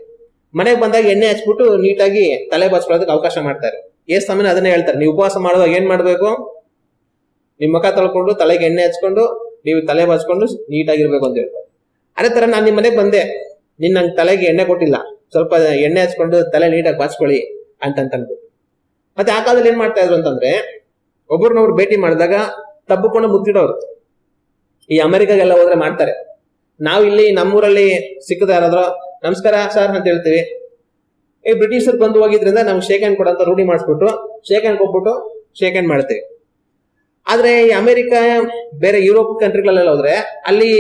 ಮನೆಗೆ ಬಂದಾಗ ಎಣ್ಣೆ ಹಚ್ಬಿಟ್ಟು ನೀಟಾಗಿ ತಲೆ ಬಚ್ಕೊಳ್ಳೋದಕ್ಕೆ ಅವಕಾಶ ಮಾಡ್ತಾರೆ. ಎಷ್ಟ್ ಸಮಯ ಅದನ್ನೇ ಹೇಳ್ತಾರೆ, ನೀವು ಉಪವಾಸ ಮಾಡುವಾಗ ಏನ್ ಮಾಡ್ಬೇಕು, ನಿಮ್ ಮುಖ ತೊಳ್ಕೊಂಡು ತಲೆಗೆ ಎಣ್ಣೆ ಹಚ್ಕೊಂಡು ನೀವು ತಲೆ ಬಚ್ಕೊಂಡು ನೀಟಾಗಿರ್ಬೇಕು ಅಂತ ಹೇಳ್ತಾರೆ. ಅದೇ ತರ ನಾನ್ ನಿಮ್ ಮನೆಗೆ ಬಂದೆ, ನೀನ್ ನಂಗೆ ತಲೆಗೆ ಎಣ್ಣೆ ಕೊಟ್ಟಿಲ್ಲ, ಸ್ವಲ್ಪ ಎಣ್ಣೆ ಹಚ್ಕೊಂಡು ತಲೆ ನೀಟಾಗಿ ಬಾಚ್ಕೊಳ್ಳಿ ಅಂತ ಅನ್ಬಿಟ್ಟು. ಮತ್ತೆ ಆ ಕಾಲದಲ್ಲಿ ಏನ್ ಮಾಡ್ತಾ ಇದ್ರು ಅಂತಂದ್ರೆ, ಒಬ್ಬರನ್ನೊಬ್ರು ಭೇಟಿ ಮಾಡಿದಾಗ ತಬ್ಬಿಕೊಂಡು ಮುತ್ತಿಡೋರು. ಈ ಅಮೆರಿಕಾಗೆಲ್ಲ ಹೋದ್ರೆ ಮಾಡ್ತಾರೆ. ನಾವು ಇಲ್ಲಿ ನಮ್ಮೂರಲ್ಲಿ ಸಿಕ್ಕದ ಯಾರಾದ್ರೂ ನಮಸ್ಕಾರ ಸರ್ ಅಂತ ಹೇಳ್ತೀವಿ. ಈ ಬ್ರಿಟಿಷರು ಬಂದು ಹೋಗಿದ್ರಿಂದ ನಮ್ಗೆ ಶೇಕ್ ಹ್ಯಾಂಡ್ ಕೊಡಂತ ರೂಢಿ ಮಾಡಿಸ್ಬಿಟ್ಟು ಶೇಕ್ ಹ್ಯಾಂಡ್ ಕೊಟ್ಬಿಟ್ಟು ಶೇಕ್ ಹ್ಯಾಂಡ್ ಮಾಡ್ತೀವಿ. ಆದ್ರೆ ಈ ಅಮೆರಿಕ ಬೇರೆ ಯುರೋಪ್ ಕಂಟ್ರಿಗಳೆಲ್ಲ ಹೋದ್ರೆ ಅಲ್ಲಿ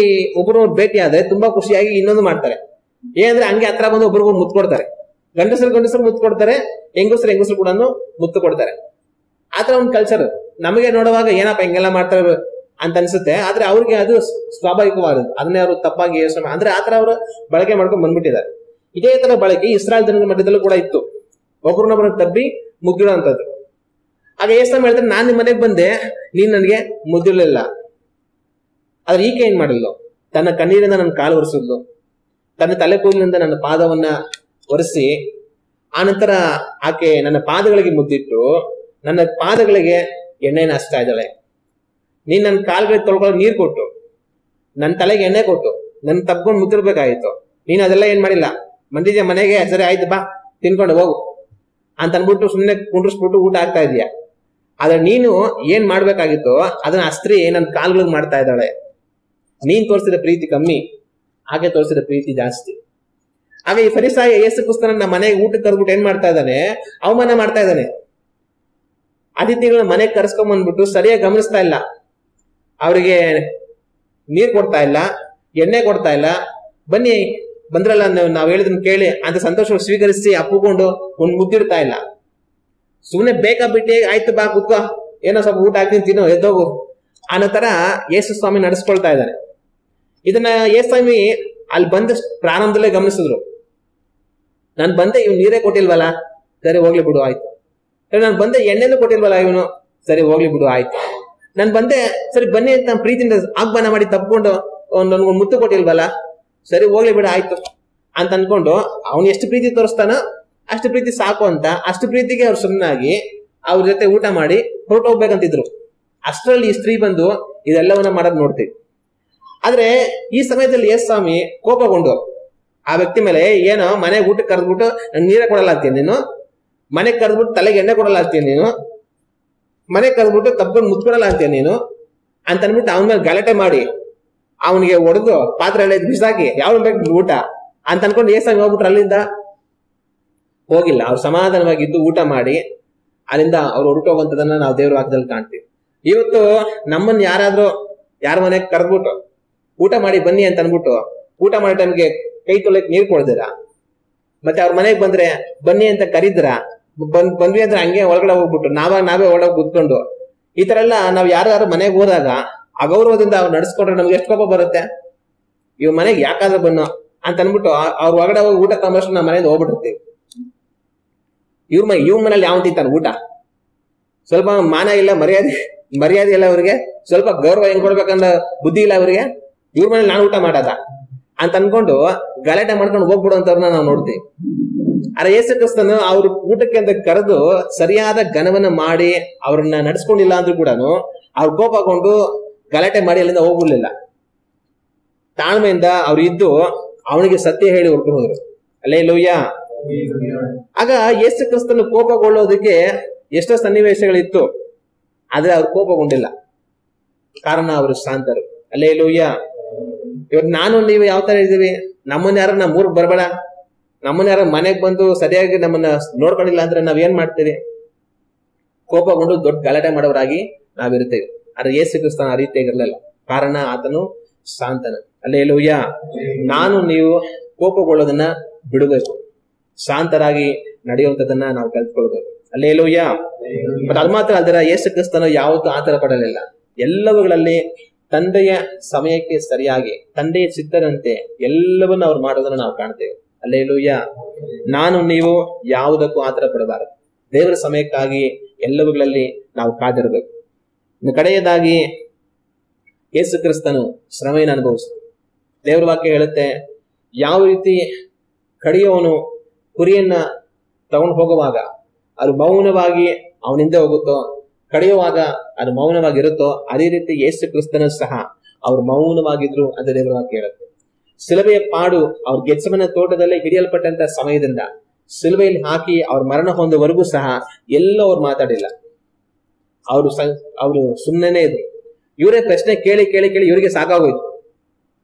ಒಬ್ರು ಭೇಟಿ ಆದ್ರೆ ತುಂಬಾ ಖುಷಿಯಾಗಿ ಇನ್ನೊಂದು ಮಾಡ್ತಾರೆ. ಏನಂದ್ರೆ ಹಂಗೆ ಹತ್ರ ಬಂದು ಒಬ್ರಿಗೂ ಮುತ್ತು ಕೊಡ್ತಾರೆ. ಗಂಡಸರು ಮುತ್ತು ಕೊಡ್ತಾರೆ, ಹೆಂಗಸರು ಕೂಡ ಮುತ್ತು ಕೊಡ್ತಾರೆ. ಆತರ ಒಂದು ಕಲ್ಚರ್ ನಮಗೆ ನೋಡುವಾಗ ಏನಪ್ಪ ಹಿಂಗೆಲ್ಲ ಮಾಡ್ತಾರೆ ಅಂತ ಅನ್ಸುತ್ತೆ. ಆದ್ರೆ ಅವ್ರಿಗೆ ಅದು ಸ್ವಾಭಾವಿಕವಾದದ್ದು, ಅದನ್ನೇ ಅವರು ತಪ್ಪಾಗಿ ಯೋಚನೆ ಅಂದ್ರೆ ಆತರ ಅವರು ಬಳಕೆ ಮಾಡ್ಕೊಂಡು ಬಂದ್ಬಿಟ್ಟಿದ್ದಾರೆ. ಇದೇ ತರ ಬಳಕೆ ಇಸ್ರಾಯೇಲ್ ಜನರ ಮಧ್ಯದಲ್ಲೂ ಕೂಡ ಇತ್ತು. ಒಬ್ರನ್ನೊಬ್ರು ತಬ್ಬಿ ಮುಗ್ದಿರೋ ಅಂತದ್ದು. ಆಗ ಯೇಸು ಹೇಳ್ತಾರೆ, ನಾನ್ ನಿಮ್ ಮನೆಗ್ ಬಂದೆ, ನೀನ್ ನನಗೆ ಮುದ್ದಿರ್ಲಿಲ್ಲ. ಆದ್ರೆ ಈಕೆ ಏನ್ ಮಾಡಿದ್ಲು, ತನ್ನ ಕಣ್ಣೀರಿಂದ ನನ್ನ ಕಾಲು ಒರೆಸಿದ್ಲು, ತನ್ನ ತಲೆ ಕೂದಲಿನಿಂದ ನನ್ನ ಪಾದವನ್ನ ಒರೆಸಿ, ಆನಂತರ ಆಕೆ ನನ್ನ ಪಾದಗಳಿಗೆ ಮುದ್ದಿಟ್ಟು ನನ್ನ ಪಾದಗಳಿಗೆ ಎಣ್ಣೆನ ಹಚ್ತಾ ಇದ್ದಾಳೆ. ನೀನ್ ನನ್ನ ಕಾಲ್ಗಳಿಗೆ ತೊಳ್ಕೊಳ್ಳೋ ನೀರ್ ಕೊಟ್ಟು, ನನ್ನ ತಲೆಗೆ ಎಣ್ಣೆ ಕೊಟ್ಟು, ನನ್ ತಪ್ಕೊಂಡು ಮುದ್ದಿರ್ಬೇಕಾಗಿತ್ತು. ನೀನ್ ಅದೆಲ್ಲ ಏನ್ ಮಾಡಿಲ್ಲ. ಬಂದಿದ್ಯಾ ಮನೆಗೆ, ಸರಿ ಆಯ್ತು ಬಾ ತಿನ್ಕೊಂಡು ಹೋಗು ಅಂತ ಅನ್ಬಿಟ್ಟು ಸುಮ್ನೆ ಕುಂಡ್ರಿಸ್ಬಿಟ್ಟು ಊಟ ಆಗ್ತಾ ಇದೀಯಾ. ಆದ್ರೆ ನೀನು ಏನ್ ಮಾಡ್ಬೇಕಾಗಿತ್ತು ಅದನ್ನ ಆ ಸ್ತ್ರೀ ನನ್ನ ಕಾಲ್ಗಳಿಗೆ ಮಾಡ್ತಾ ಇದ್ದಾಳೆ. ನೀನ್ ತೋರಿಸಿದ ಪ್ರೀತಿ ಕಮ್ಮಿ, ಆಕೆ ತೋರಿಸಿದ ಪ್ರೀತಿ ಜಾಸ್ತಿ. ಆಗ ಈ ಫರಿಸಾಯ ಯೇಸು ಕ್ರಿಸ್ತನನ್ನ ಮನೆಗೆ ಊಟಕ್ಕೆ ಕರೆದ್ಬಿಟ್ಟು ಏನ್ ಮಾಡ್ತಾ ಇದ್ದಾನೆ, ಅವಮಾನ ಮಾಡ್ತಾ ಇದ್ದಾನೆ. ಅತಿಥಿಗಳನ್ನ ಮನೆಗೆ ಕರ್ಸ್ಕೊಂಡ್ ಬಂದ್ಬಿಟ್ಟು ಸರಿಯಾಗಿ ಗಮನಿಸ್ತಾ ಇಲ್ಲ, ಅವ್ರಿಗೆ ನೀರ್ ಕೊಡ್ತಾ ಇಲ್ಲ, ಎಣ್ಣೆ ಕೊಡ್ತಾ ಇಲ್ಲ. ಬನ್ನಿ ಬಂದ್ರಲ್ಲ, ನಾವ್ ಹೇಳಿದನ್ನ ಕೇಳಿ ಅಂತ ಸಂತೋಷ ಸ್ವೀಕರಿಸಿ ಅಪ್ಪುಕೊಂಡು ಒಂದ್ ಮುದ್ದಿಡ್ತಾ ಇಲ್ಲ. ಸುಮ್ನೆ ಬೇಕಾ ಬಿಟ್ಟಿ ಆಯ್ತು ಬಾ ಕುತ್ಕೋ, ಏನೋ ಸ್ವಲ್ಪ ಊಟ ಹಾಕ್ತೀನಿ ತಿನ್ನೋ ಎದ್ದೋಗು ಅನ್ನೋ ತರ ಯೇಸು ಸ್ವಾಮಿ ನಡೆಸ್ಕೊಳ್ತಾ ಇದ್ದಾನೆ. ಇದನ್ನ ಯೇಸು ಸ್ವಾಮಿ ಅಲ್ಲಿ ಬಂದ ಪ್ರಾರಂಭದಲ್ಲೇ ಗಮನಿಸಿದ್ರು. ನಾನ್ ಬಂದೆ, ಇವ್ನು ನೀರೇ ಕೊಟ್ಟಿಲ್ವಲ್ಲ, ಸರಿ ಹೋಗ್ಲಿ ಬಿಡು ಆಯ್ತು. ನಾನು ಬಂದೆ, ಎಣ್ಣೆನೂ ಕೊಟ್ಟಿಲ್ವಲ್ಲ ಇವನು, ಸರಿ ಹೋಗ್ಲಿ ಬಿಡು ಆಯ್ತು. ನಾನ್ ಬಂದೆ, ಸರಿ ಬನ್ನಿ ಅಂತ ಪ್ರೀತಿಯಿಂದ ಆಹ್ವಾನ ಮಾಡಿ ತಪ್ಕೊಂಡು ನನ್ಗೊಂದು ಮುತ್ತು ಕೊಟ್ಟಿಲ್ವಲ್ಲ, ಸರಿ ಹೋಗ್ಲಿ ಬಿಡು ಆಯ್ತು ಅಂತ ಅನ್ಕೊಂಡು ಅವ್ನು ಎಷ್ಟು ಪ್ರೀತಿ ತೋರಿಸ್ತಾನೋ ಅಷ್ಟು ಪ್ರೀತಿ ಸಾಕು ಅಂತ, ಅಷ್ಟು ಪ್ರೀತಿಗೆ ಅವ್ರು ಸುಮ್ಮನಾಗಿ ಅವ್ರ ಜೊತೆ ಊಟ ಮಾಡಿ ಹೊರಟೋಗ್ಬೇಕಂತಿದ್ರು. ಅಷ್ಟರಲ್ಲಿ ಈ ಸ್ತ್ರೀ ಬಂದು ಇದೆಲ್ಲವನ್ನ ಮಾಡೋದ್ ನೋಡ್ತೀವಿ. ಆದ್ರೆ ಈ ಸಮಯದಲ್ಲಿ ಯೇಸು ಸ್ವಾಮಿ ಕೋಪಗೊಂಡು ಆ ವ್ಯಕ್ತಿ ಮೇಲೆ, ಏನೋ ಮನೆಗೆ ಊಟಕ್ಕೆ ಕರೆದ್ಬಿಟ್ಟು ನಂಗೆ ನೀರೇ ಕೊಡಲ್ಲ ಅಂತೀಯ ನೀನು, ಮನೆಗೆ ಕರೆದ್ಬಿಟ್ಟು ತಲೆಗೆ ಎಣ್ಣೆ ಕೊಡಲ್ಲ ಅಂತೀಯ ನೀನು, ಮನೆಗೆ ಕರೆದ್ಬಿಟ್ಟು ತಪ್ಕೊಂಡು ಮುತ್ಕೊಡಲ್ಲ ಅಂತೀಯ ನೀನು ಅಂತ ಅನ್ಬಿಟ್ಟು ಅವನ ಮೇಲೆ ಗಲಾಟೆ ಮಾಡಿ ಅವನಿಗೆ ಹೊಡೆದು ಪಾತ್ರೆ ಎಲ್ಲ ಬಿಸಾಕಿ ಯಾವ ಬೇಕು ಊಟ ಅಂತ ಅನ್ಕೊಂಡು ಯೇಸು ಸ್ವಾಮಿ ಹೋಗ್ಬಿಟ್ರು. ಅಲ್ಲಿಂದ ಹೋಗಿಲ್ಲ, ಅವ್ರು ಸಮಾಧಾನವಾಗಿದ್ದು ಊಟ ಮಾಡಿ ಅಲ್ಲಿಂದ ಅವ್ರು ಹೊರಟೋಗುವಂತದನ್ನ ನಾವು ದೇವ್ರ ವಾಕ್ಯದಲ್ಲಿ ಕಾಣ್ತೀವಿ. ಇವತ್ತು ನಮ್ಮನ್ನ ಯಾರಾದ್ರೂ ಯಾರ ಮನೆಗೆ ಕರೆದ್ಬಿಟ್ಟು ಊಟ ಮಾಡಿ ಬನ್ನಿ ಅಂತ ಅನ್ಬಿಟ್ಟು ಊಟ ಮಾಡೋ ಟೈಮ್ಗೆ ಕೈ ತೊಳೆಕ್ ನೀರ್ ಕೊಡ್ದಿರಾ, ಮತ್ತೆ ಅವ್ರ ಮನೆಗೆ ಬಂದ್ರೆ ಬನ್ನಿ ಅಂತ ಕರೀದ್ರ, ಬಂದ್ವಿ ಅಂದ್ರೆ ಹಂಗೆ ಒಳಗಡೆ ಹೋಗ್ಬಿಟ್ಟು ನಾವೇ ಒಳಗೆ ಕೂತ್ಕೊಂಡು, ಈ ತರ ಎಲ್ಲ ನಾವ್ ಯಾರು ಮನೆಗೆ ಹೋದಾಗ ಅಗೌರವದಿಂದ ಅವ್ರು ನಡ್ಸ್ಕೊಂಡ್ರೆ ನಮ್ಗೆ ಎಷ್ಟು ಕೋಪ ಬರುತ್ತೆ. ಇವ್ ಮನೆಗೆ ಯಾಕಾದ್ರೂ ಬನ್ನೋ ಅಂತ ಅನ್ಬಿಟ್ಟು ಅವ್ರ ಒಳಗಡೆ ಹೋಗಿ ಊಟ ತಗೊಂಬಷ್ಟು ನಾವು ಮನೆಯಿಂದ ಹೋಗ್ಬಿಟ್ಟಿರ್ತೀವಿ. ಇವ್ರ ಮನೇಲಿ ಯಾವ ತಿಂತಾನೆ ಊಟ, ಸ್ವಲ್ಪ ಮಾನ ಇಲ್ಲ, ಮರ್ಯಾದೆ ಇಲ್ಲ ಅವ್ರಿಗೆ, ಸ್ವಲ್ಪ ಗೌರವ ಹೆಂಗ್ ಕೊಡ್ಬೇಕಂದ ಬುದ್ಧಿ ಇಲ್ಲ ಅವ್ರಿಗೆ. ಇವ್ರ ಮನೇಲಿ ನಾನು ಊಟ ಮಾಡದ ಅಂತ ಅನ್ಕೊಂಡು ಗಲಾಟೆ ಮಾಡ್ಕೊಂಡು ಹೋಗ್ಬಿಡುವಂತವ್ರನ್ನ ನಾವು ನೋಡ್ತೀವಿ. ಆದ್ರೆ ಯೇಸು ಕ್ರಿಸ್ತನು ಅವ್ರ ಊಟಕ್ಕೆ ಅಂತ ಕರೆದು ಸರಿಯಾದ ಘನವನ್ನ ಮಾಡಿ ಅವ್ರನ್ನ ನಡ್ಸ್ಕೊಂಡಿಲ್ಲ ಅಂದ್ರೂ ಕೂಡ ಅವ್ರ ಕೋಪಗೊಂಡು ಗಲಾಟೆ ಮಾಡಿ ಅಲ್ಲಿಂದ ಹೋಗ್ಬಿಡ್ಲಿಲ್ಲ. ತಾಳ್ಮೆಯಿಂದ ಅವ್ರು ಇದ್ದು ಅವನಿಗೆ ಸತ್ಯ ಹೇಳಿ ಹೊರಟು ಹೋದ್ರು. ಹಲ್ಲೆಲೂಯಾ. ಆಗ ಯೇಸು ಕ್ರಿಸ್ತನು ಕೋಪಗೊಳ್ಳೋದಕ್ಕೆ ಎಷ್ಟೋ ಸನ್ನಿವೇಶಗಳಿತ್ತು, ಆದ್ರೆ ಅವ್ರು ಕೋಪಗೊಂಡಿಲ್ಲ, ಕಾರಣ ಅವರು ಶಾಂತರು. ಹಲ್ಲೆಲೂಯಾ. ಇವಾಗ ನಾನು ನೀವು ಯಾವ ತರ ಇದೀವಿ, ನಮ್ಮನ್ನ ಯಾರು ನಮ್ಮ ಊರಿಗೆ ಬರಬೇಡ, ನಮ್ಮನ್ನ ಯಾರು ಮನೆಗ್ ಬಂದು ಸರಿಯಾಗಿ ನಮ್ಮನ್ನ ನೋಡ್ಕೊಂಡಿಲ್ಲ ಅಂದ್ರೆ ನಾವ್ ಏನ್ ಮಾಡ್ತೀವಿ, ಕೋಪಗೊಂಡು ದೊಡ್ಡ ಗಲಾಟೆ ಮಾಡೋರಾಗಿ ನಾವಿರ್ತೇವೆ. ಆದ್ರೆ ಯೇಸು ಕ್ರಿಸ್ತನ ಆ ರೀತಿಯಾಗಿರ್ಲಿಲ್ಲ, ಕಾರಣ ಆತನು ಶಾಂತನು. ಹಲ್ಲೆಲೂಯಾ. ನಾನು ನೀವು ಕೋಪಗೊಳ್ಳೋದನ್ನ ಬಿಡಬೇಕು, ಶಾಂತರಾಗಿ ನಡೆಯುವಂತದನ್ನ ನಾವು ಕಲ್ತ್ಕೊಳ್ಬೇಕು. ಹಲ್ಲೆಲೂಯಾ. ಮತ್ತೆ ಅದು ಮಾತ್ರ ಅಲ್ದರ ಯೇಸು ಕ್ರಿಸ್ತನು ಯಾವತ್ತೂ ಆತರ ಪಡಲಿಲ್ಲ. ಎಲ್ಲವುಗಳಲ್ಲಿ ತಂದೆಯ ಸಮಯಕ್ಕೆ ಸರಿಯಾಗಿ ತಂದೆಯ ಚಿತ್ತದಂತೆ ಎಲ್ಲವನ್ನ ಅವ್ರು ಮಾಡೋದನ್ನ ನಾವು ಕಾಣ್ತೇವೆ. ಹಲ್ಲೆಲೂಯಾ. ನಾನು ನೀವು ಯಾವುದಕ್ಕೂ ಆತರ ಪಡಬಾರದು, ದೇವರ ಸಮಯಕ್ಕಾಗಿ ಎಲ್ಲವುಗಳಲ್ಲಿ ನಾವು ಕಾದಿರಬೇಕು. ಇನ್ನು ಕಡೆಯದಾಗಿ ಯೇಸು ಕ್ರಿಸ್ತನು ಶ್ರಮೆಯನ್ನು ಅನುಭವಿಸಿದ. ದೇವರ ವಾಕ್ಯ ಹೇಳುತ್ತೆ, ಯಾವ ರೀತಿ ಕಡಿಯವನು ಕುರಿಯನ್ನ ತಗೊಂಡು ಹೋಗುವಾಗ ಅದು ಮೌನವಾಗಿ ಅವನಿಂದ ಹೋಗುತ್ತೋ, ಕಡಿಯುವಾಗ ಅದು ಮೌನವಾಗಿರುತ್ತೋ, ಅದೇ ರೀತಿ ಯೇಸು ಕ್ರಿಸ್ತನು ಸಹ ಅವ್ರು ಮೌನವಾಗಿದ್ರು ಅಂತ ದೇವರ ವಾಕ್ಯ ಹೇಳುತ್ತೆ. ಶಿಲುಬೆಯ ಪಾಡು ಅವ್ರ ಗೆತ್ಸೆಮನೆ ತೋಟದಲ್ಲಿ ಹಿಡಿಯಲ್ಪಟ್ಟಂತ ಸಮಯದಿಂದ ಶಿಲುಬೆಯಲ್ಲಿ ಹಾಕಿ ಅವ್ರ ಮರಣ ಹೊಂದುವರೆಗೂ ಸಹ ಎಲ್ಲೋ ಅವ್ರು ಮಾತಾಡಿಲ್ಲ. ಅವರು ಸುಮ್ಮನೆ ಇದ್ರು. ಇವರೇ ಪ್ರಶ್ನೆ ಕೇಳಿ ಕೇಳಿ ಕೇಳಿ ಇವರಿಗೆ ಸಾಕಾಗೋಯ್ತು.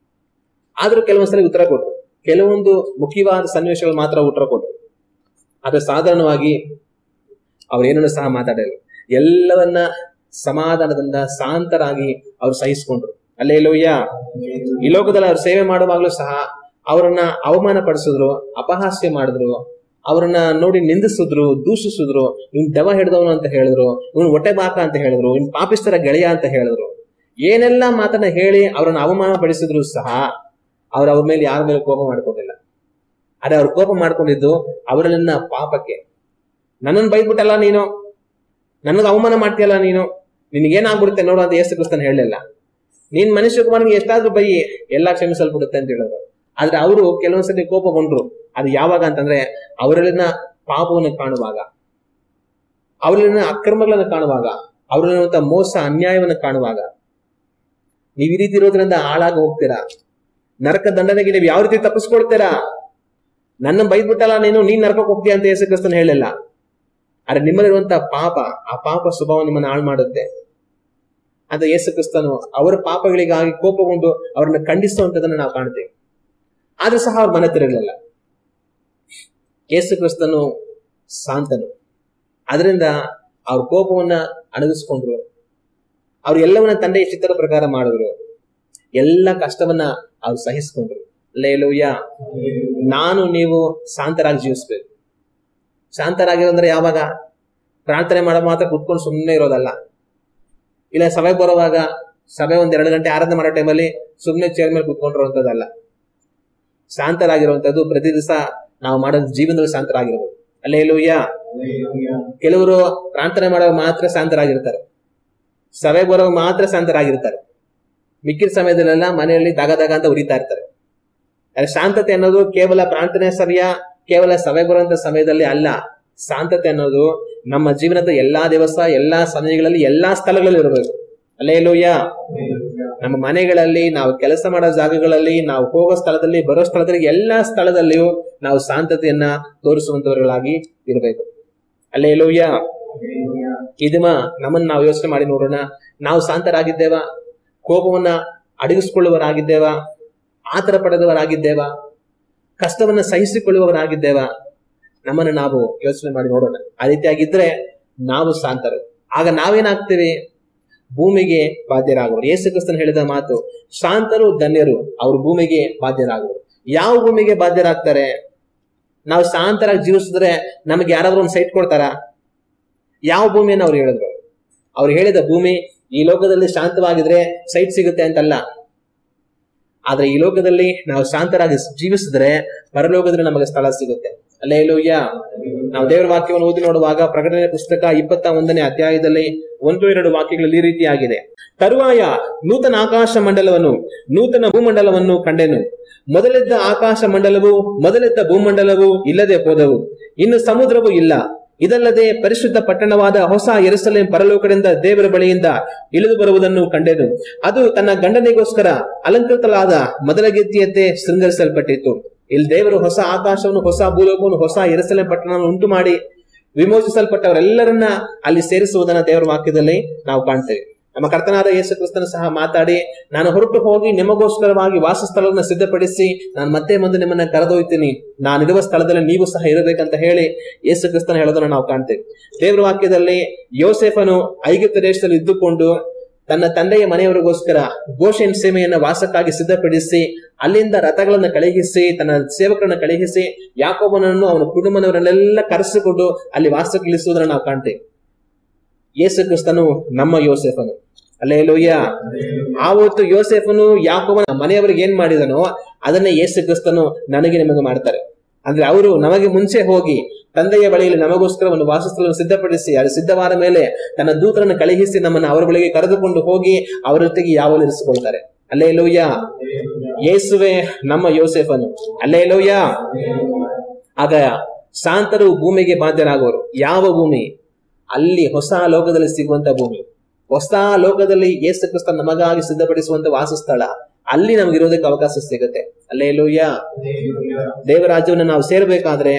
ಆದ್ರೂ ಕೆಲವೊಂದ್ಸಲ ಉತ್ತರ ಕೊಟ್ರು, ಕೆಲವೊಂದು ಮುಖ್ಯವಾದ ಸನ್ನಿವೇಶಗಳು ಮಾತ್ರ ಉತ್ತರ ಕೊಟ್ರು. ಆದ್ರೆ ಸಾಧಾರಣವಾಗಿ ಅವ್ರೇನನ್ನು ಸಹ ಮಾತಾಡಿಲ್ಲ. ಎಲ್ಲವನ್ನ ಸಮಾಧಾನದಿಂದ ಶಾಂತರಾಗಿ ಅವ್ರು ಸಹಿಸ್ಕೊಂಡ್ರು. ಹಲ್ಲೆಲೂಯಾ. ಈ ಲೋಕದಲ್ಲಿ ಅವ್ರು ಸೇವೆ ಮಾಡುವಾಗ್ಲೂ ಸಹ ಅವರನ್ನ ಅವಮಾನ ಪಡಿಸಿದ್ರು, ಅಪಹಾಸ್ಯ ಮಾಡಿದ್ರು, ಅವ್ರನ್ನ ನೋಡಿ ನಿಂದಿಸಿದ್ರು, ದೂಷಿಸಿದ್ರು. ಇವ್ನ್ ದೆವ್ವ ಹಿಡಿದವನು ಅಂತ ಹೇಳಿದ್ರು, ಇವ್ನು ಹೊಟ್ಟೆ ಬಾಕ ಅಂತ ಹೇಳಿದ್ರು, ಇವ್ನ್ ಪಾಪಿಸ್ತರ ಗೆಳೆಯ ಅಂತ ಹೇಳಿದ್ರು. ಏನೆಲ್ಲಾ ಮಾತನ್ನ ಹೇಳಿ ಅವ್ರನ್ನ ಅವಮಾನ ಪಡಿಸಿದ್ರು ಸಹ ಅವ್ರ ಮೇಲೆ ಯಾರ ಮೇಲೆ ಕೋಪ ಮಾಡ್ಕೊಂಡಿಲ್ಲ. ಆದ್ರೆ ಅವ್ರು ಕೋಪ ಮಾಡ್ಕೊಂಡಿದ್ದು ಅವರನ್ನ ಪಾಪಕ್ಕೆ, ನನ್ನನ್ನು ಬೈದ್ಬಿಟ್ಟಲ್ಲ ನೀನು, ನನಗೆ ಅವಮಾನ ಮಾಡ್ತೀಯಲ್ಲ ನೀನು, ನಿನಗೇನಾಗ್ಬಿಡುತ್ತೆ ನೋಡು ಅಂತ ಯೇಸು ಕ್ರಿಸ್ತನ್ ಹೇಳಲಿಲ್ಲ. ನೀನ್ ಮನುಷ್ಯ ಕುಮಾರನಿಗೆ ಎಷ್ಟಾದ್ರೂ ಬೈ, ಎಲ್ಲಾ ಕ್ಷಮಿಸಲ್ಪಡುತ್ತೆ ಅಂತ ಹೇಳಿದ್ರು. ಆದ್ರೆ ಅವರು ಕೆಲವೊಂದ್ಸತಿ ಕೋಪಗೊಂಡ್ರು. ಅದು ಯಾವಾಗ ಅಂತಂದ್ರೆ ಅವರಲ್ಲಿನ ಪಾಪವನ್ನು ಕಾಣುವಾಗ, ಅವರಲ್ಲಿನ ಅಕ್ರಮಗಳನ್ನು ಕಾಣುವಾಗ, ಅವರಲ್ಲಿರುವಂತ ಮೋಸ ಅನ್ಯಾಯವನ್ನು ಕಾಣುವಾಗ. ನೀವ್ ಈ ರೀತಿ ಇರೋದ್ರಿಂದ ಹಾಳಾಗಿ ಹೋಗ್ತೀರಾ, ನರಕ ದಂಡನೆಗೆ ನೀವು ಯಾವ ರೀತಿ ತಪ್ಪಿಸ್ಕೊಳ್ತೀರಾ? ನನ್ನ ಬೈದ್ಬಿಟ್ಟಲ್ಲ ನೀನ್ ನರಕಕ್ಕೆ ಹೋಗ್ತೀಯ ಅಂತ ಯೇಸು ಕ್ರಿಸ್ತನ್ ಹೇಳಿಲ್ಲ. ಆದ್ರೆ ನಿಮ್ಮಲ್ಲಿರುವಂತ ಪಾಪ, ಆ ಪಾಪ ಸ್ವಭಾವ ನಿಮ್ಮನ್ನ ಹಾಳು ಮಾಡುತ್ತೆ ಅಂತ ಯೇಸು ಕ್ರಿಸ್ತನು ಅವರ ಪಾಪಗಳಿಗಾಗಿ ಕೋಪಗೊಂಡು ಅವ್ರನ್ನ ಖಂಡಿಸುವಂತದನ್ನ ನಾವು ಕಾಣ್ತೇವೆ. ಆದ್ರೂ ಸಹ ಅವ್ರ ಮನೆ ತಿರುಗಲಿಲ್ಲ. ಯೇಸು ಕ್ರಿಸ್ತನು ಶಾಂತನು, ಅದರಿಂದ ಅವ್ರ ಕೋಪವನ್ನ ಅಣಗಿಸ್ಕೊಂಡ್ರು. ಅವ್ರು ಎಲ್ಲವನ್ನ ತಂದೆಯ ಚಿತ್ರದ ಪ್ರಕಾರ ಮಾಡಿದ್ರು. ಎಲ್ಲ ಕಷ್ಟವನ್ನ ಅವ್ರು ಸಹಿಸ್ಕೊಂಡ್ರು. ಹಲ್ಲೆಲೂಯಾ. ನಾನು ನೀವು ಶಾಂತರಾಗಿ ಜೀವಿಸ್ಬೇಕು. ಶಾಂತರಾಗಿರೋದ್ರೆ ಯಾವಾಗ? ಪ್ರಾರ್ಥನೆ ಮಾಡೋ ಮಾತ್ರ ಕುತ್ಕೊಂಡು ಸುಮ್ಮನೆ ಇರೋದಲ್ಲ. ಇಲ್ಲ ಸಭೆಗೆ ಬರುವಾಗ, ಸಭೆ 1-2 ಗಂಟೆ ಆರಾಧನೆ ಮಾಡೋ ಟೈಮಲ್ಲಿ ಸುಮ್ಮನೆ ಚೇರ್ ಮೇಲೆ ಕುತ್ಕೊಂಡಿರುವಂತದ್ದಲ್ಲ. ಶಾಂತರಾಗಿರುವಂತದ್ದು ಪ್ರತಿ ದಿವಸ ನಾವು ಮಾಡೋ ಜೀವನದಲ್ಲಿ ಶಾಂತರಾಗಿರ್ಬೋದು. ಹಲ್ಲೆಲೂಯಾ. ಕೆಲವರು ಪ್ರಾರ್ಥನೆ ಮಾಡುವಾಗ ಮಾತ್ರ ಶಾಂತರಾಗಿರ್ತಾರೆ, ಸಭೆಗೆ ಬರುವಾಗ ಮಾತ್ರ ಶಾಂತರಾಗಿರ್ತಾರೆ. ಮಿಕ್ಕಿದ ಸಮಯದಲ್ಲೆಲ್ಲ ಮನೆಯಲ್ಲಿ ದಗ ಅಂತ ಉರಿತಾ ಇರ್ತಾರೆ. ಅದೇ ಶಾಂತತೆ ಅನ್ನೋದು ಕೇವಲ ಪ್ರಾರ್ಥನೆ ಸಮಯ, ಕೇವಲ ಸಭೆಗೆ ಬರುವಂತ ಸಮಯದಲ್ಲಿ ಅಲ್ಲ. ಶಾಂತತೆ ಅನ್ನೋದು ನಮ್ಮ ಜೀವನದ ಎಲ್ಲಾ ದಿವಸ, ಎಲ್ಲಾ ಸಮಯಗಳಲ್ಲಿ, ಎಲ್ಲಾ ಸ್ಥಳಗಳಲ್ಲಿ ಇರಬೇಕು. ಹಲ್ಲೆಲೂಯಾ. ನಮ್ಮ ಮನೆಗಳಲ್ಲಿ, ನಾವು ಕೆಲಸ ಮಾಡೋ ಜಾಗಗಳಲ್ಲಿ, ನಾವು ಹೋಗೋ ಸ್ಥಳದಲ್ಲಿ, ಬರೋ ಸ್ಥಳದಲ್ಲಿ, ಎಲ್ಲಾ ಸ್ಥಳದಲ್ಲಿಯೂ ನಾವು ಶಾಂತತೆಯನ್ನ ತೋರಿಸುವಂತವர்களಾಗಿ ಇರಬೇಕು. ಹಲ್ಲೆಲೂಯಾ. ಇದಮ್ಮ ನಮ್ಮನ್ನ ನಾವು ಯೋಚನೆ ಮಾಡಿ ನೋಡೋಣ. ನಾವು ಶಾಂತರಾಗಿದ್ದೇವಾ? ಕೋಪವನ್ನ ಅಡಗಿಸಿಕೊಳ್ಳುವವರಾಗಿದ್ದೇವಾ? ಆತರ ಪಡೆದವರಾಗಿದ್ದೇವಾ? ಕಷ್ಟವನ್ನ ಸಹಿಸಿಕೊಳ್ಳುವವರಾಗಿದ್ದೇವಾ? ನಮ್ಮನ್ನು ನಾವು ಯೋಚನೆ ಮಾಡಿ ನೋಡೋಣ. ಆ ರೀತಿಯಾಗಿದ್ರೆ ನಾವು ಶಾಂತರು. ಆಗ ನಾವೇನಾಗ್ತೀವಿ? ಭೂಮಿಗೆ ಬಾಧ್ಯರಾಗುವರು. ಯೇಸು ಕ್ರಿಸ್ತನು ಹೇಳಿದ ಮಾತು, ಶಾಂತರು ಧನ್ಯರು, ಅವರು ಭೂಮಿಗೆ ಬಾಧ್ಯರಾಗುವರು. ಯಾವ ಭೂಮಿಗೆ ಬಾಧ್ಯರಾಗ್ತಾರೆ? ನಾವು ಶಾಂತರಾಗಿ ಜೀವಿಸಿದ್ರೆ ನಮ್ಗೆ ಯಾರಾದ್ರೂ ಒಂದು ಸೈಟ್ ಕೊಡ್ತಾರ? ಯಾವ ಭೂಮಿಯನ್ನು ಅವ್ರು ಹೇಳಿದ್ರು? ಅವ್ರು ಹೇಳಿದ ಭೂಮಿ ಈ ಲೋಕದಲ್ಲಿ ಶಾಂತವಾಗಿದ್ರೆ ಸೈಟ್ ಸಿಗುತ್ತೆ ಅಂತಲ್ಲ. ಆದ್ರೆ ಈ ಲೋಕದಲ್ಲಿ ನಾವು ಶಾಂತರಾಗಿ ಜೀವಿಸಿದ್ರೆ ಪರಲೋಕದಲ್ಲಿ ನಮಗೆ ಸ್ಥಳ ಸಿಗುತ್ತೆ. ಹಲ್ಲೆಲೂಯಾ. ನಾವು ದೇವರ ವಾಕ್ಯವನ್ನು ಓದಿ ನೋಡುವಾಗ ಪ್ರಕಟಣೆ ಪುಸ್ತಕ 21ನೇ ಅಧ್ಯಾಯದಲ್ಲಿ 1-2 ವಾಕ್ಯಗಳಲ್ಲಿ ಈ ರೀತಿಯಾಗಿದೆ. ತರುವಾಯ ನೂತನ ಆಕಾಶ ಮಂಡಲವನ್ನು, ನೂತನ ಭೂಮಂಡಲವನ್ನು ಕಂಡೆನು. ಮೊದಲಿದ್ದ ಆಕಾಶ ಮಂಡಲವು, ಮೊದಲಿದ್ದ ಭೂಮಂಡಲವು ಇಲ್ಲದೆ ಹೋದವು. ಇನ್ನು ಸಮುದ್ರವೂ ಇಲ್ಲ. ಇದಲ್ಲದೆ ಪರಿಶುದ್ಧ ಪಟ್ಟಣವಾದ ಹೊಸ ಯೆರೂಸಲೇಮ್ ಪರಲೋಕದಿಂದ ದೇವರ ಬಳಿಯಿಂದ ಇಳಿದು ಬರುವುದನ್ನು ಕಂಡೆನು. ಅದು ತನ್ನ ಗಂಡನಿಗೋಸ್ಕರ ಅಲಂಕೃತವಾದ ಮೊದಲ ಗೆದ್ದಿಯಂತೆ ಶೃಂಗರಿಸಲ್ಪಟ್ಟಿತ್ತು. ಇಲ್ಲಿ ದೇವರು ಹೊಸ ಆಕಾಶವನ್ನು, ಹೊಸ ಭೂಲೋಕವನ್ನು, ಹೊಸ ಯೆರೂಸಲೇಮ್ ಪಟ್ಟಣವನ್ನು ಉಂಟು ಮಾಡಿ ವಿಮೋಚಿಸಲ್ಪಟ್ಟವರೆಲ್ಲರನ್ನ ಅಲ್ಲಿ ಸೇರಿಸುವುದನ್ನ ದೇವರ ವಾಕ್ಯದಲ್ಲಿ ನಾವು ಕಾಣ್ತೇವೆ. ನಮ್ಮ ಕರ್ತನಾದ ಯೇಸು ಕ್ರಿಸ್ತನು ಸಹ ಮಾತಾಡಿ, ನಾನು ಹೊರಟು ಹೋಗಿ ನಿಮಗೋಸ್ಕರವಾಗಿ ವಾಸಸ್ಥಳವನ್ನು ಸಿದ್ಧಪಡಿಸಿ ನಾನು ಮತ್ತೆ ಮುಂದೆ ನಿಮ್ಮನ್ನ ಕರೆದೊಯ್ತೀನಿ, ನಾನಿರುವ ಸ್ಥಳದಲ್ಲಿ ನೀವು ಸಹ ಇರಬೇಕಂತ ಹೇಳಿ ಯೇಸು ಕ್ರಿಸ್ತನ ಹೇಳೋದನ್ನ ನಾವು ಕಾಣ್ತೇವೆ. ದೇವರ ವಾಕ್ಯದಲ್ಲಿ ಯೋಸೇಫನು ಐಗುಪ್ತ ದೇಶದಲ್ಲಿ ಇದ್ದುಕೊಂಡು ತನ್ನ ತಂದೆಯ ಮನೆಯವರಿಗೋಸ್ಕರ ಗೋಷೆನ್ ಸೀಮೆಯನ್ನ ವಾಸಕ್ಕಾಗಿ ಸಿದ್ಧಪಡಿಸಿ ಅಲ್ಲಿಂದ ರಥಗಳನ್ನು ಕಳುಹಿಸಿ, ತನ್ನ ಸೇವಕರನ್ನು ಕಳುಹಿಸಿ, ಯಾಕೋಬನನ್ನು ಅವನ ಕುಟುಂಬದವರನ್ನೆಲ್ಲ ಕರೆಸಿಕೊಂಡು ಅಲ್ಲಿ ವಾಸಕ್ಕೆ ಇಳಿಸುವುದನ್ನು ನಾವು ಕಾಣ್ತೇವೆ. ಯೇಸು ಕ್ರಿಸ್ತನು ನಮ್ಮ ಯೋಸೇಫನು. ಹಲ್ಲೆಲೂಯಾ. ಆವತ್ತು ಯೋಸೇಫನು ಯಾಕೋಬನ ಮನೆಯವರಿಗೆ ಏನ್ ಮಾಡಿದನೋ ಅದನ್ನೇ ಯೇಸು ಕ್ರಿಸ್ತನು ನನಗೆ ನಿಮಗೆ ಮಾಡ್ತಾರೆ. ಅಂದ್ರೆ ಅವರು ನಮಗೆ ಮುಂಚೆ ಹೋಗಿ ತಂದೆಯ ಬಳಿಯಲ್ಲಿ ನಮಗೋಸ್ಕರ ಒಂದು ವಾಸಸ್ಥಳವನ್ನು ಸಿದ್ಧಪಡಿಸಿ, ಅದು ಸಿದ್ಧವಾದ ಮೇಲೆ ತನ್ನ ದೂತರನ್ನು ಕಳುಹಿಸಿ ನಮ್ಮನ್ನು ಅವರ ಬಳಿಗೆ ಕರೆದುಕೊಂಡು ಹೋಗಿ ಅವರ ಜೊತೆಗೆ ಯಾವಾಗಲೂ ಇರಿಸಿಕೊಳ್ತಾರೆ. ಹಲ್ಲೆಲೂಯಾ. ಯೇಸುವೆ ನಮ್ಮ ಯೋಸೇಫನು. ಹಲ್ಲೆಲೂಯಾ. ಆಗ ಶಾಂತರು ಭೂಮಿಗೆ ಬಾಧ್ಯರಾಗುವರು. ಯಾವ ಭೂಮಿ? ಅಲ್ಲಿ ಹೊಸ ಲೋಕದಲ್ಲಿ ಸಿಗುವಂತ ಭೂಮಿ, ಹೊಸ ಲೋಕದಲ್ಲಿ ಯೇಸು ಕ್ರಿಸ್ತ ನಮಗಾಗಿ ಸಿದ್ಧಪಡಿಸುವಂತ ವಾಸಸ್ಥಳ, ಅಲ್ಲಿ ನಮಗಿರೋದಕ್ಕೆ ಅವಕಾಶ ಸಿಗುತ್ತೆ. ಹಲ್ಲೆಲೂಯಾ. ದೇವರ ರಾಜ್ಯವನ್ನು ನಾವು ಸೇರಬೇಕಾದ್ರೆ,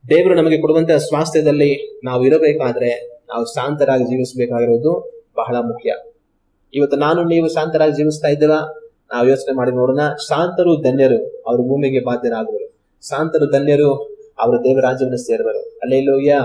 ದೇವರು ನಮಗೆ ಕೊಡುವಂತ ಸ್ವಾಸ್ಥ್ಯದಲ್ಲಿ ನಾವು ಇರಬೇಕಾದ್ರೆ ನಾವು ಶಾಂತರಾಗಿ ಜೀವಿಸಬೇಕಾಗಿರೋದು ಬಹಳ ಮುಖ್ಯ. ಇವತ್ತು ನಾನು ನೀವು ಶಾಂತರಾಗಿ ಜೀವಿಸ್ತಾ ಇದ್ದೇವಾ? ನಾವು ಯೋಚನೆ ಮಾಡಿ ನೋಡೋಣ. ಶಾಂತರು ಧನ್ಯರು, ಅವರು ಭೂಮಿಗೆ ಬಾಧ್ಯರಾಗುವರು. ಶಾಂತರು ಧನ್ಯರು, ಅವರು ದೇವರ ರಾಜ್ಯವನ್ನು ಸೇರುವರು. ಹಲ್ಲೆಲೂಯಾ.